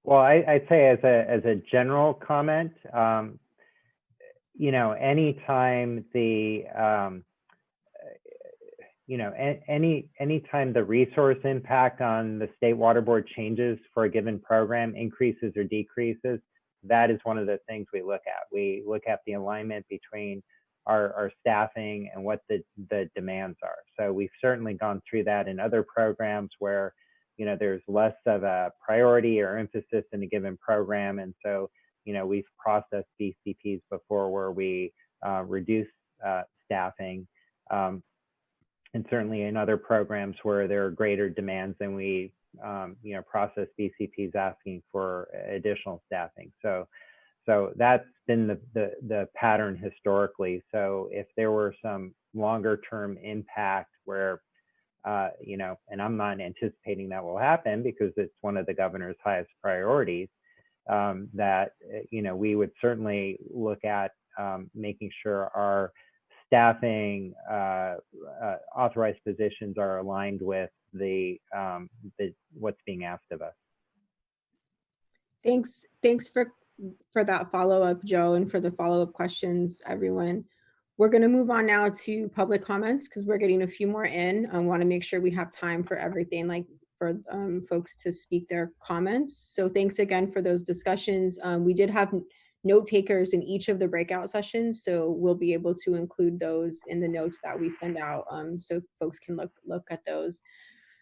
S5: Well, I'd say as a general comment, you know, anytime the you know, anytime the resource impact on the State Water Board changes for a given program, increases or decreases, that is one of the things we look at. We look at the alignment between our staffing and what the demands are. So we've certainly gone through that in other programs where, you know, there's less of a priority or emphasis in a given program. And so, you know, we've processed BCPs before where we reduce staffing. And certainly in other programs where there are greater demands, than we, you know, process BCPs asking for additional staffing. So that's been the pattern historically. So if there were some longer term impact where you know, and I'm not anticipating that will happen because it's one of the governor's highest priorities, that, you know, we would certainly look at making sure our staffing authorized positions are aligned with the what's being asked of us.
S4: Thanks for that follow-up, Joe, and for the follow-up questions, everyone. We're going to move on now to public comments because we're getting a few more in. I want to make sure we have time for everything, like for folks to speak their comments. So thanks again for those discussions. We did have note takers in each of the breakout sessions, so we'll be able to include those in the notes that we send out, so folks can look at those.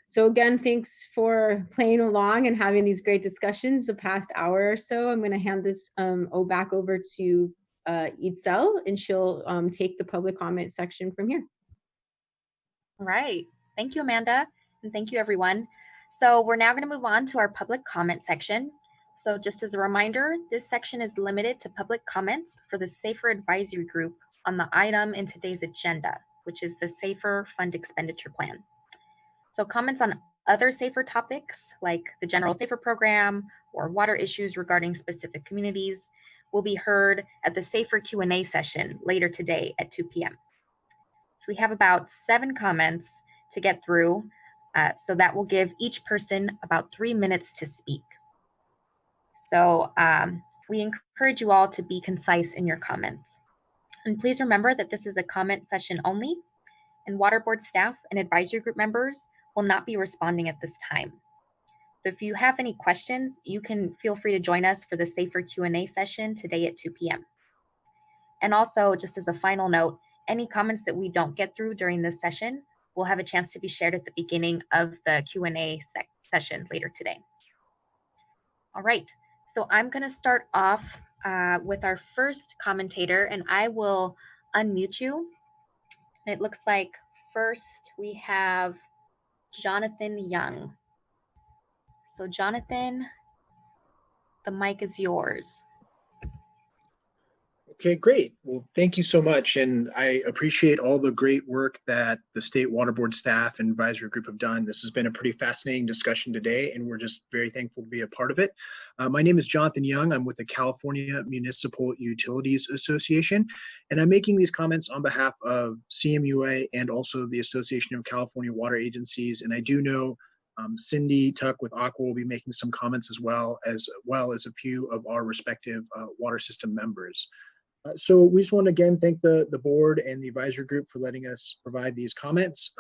S4: So again, thanks for playing along and having these great discussions the past hour or so. I'm going to hand this back over to Itzel, and she'll take the public comment section from here.
S1: All right. Thank you, Amanda. And thank you, everyone. So we're now going to move on to our public comment section. So just as a reminder, this section is limited to public comments for the SAFER Advisory Group on the item in today's agenda, which is the SAFER Fund Expenditure Plan. So comments on other SAFER topics like the General SAFER Program or water issues regarding specific communities will be heard at the SAFER Q&A session later today at 2 p.m. So we have about 7 comments to get through, so that will give each person about 3 minutes to speak. So we encourage you all to be concise in your comments. And please remember that this is a comment session only, and Water Board staff and advisory group members will not be responding at this time. So if you have any questions, you can feel free to join us for the SAFER Q&A session today at 2 p.m. And also, just as a final note, any comments that we don't get through during this session will have a chance to be shared at the beginning of the Q&A session later today. All right, so I'm going to start off with our first commentator, and I will unmute you. It looks like first we have Jonathan Young. So Jonathan, the mic is yours.
S12: Okay, great. Well, thank you so much. And I appreciate all the great work that the State Water Board staff and advisory group have done. This has been a pretty fascinating discussion today, and we're just very thankful to be a part of it. My name is Jonathan Young. I'm with the California Municipal Utilities Association, and I'm making these comments on behalf of CMUA and also the Association of California Water Agencies. And I do know Cindy Tuck with Aqua will be making some comments as well as a few of our respective water system members. So we just want to again thank the board and the advisory group for letting us provide these comments.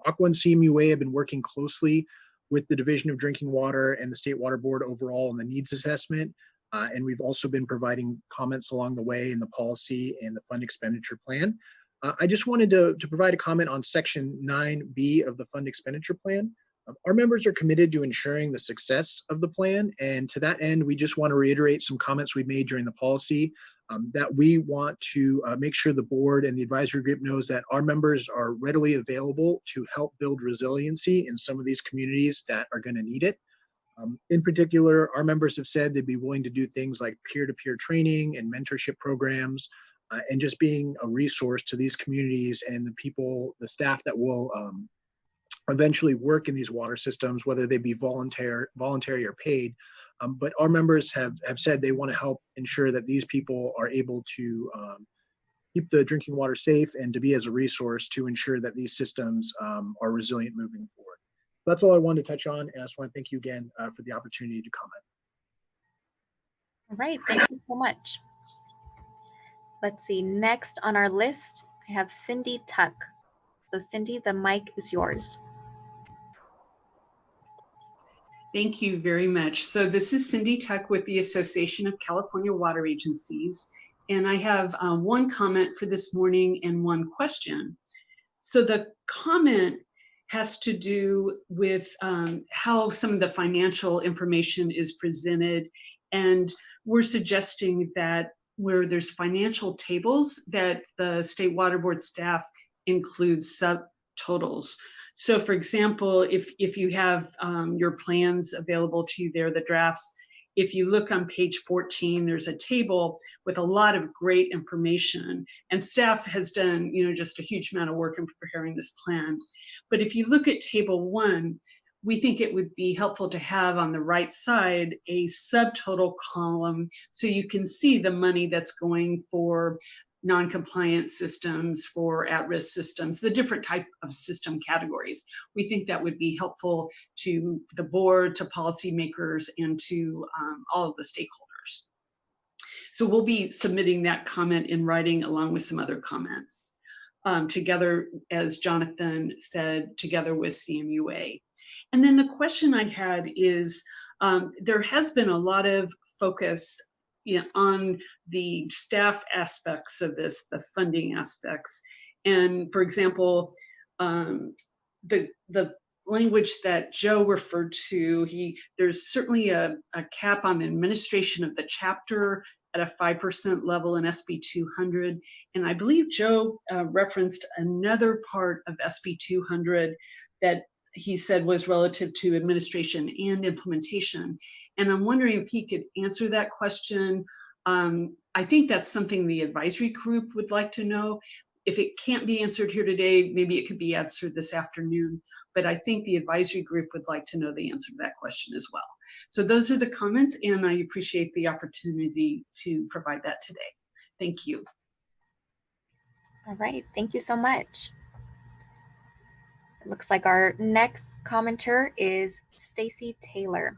S12: Aqua and CMUA have been working closely with the Division of Drinking Water and the State Water Board overall on the needs assessment. And we've also been providing comments along the way in the policy and the fund expenditure plan. I just wanted to provide a comment on Section 9B of the fund expenditure plan. Our members are committed to ensuring the success of the plan, and to that end, we just want to reiterate some comments we made during the policy, that we want to make sure the board and the advisory group knows that our members are readily available to help build resiliency in some of these communities that are going to need it. In particular, our members have said they'd be willing to do things like peer-to-peer training and mentorship programs, and just being a resource to these communities and the people, the staff that will eventually work in these water systems, whether they be voluntary or paid. But our members have said they want to help ensure that these people are able to keep the drinking water safe and to be as a resource to ensure that these systems are resilient moving forward. That's all I wanted to touch on, and I just want to thank you again for the opportunity to comment.
S1: All right, thank you so much. Let's see, next on our list, I have Cindy Tuck. So Cindy, the mic is yours.
S14: Thank you very much. So this is Cindy Tuck with the Association of California Water Agencies. And I have one comment for this morning and one question. So the comment has to do with how some of the financial information is presented. And we're suggesting that where there's financial tables, that the State Water Board staff includes subtotals. So for example, if you have your plans available to you there, the drafts, if you look on page 14, there's a table with a lot of great information, and staff has done, just a huge amount of work in preparing this plan. But if you look at table 1, we think it would be helpful to have on the right side a subtotal column so you can see the money that's going for non-compliant systems, for at-risk systems, the different type of system categories. We think that would be helpful to the board, to policymakers, and to all of the stakeholders. So we'll be submitting that comment in writing along with some other comments together, as Jonathan said, together with CMUA. And then the question I had is, there has been a lot of focus on the staff aspects of this, the funding aspects. And for example, the language that Joe referred to, there's certainly a cap on the administration of the chapter at a 5% level in SB 200. And I believe Joe referenced another part of SB 200 that he said was relative to administration and implementation. And I'm wondering if he could answer that question. I think that's something the advisory group would like to know. If it can't be answered here today, maybe it could be answered this afternoon. But I think the advisory group would like to know the answer to that question as well. So those are the comments, and I appreciate the opportunity to provide that today. Thank you.
S1: All right, thank you so much. It looks like our next commenter is Stacy Taylor.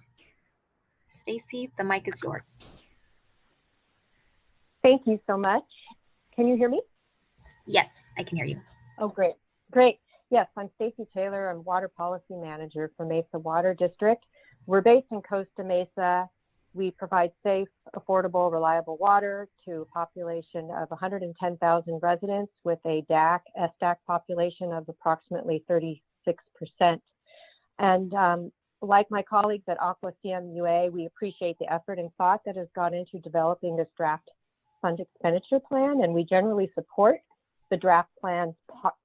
S1: Stacy, the mic is yours.
S15: Thank you so much. Can you hear me?
S1: Yes, I can hear you.
S15: Oh, great. Great. Yes, I'm Stacy Taylor. I'm Water Policy Manager for Mesa Water District. We're based in Costa Mesa. We provide safe, affordable, reliable water to a population of 110,000 residents with a DAC, SDAC population of approximately 36%. And like my colleagues at Aqua CMUA, we appreciate the effort and thought that has gone into developing this draft fund expenditure plan, and we generally support the draft plan's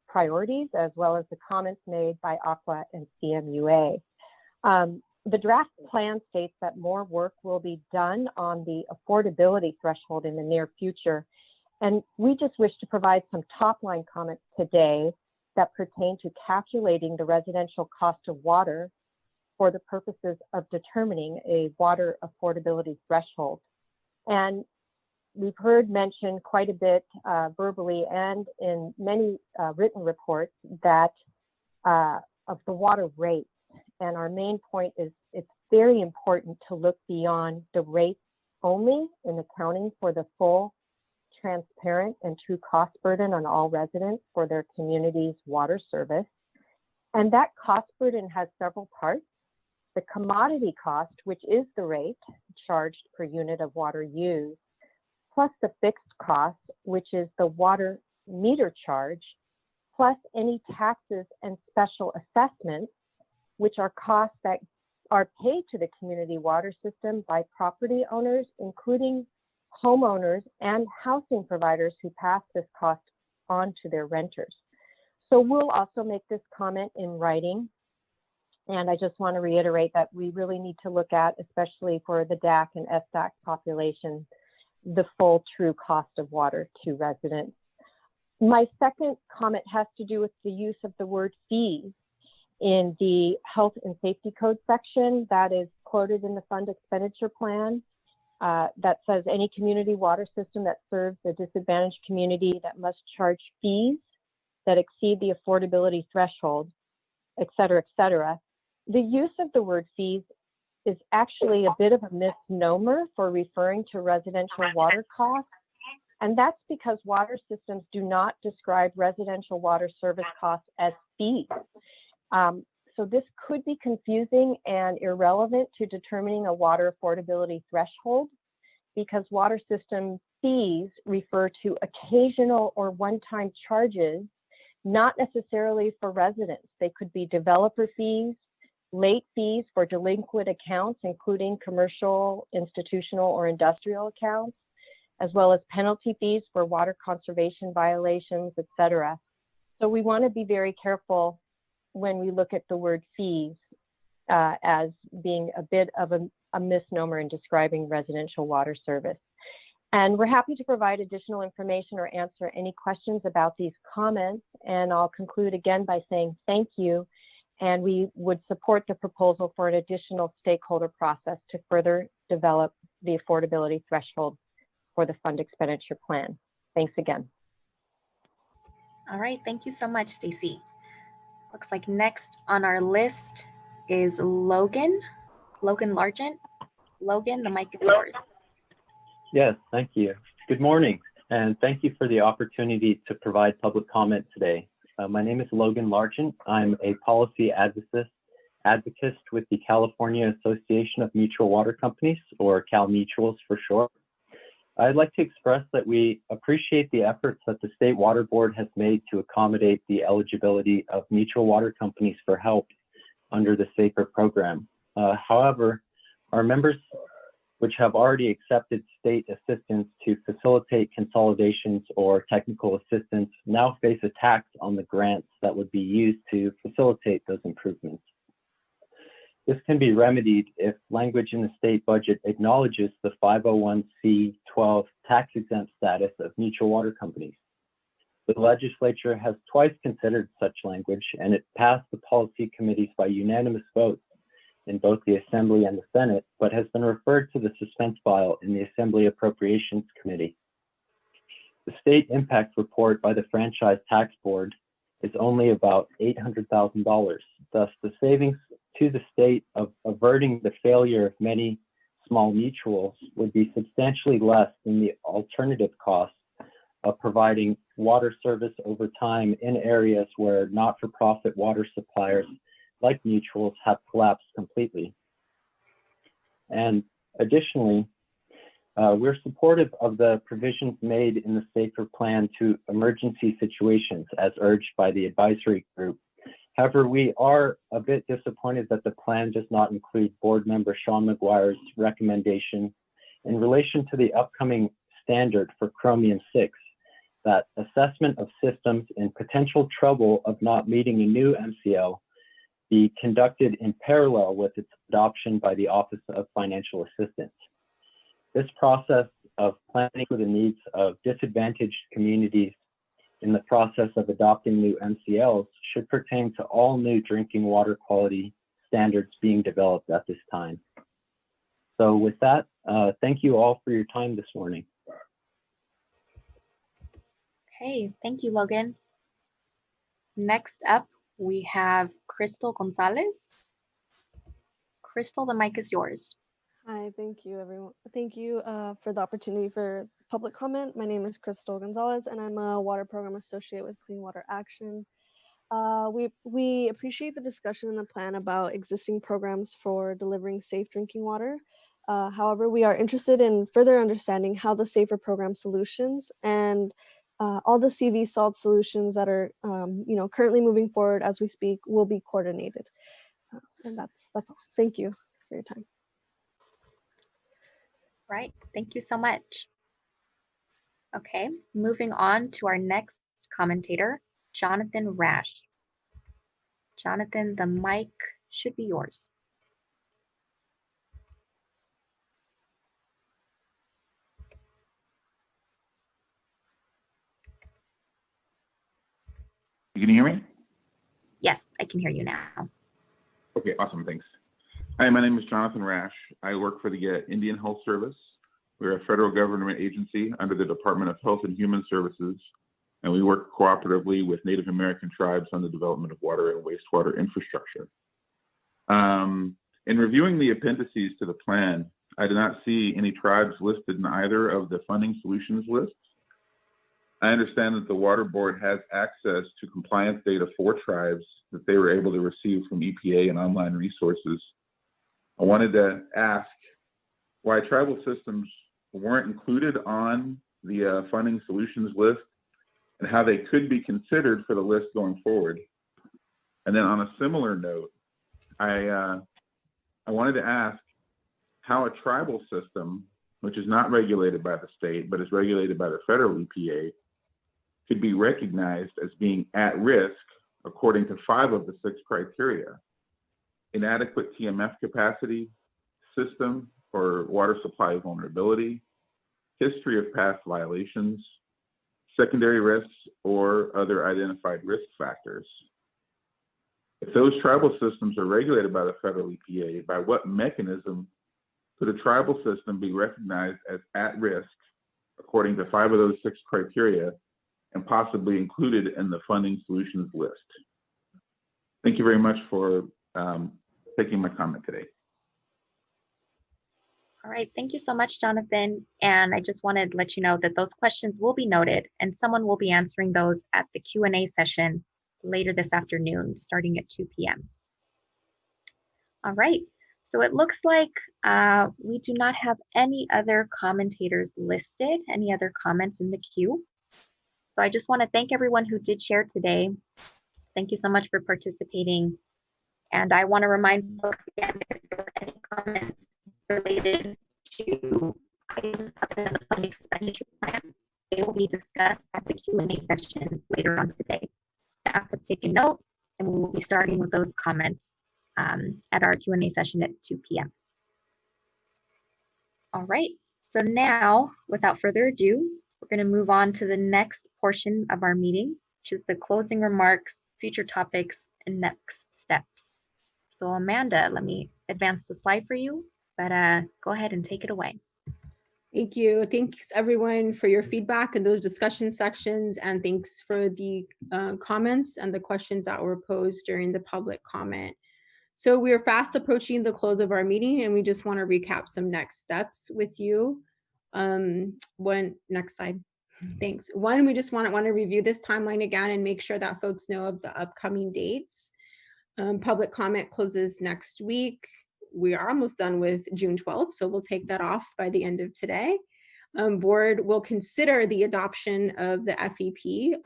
S15: priorities as well as the comments made by Aqua and CMUA. The draft plan states that more work will be done on the affordability threshold in the near future. And we just wish to provide some top line comments today that pertain to calculating the residential cost of water for the purposes of determining a water affordability threshold. And we've heard mentioned quite a bit verbally and in many written reports that of the water rates. And our main point is it's very important to look beyond the rates only in accounting for the full, transparent, and true cost burden on all residents for their community's water service. And that cost burden has several parts. The commodity cost, which is the rate charged per unit of water used, plus the fixed cost, which is the water meter charge, plus any taxes and special assessments, which are costs that are paid to the community water system by property owners, including homeowners and housing providers who pass this cost on to their renters. So we'll also make this comment in writing. And I just want to reiterate that we really need to look at, especially for the DAC and SDAC population, the full true cost of water to residents. My second comment has to do with the use of the word fees in the health and safety code section that is quoted in the fund expenditure plan that says any community water system that serves a disadvantaged community that must charge fees that exceed the affordability threshold, et cetera, et cetera. The use of the word fees is actually a bit of a misnomer for referring to residential water costs. And that's because water systems do not describe residential water service costs as fees. So this could be confusing and irrelevant to determining a water affordability threshold because water system fees refer to occasional or one-time charges, not necessarily for residents. They could be developer fees, late fees for delinquent accounts, including commercial, institutional, or industrial accounts, as well as penalty fees for water conservation violations, et cetera. So we want to be very careful when we look at the word fees as being a bit of a misnomer in describing residential water service. And we're happy to provide additional information or answer any questions about these comments. And I'll conclude again by saying thank you. And we would support the proposal for an additional stakeholder process to further develop the affordability threshold for the fund expenditure plan. Thanks again.
S1: All right, thank you so much, Stacy. Looks like next on our list is Logan Largent. Logan, the mic is yours.
S13: Yes, thank you. Good morning, and thank you for the opportunity to provide public comment today. My name is Logan Largent. I'm a policy advocate with the California Association of Mutual Water Companies, or CalMutuals for short. I'd like to express that we appreciate the efforts that the State Water Board has made to accommodate the eligibility of mutual water companies for help under the SAFER program. However, our members, which have already accepted state assistance to facilitate consolidations or technical assistance, now face a tax on the grants that would be used to facilitate those improvements. This can be remedied if language in the state budget acknowledges the 501c12 tax-exempt status of mutual water companies. The legislature has twice considered such language, and it passed the policy committees by unanimous votes in both the Assembly and the Senate, but has been referred to the suspense file in the Assembly Appropriations Committee. The state impact report by the Franchise Tax Board is only about $800,000. Thus, the savings to the state of averting the failure of many small mutuals would be substantially less than the alternative costs of providing water service over time in areas where not-for-profit water suppliers like mutuals have collapsed completely. And additionally, we're supportive of the provisions made in the SAFER plan to emergency situations as urged by the advisory group. However, we are a bit disappointed that the plan does not include board member Sean McGuire's recommendation in relation to the upcoming standard for Chromium-6, that assessment of systems in potential trouble of not meeting a new MCL be conducted in parallel with its adoption by the Office of Financial Assistance. This process of planning for the needs of disadvantaged communities in the process of adopting new MCLs should pertain to all new drinking water quality standards being developed at this time. So with that, thank you all for your time this morning.
S1: Okay, thank you, Logan. Next up, we have Crystal Gonzalez. Crystal, the mic is yours.
S17: Hi, thank you, everyone. Thank you for the opportunity for public comment. My name is Crystal Gonzalez, and I'm a water program associate with Clean Water Action. We appreciate the discussion in the plan about existing programs for delivering safe drinking water. However, we are interested in further understanding how the SAFER program solutions and all the CV salt solutions that are currently moving forward as we speak will be coordinated. And that's all. Thank you for your time.
S1: Right, thank you so much. Okay, moving on to our next commentator, Jonathan Rash. Jonathan, the mic should be yours.
S18: Can you hear me?
S1: Yes, I can hear you now.
S18: Okay, awesome, thanks. Hi, my name is Jonathan Rash. I work for the Indian Health Service. We're a federal government agency under the Department of Health and Human Services, and we work cooperatively with Native American tribes on the development of water and wastewater infrastructure. In reviewing the appendices to the plan, I did not see any tribes listed in either of the funding solutions lists. I understand that the Water Board has access to compliance data for tribes that they were able to receive from EPA and online resources. I wanted to ask why tribal systems weren't included on the funding solutions list and how they could be considered for the list going forward. And then on a similar note, I wanted to ask how a tribal system, which is not regulated by the state, but is regulated by the federal EPA, could be recognized as being at risk according to 5 of the 6 criteria. inadequate TMF capacity, system or water supply vulnerability, history of past violations, secondary risks, or other identified risk factors. If those tribal systems are regulated by the federal EPA, by what mechanism could a tribal system be recognized as at risk according to 5 of those 6 criteria and possibly included in the funding solutions list? Thank you very much for taking my comment today.
S1: All right, thank you so much, Jonathan. And I just wanted to let you know that those questions will be noted and someone will be answering those at the Q&A session later this afternoon, starting at 2 p.m. All right, so it looks like we do not have any other commentators listed, any other comments in the queue. So I just want to thank everyone who did share today. Thank you so much for participating. And I want to remind folks again, if there are any comments related to items other than the funding expenditure plan, they will be discussed at the Q&A section later on today. Staff have taken note, and we will be starting with those comments at our Q&A session at 2 p.m. All right, so now, without further ado, we're going to move on to the next portion of our meeting, which is the closing remarks, future topics, and next steps. So Amanda, let me advance the slide for you, but go ahead and take it away.
S4: Thank you. Thanks everyone for your feedback in those discussion sections, and thanks for the comments and the questions that were posed during the public comment. So we are fast approaching the close of our meeting, and we just want to recap some next steps with you. Next slide. Thanks. One, we just want to review this timeline again and make sure that folks know of the upcoming dates. Public comment closes next week. We are almost done with June 12th, so we'll take that off by the end of today. Board will consider the adoption of the FEP.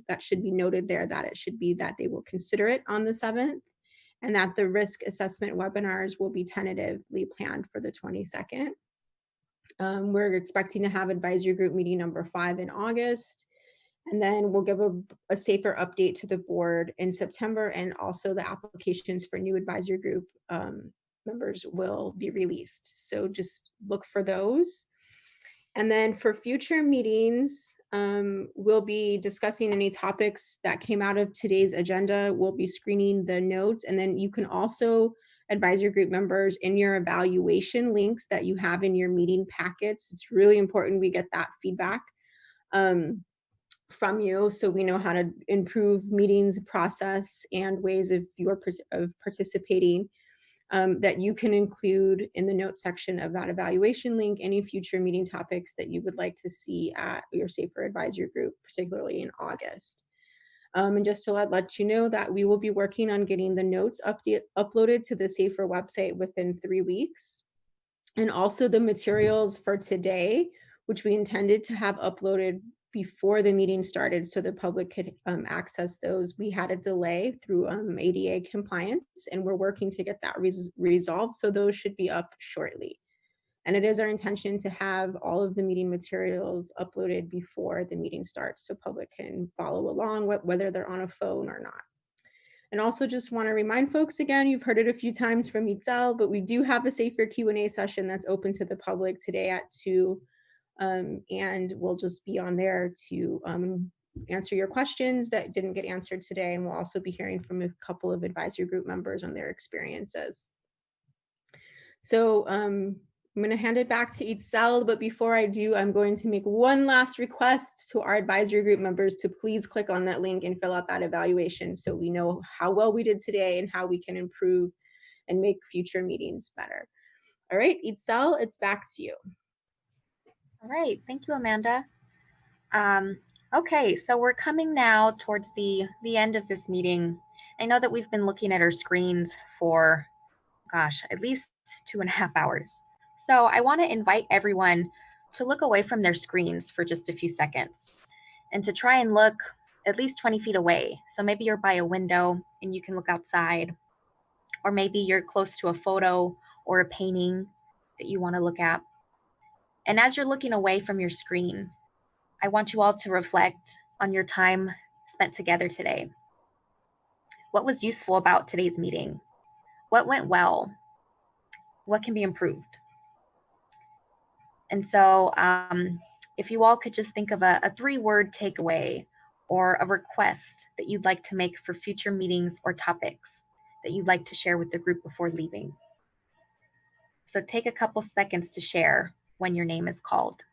S4: That should be noted there that it should be that they will consider it on the 7th, and that the risk assessment webinars will be tentatively planned for the 22nd. We're expecting to have advisory group meeting number 5 in August. And then we'll give a safer update to the board in September, and also the applications for new advisory group members will be released. So just look for those. And then for future meetings, we'll be discussing any topics that came out of today's agenda. We'll be screening the notes, and then you can also, advisory group members, in your evaluation links that you have in your meeting packets. It's really important we get that feedback from you, so we know how to improve meetings process and ways of participating, that you can include in the notes section of that evaluation link any future meeting topics that you would like to see at your Safer Advisory Group, particularly in August. And just to let you know that we will be working on getting the notes uploaded to the Safer website within 3 weeks. And also the materials for today, which we intended to have uploaded before the meeting started so the public could access those. We had a delay through ADA compliance, and we're working to get that resolved. So those should be up shortly. And it is our intention to have all of the meeting materials uploaded before the meeting starts so public can follow along, whether they're on a phone or not. And also just want to remind folks again, you've heard it a few times from Itzel, but we do have a Safer Q&A session that's open to the public today at 2. And we'll just be on there to answer your questions that didn't get answered today. And we'll also be hearing from a couple of advisory group members on their experiences. So I'm going to hand it back to Itzel, but before I do, I'm going to make one last request to our advisory group members to please click on that link and fill out that evaluation so we know how well we did today and how we can improve and make future meetings better. All right, Itzel, it's back to you.
S1: All right, thank you, Amanda. Okay, so we're coming now towards the end of this meeting. I know that we've been looking at our screens for, gosh, at least 2.5 hours. So I want to invite everyone to look away from their screens for just a few seconds and to try and look at least 20 feet away. So maybe you're by a window and you can look outside, or maybe you're close to a photo or a painting that you want to look at. And as you're looking away from your screen, I want you all to reflect on your time spent together today. What was useful about today's meeting? What went well? What can be improved? And so if you all could just think of a 3-word takeaway or a request that you'd like to make for future meetings or topics that you'd like to share with the group before leaving. So take a couple seconds to share when your name is called.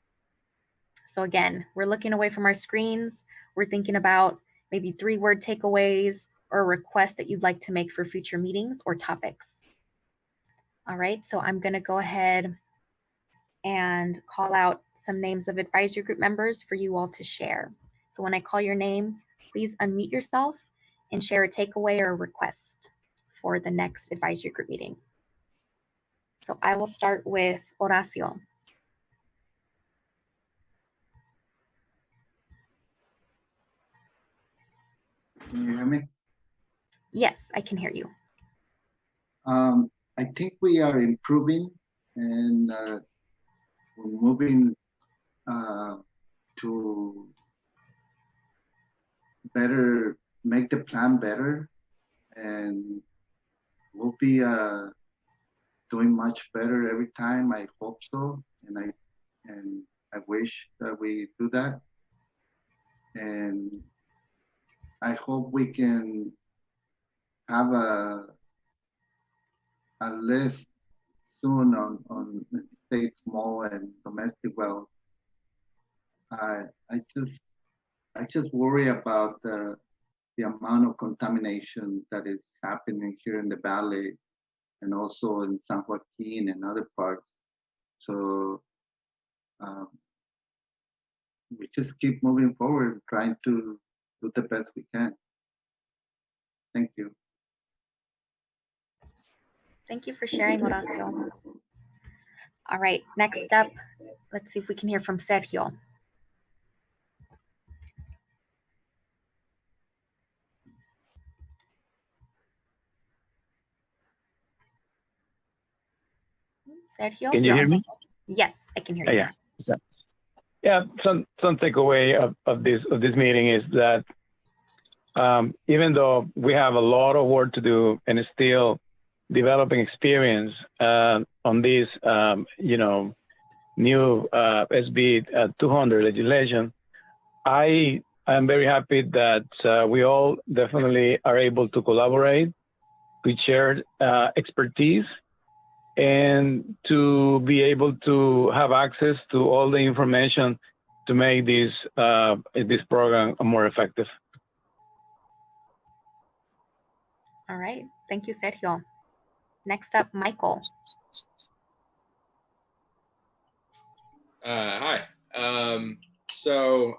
S1: So again, we're looking away from our screens. We're thinking about maybe 3-word takeaways or a request that you'd like to make for future meetings or topics. All right, so I'm gonna go ahead and call out some names of advisory group members for you all to share. So when I call your name, please unmute yourself and share a takeaway or a request for the next advisory group meeting. So I will start with Horacio.
S2: Can you hear me?
S1: Yes, I can hear you.
S2: I think we are improving and we're moving to better, make the plan better, and we'll be doing much better every time. I hope so, and I wish that we do that, and I hope we can have a list soon on state small and domestic wells. I just worry about the amount of contamination that is happening here in the valley and also in San Joaquin and other parts. So we just keep moving forward, trying to do the best we can. Thank you.
S1: Thank you for sharing, Horacio. All right, next up, let's see if we can hear from Sergio. Sergio?
S25: Can you hear me?
S1: Yes, I can hear you.
S25: Yeah. Some takeaway of this meeting is that even though we have a lot of work to do and still developing experience on this, new SB 200 legislation, I am very happy that we all definitely are able to collaborate, we share expertise, and to be able to have access to all the information to make this program more effective.
S1: All right, thank you, Sergio. Next up, Michael.
S7: Hi. So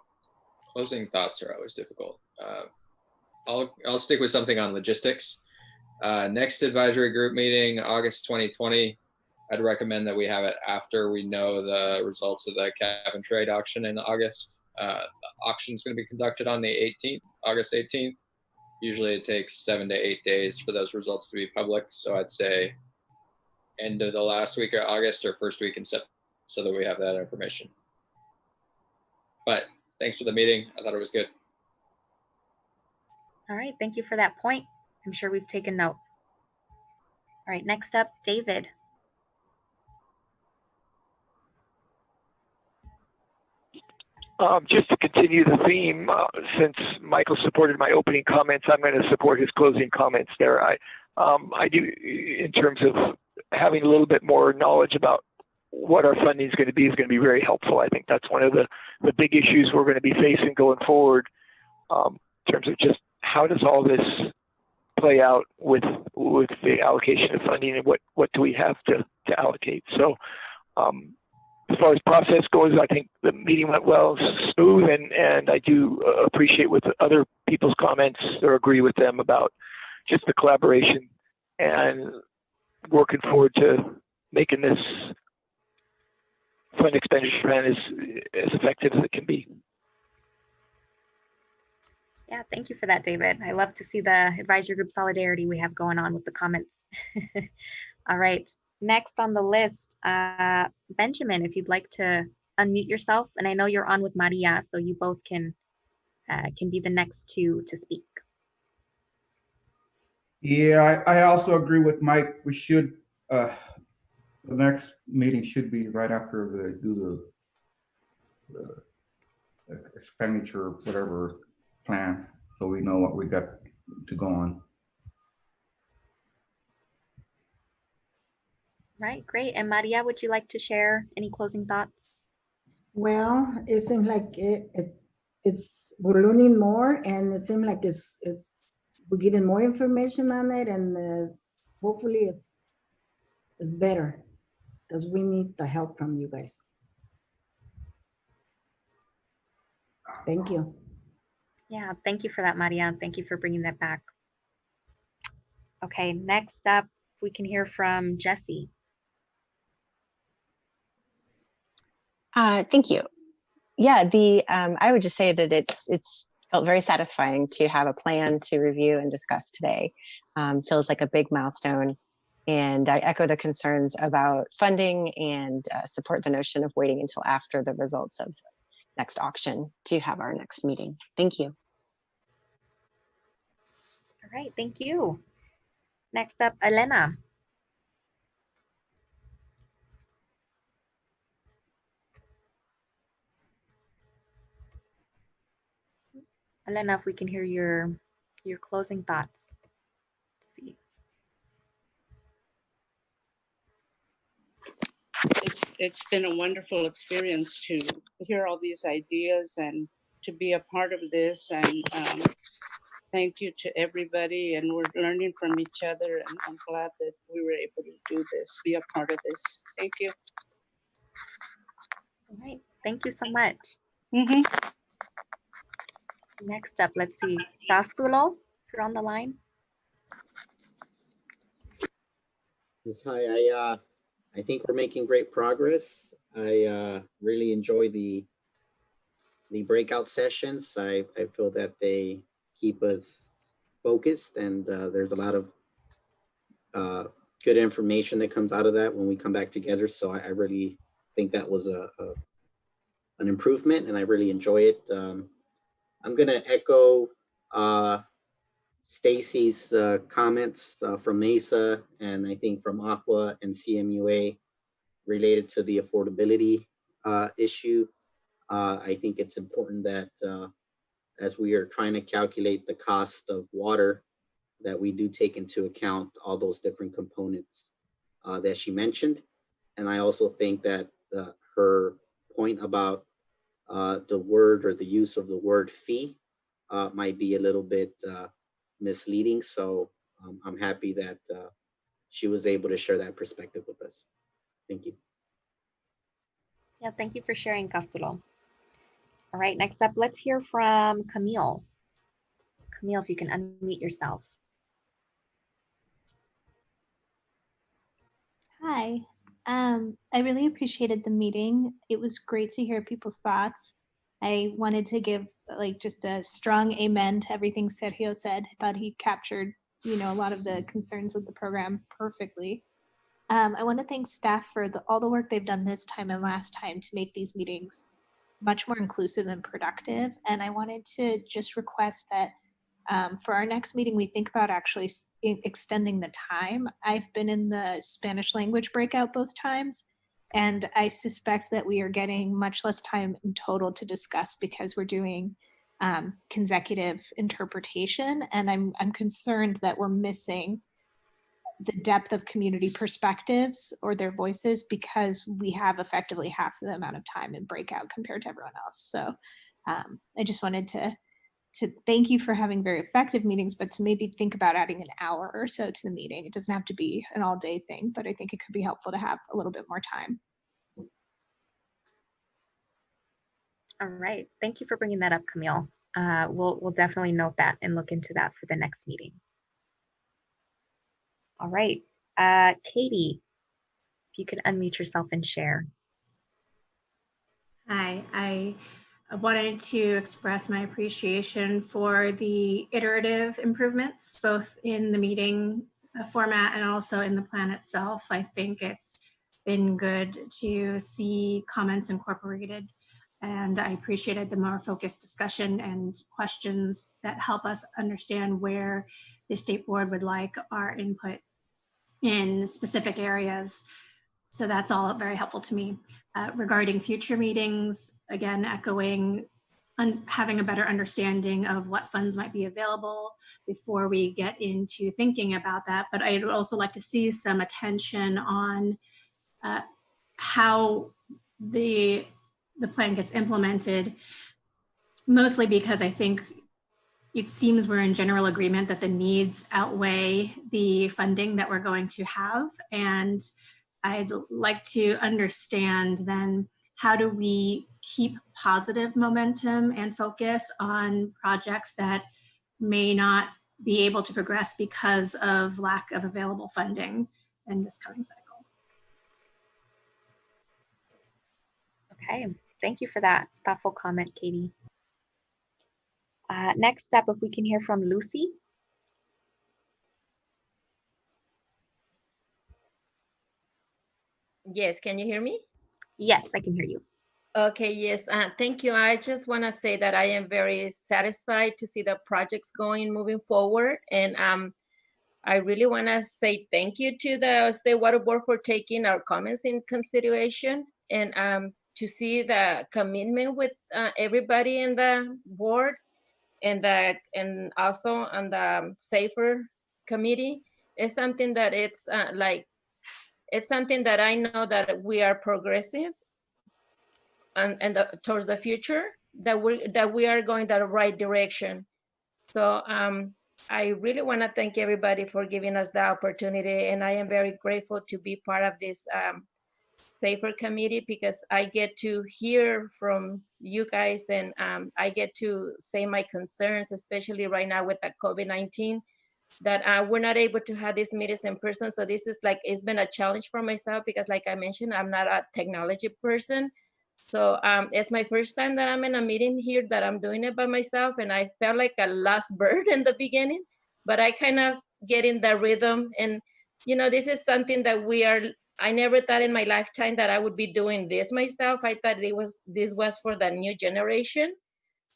S7: closing thoughts are always difficult. I'll stick with something on logistics. Next advisory group meeting, August 2020. I'd recommend that we have it after we know the results of the cap and trade auction in August. The auction is going to be conducted on the 18th, August 18th. Usually it takes 7 to 8 days for those results to be public. So I'd say end of the last week of August or first week in September so that we have that information. But thanks for the meeting. I thought it was good.
S1: All right, thank you for that point. I'm sure we've taken note. All right, next up, David.
S23: Just to continue the theme, since Michael supported my opening comments, I'm going to support his closing comments there. I do, in terms of having a little bit more knowledge about what our funding is going to be very helpful. I think that's one of the big issues we're going to be facing going forward, in terms of just how does all this play out with the allocation of funding and what do we have to allocate. So as far as process goes, I think the meeting went well, smooth, and I do appreciate with other people's comments or agree with them about just the collaboration and working forward to making this fund expenditure plan as effective as it can be.
S1: Yeah, thank you for that, David. I love to see the advisory group solidarity we have going on with the comments. All right, next on the list, Benjamin, if you'd like to unmute yourself, and I know you're on with Maria, so you both can be the next two to speak.
S19: Yeah, I also agree with Mike. We should, the next meeting should be right after they do the expenditure, whatever plan, so we know what we got to go on.
S1: Right, great. And Maria, would you like to share any closing thoughts?
S20: Well, it seems like it's we're learning more, and it seems like we're getting more information on it, and hopefully it's better because we need the help from you guys. Thank you.
S1: Yeah, thank you for that, Maria. Thank you for bringing that back. Okay, next up, we can hear from Jessie.
S21: Thank you. Yeah, I would just say that it's felt very satisfying to have a plan to review and discuss today. Feels like a big milestone. And I echo the concerns about funding and support the notion of waiting until after the results of the next auction to have our next meeting. Thank you.
S1: All right, thank you. Next up, Elena. Elena, if we can hear your closing thoughts. Let's see.
S10: It's been a wonderful experience to hear all these ideas and to be a part of this. And thank you to everybody. And we're learning from each other. And I'm glad that we were able to do this, be a part of this. Thank you.
S1: All right, thank you so much. Next up, let's see, Castulo, if you're on the line.
S22: Yes, hi, I think we're making great progress. I really enjoy the breakout sessions. I feel that they keep us focused, and there's a lot of good information that comes out of that when we come back together. So I really think that was an improvement, and I really enjoy it. I'm gonna echo Stacy's comments from MESA, and I think from Aqua and CMUA related to the affordability issue. I think it's important that as we are trying to calculate the cost of water, that we do take into account all those different components that she mentioned. And I also think that her point about the word or the use of the word fee might be a little bit misleading. So I'm happy that she was able to share that perspective with us. Thank you.
S1: Yeah, thank you for sharing, Castulo. All right, next up, let's hear from Camille. Camille, if you can unmute yourself.
S24: Hi, I really appreciated the meeting. It was great to hear people's thoughts. I wanted to give just a strong amen to everything Sergio said. I thought he captured, a lot of the concerns with the program perfectly. I want to thank staff for all the work they've done this time and last time to make these meetings much more inclusive and productive. And I wanted to just request that for our next meeting, we think about actually extending the time. I've been in the Spanish language breakout both times, and I suspect that we are getting much less time in total to discuss because we're doing consecutive interpretation. And I'm concerned that we're missing the depth of community perspectives or their voices because we have effectively half the amount of time in breakout compared to everyone else. So I just wanted to thank you for having very effective meetings, but to maybe think about adding an hour or so to the meeting. It doesn't have to be an all day thing, but I think it could be helpful to have a little bit more time.
S1: All right, thank you for bringing that up, Camille. We'll definitely note that and look into that for the next meeting. All right, Katie, if you could unmute yourself and share.
S16: Hi, I wanted to express my appreciation for the iterative improvements, both in the meeting format and also in the plan itself. I think it's been good to see comments incorporated And I appreciated the more focused discussion and questions that help us understand where the state board would like our input in specific areas. So that's all very helpful to me. Regarding future meetings, again, echoing having a better understanding of what funds might be available before we get into thinking about that. But I'd also like to see some attention on how the plan gets implemented, mostly because I think it seems we're in general agreement that the needs outweigh the funding that we're going to have. And I'd like to understand then, how do we keep positive momentum and focus on projects that may not be able to progress because of lack of available funding in this coming cycle?
S1: Okay, thank you for that thoughtful comment, Katie. Next up, if we can hear from Lucy.
S3: Yes, can you hear me?
S1: Yes, I can hear you.
S3: Okay, yes, thank you. I just want to say that I am very satisfied to see the projects moving forward. And I really want to say thank you to the State Water Board for taking our comments in consideration, and to see the commitment with everybody in the board and also on the Safer Committee is something that it's something that I know that we are progressive and towards the future, that we are going the right direction. So I really want to thank everybody for giving us the opportunity, and I am very grateful to be part of this Safer Committee, because I get to hear from you guys, and I get to say my concerns, especially right now with the COVID-19, that we're not able to have these meetings in person. So this is it's been a challenge for myself, because like I mentioned, I'm not a technology person. So it's my first time that I'm in a meeting here, that I'm doing it by myself, and I felt like a lost bird in the beginning, but I kind of get in the rhythm. And this is something that I never thought in my lifetime that I would be doing this myself. I thought this was for the new generation.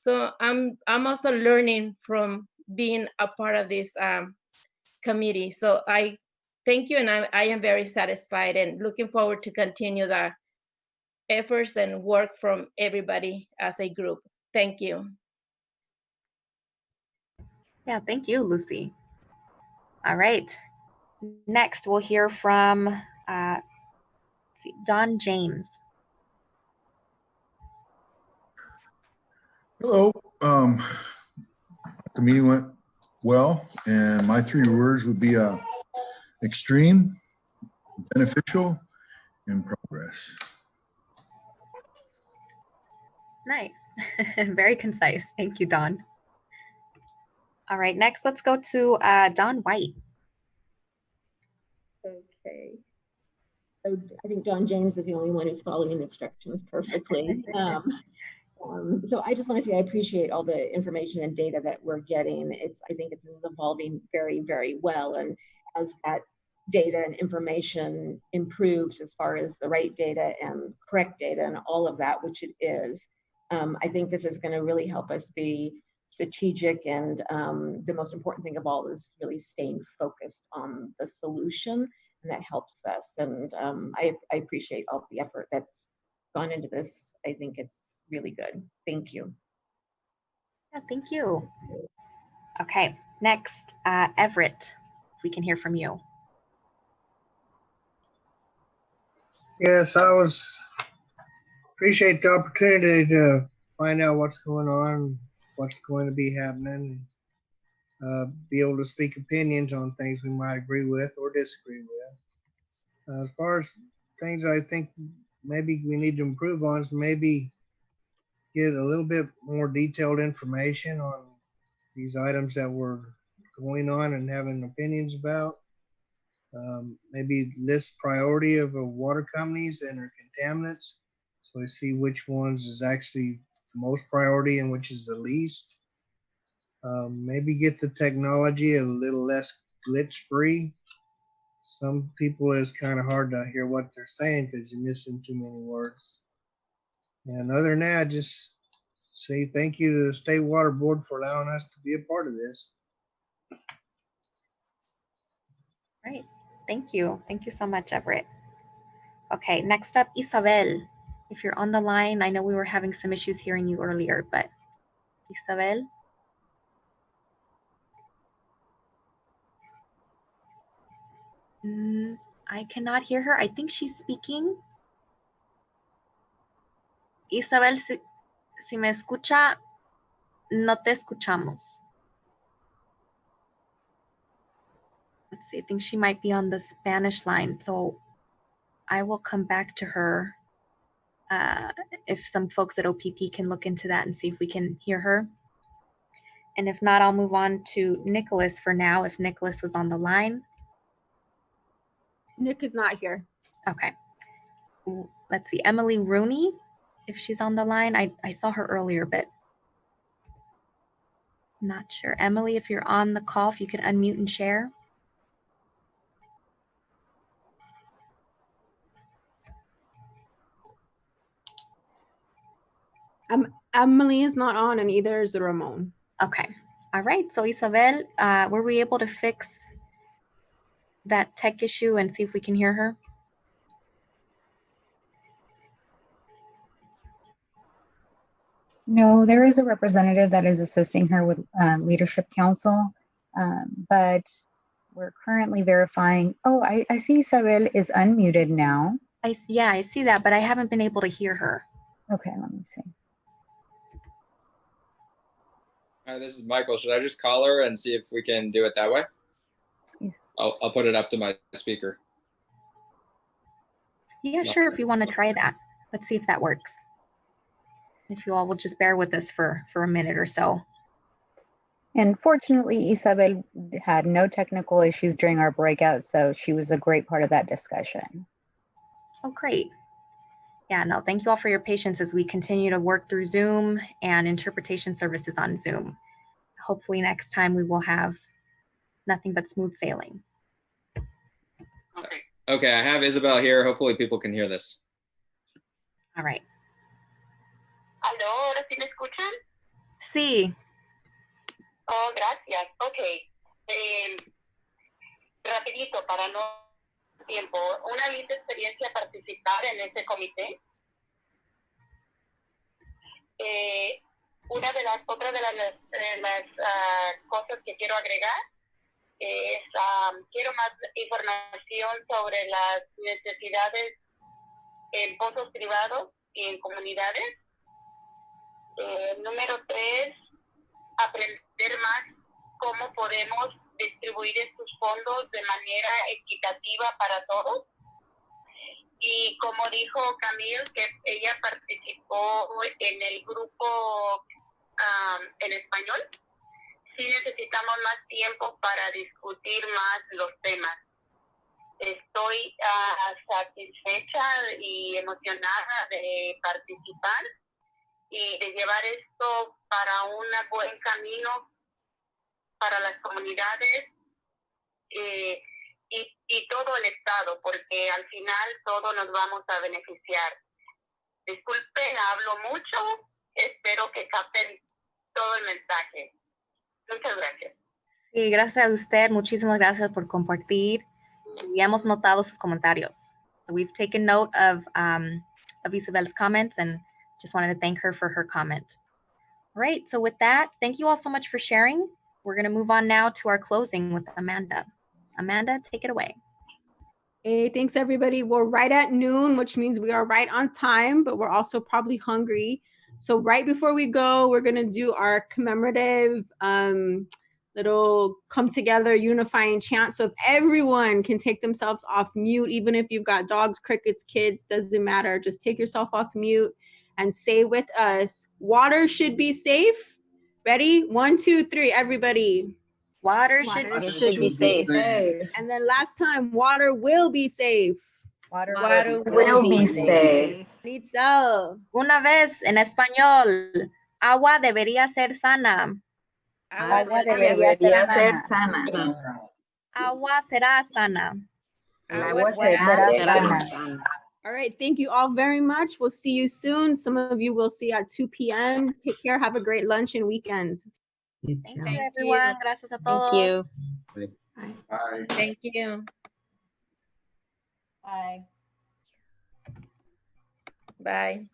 S3: So I'm also learning from being a part of this committee. So I thank you, and I am very satisfied and looking forward to continue the efforts and work from everybody as a group. Thank you.
S1: Yeah, thank you, Lucy. All right. Next, we'll hear from Don James.
S6: Hello. The meeting went well, and my 3 words would be extreme, beneficial, and progress.
S1: Nice. Very concise. Thank you, Don. All right, next let's go to Don White.
S8: Okay. So I think Don James is the only one who's following instructions perfectly. So I just want to say I appreciate all the information and data that we're getting. I think it's evolving very, very well. And as that data and information improves as far as the right data and correct data and all of that, which it is, I think this is going to really help us be strategic. And the most important thing of all is really staying focused on the solution, and that helps us. And I appreciate all the effort that's gone into this. I think it's really good. Thank you.
S1: Yeah, thank you. Okay, next, Everett, we can hear from you.
S9: Yes, I appreciate the opportunity to find out what's going on, what's going to be happening, be able to speak opinions on things we might agree with or disagree with. As far as things I think maybe we need to improve on is maybe get a little bit more detailed information on these items that we're going on and having opinions about. Maybe list priority of the water companies and their contaminants, so we see which ones is actually the most priority and which is the least. Maybe get the technology a little less glitch free. Some people it's kind of hard to hear what they're saying because you're missing too many words. And other than that, just say thank you to the State Water Board for allowing us to be a part of this.
S1: Right. Thank you. Thank you so much, Everett. Okay, next up, Isabel. If you're on the line, I know we were having some issues hearing you earlier, but Isabel. I cannot hear her. I think she's speaking. Isabel, si me escucha, no te escuchamos. Let's see, I think she might be on the Spanish line, so I will come back to her if some folks at OPP can look into that and see if we can hear her. And if not, I'll move on to Nicholas for now, if Nicholas was on the line.
S4: Nick is not here.
S1: Okay. Let's see, Emily Rooney, if she's on the line. I saw her earlier, but not sure. Emily, if you're on the call, if you could unmute and share.
S4: Emily is not on, and either is Ramon.
S1: Okay. All right. So Isabel, were we able to fix that tech issue and see if we can hear her?
S5: No, there is a representative that is assisting her with Leadership Council, but we're currently verifying. Oh, I see Isabel is unmuted now.
S1: Yeah, I see that, but I haven't been able to hear her.
S5: Okay, let me see.
S7: Hi, this is Michael. Should I just call her and see if we can do it that way? I'll put it up to my speaker.
S1: Yeah, sure, if you want to try that. Let's see if that works. If you all will just bear with us for a minute or so.
S5: And fortunately, Isabel had no technical issues during our breakout, so she was a great part of that discussion.
S1: Oh, great. Yeah, no, thank you all for your patience as we continue to work through Zoom and interpretation services on Zoom. Hopefully next time we will have nothing but smooth sailing.
S7: Okay, I have Isabel here. Hopefully people can hear this.
S1: All right.
S11: ¿Aló? ¿Ahora sí me escuchan?
S1: Sí.
S11: Oh, gracias. Ok. Rapidito, para no tiempo. Una linda experiencia participar en este comité. Otra de las cosas que quiero agregar es, quiero más información sobre las necesidades en pozos privados y en comunidades. Número 3, aprender más cómo podemos distribuir estos fondos de manera equitativa para todos. Y como dijo Camille, que ella participó en el grupo en español, sí necesitamos más tiempo para discutir más los temas. Estoy satisfecha y emocionada de participar y de llevar esto para un buen camino para las comunidades y todo el Estado, porque al final todos nos vamos a beneficiar. Disculpen, hablo mucho, espero que capten todo el mensaje. Muchas gracias.
S1: Sí, gracias a usted. Muchísimas gracias por compartir. Y hemos notado sus comentarios. So we've taken note of Isabel's comments and just wanted to thank her for her comment. All right, so with that, thank you all so much for sharing. We're going to move on now to our closing with Amanda. Amanda, take it away.
S4: Hey, thanks everybody. We're right at noon, which means we are right on time, but we're also probably hungry. So right before we go, we're going to do our commemorative little come together unifying chant. So if everyone can take themselves off mute, even if you've got dogs, crickets, kids, doesn't matter. Just take yourself off mute and say with us, water should be safe. Ready? 1, 2, 3, everybody.
S1: Water
S21: should be safe.
S4: And then last time, water will be safe.
S21: Water
S1: will be safe.
S4: Listo.
S1: Una vez en español, agua debería ser sana.
S21: Agua debería ser sana.
S1: Agua será sana.
S21: Agua será sana.
S4: All right. Thank you all very much. We'll see you soon. Some of you will see at 2 p.m. Take care. Have a great lunch and weekend.
S1: Thank you,
S3: Thank
S1: everyone.
S3: you.
S1: Gracias a
S21: Thank
S1: todos.
S21: you.
S2: Bye.
S3: Thank you.
S1: Bye.
S3: Bye.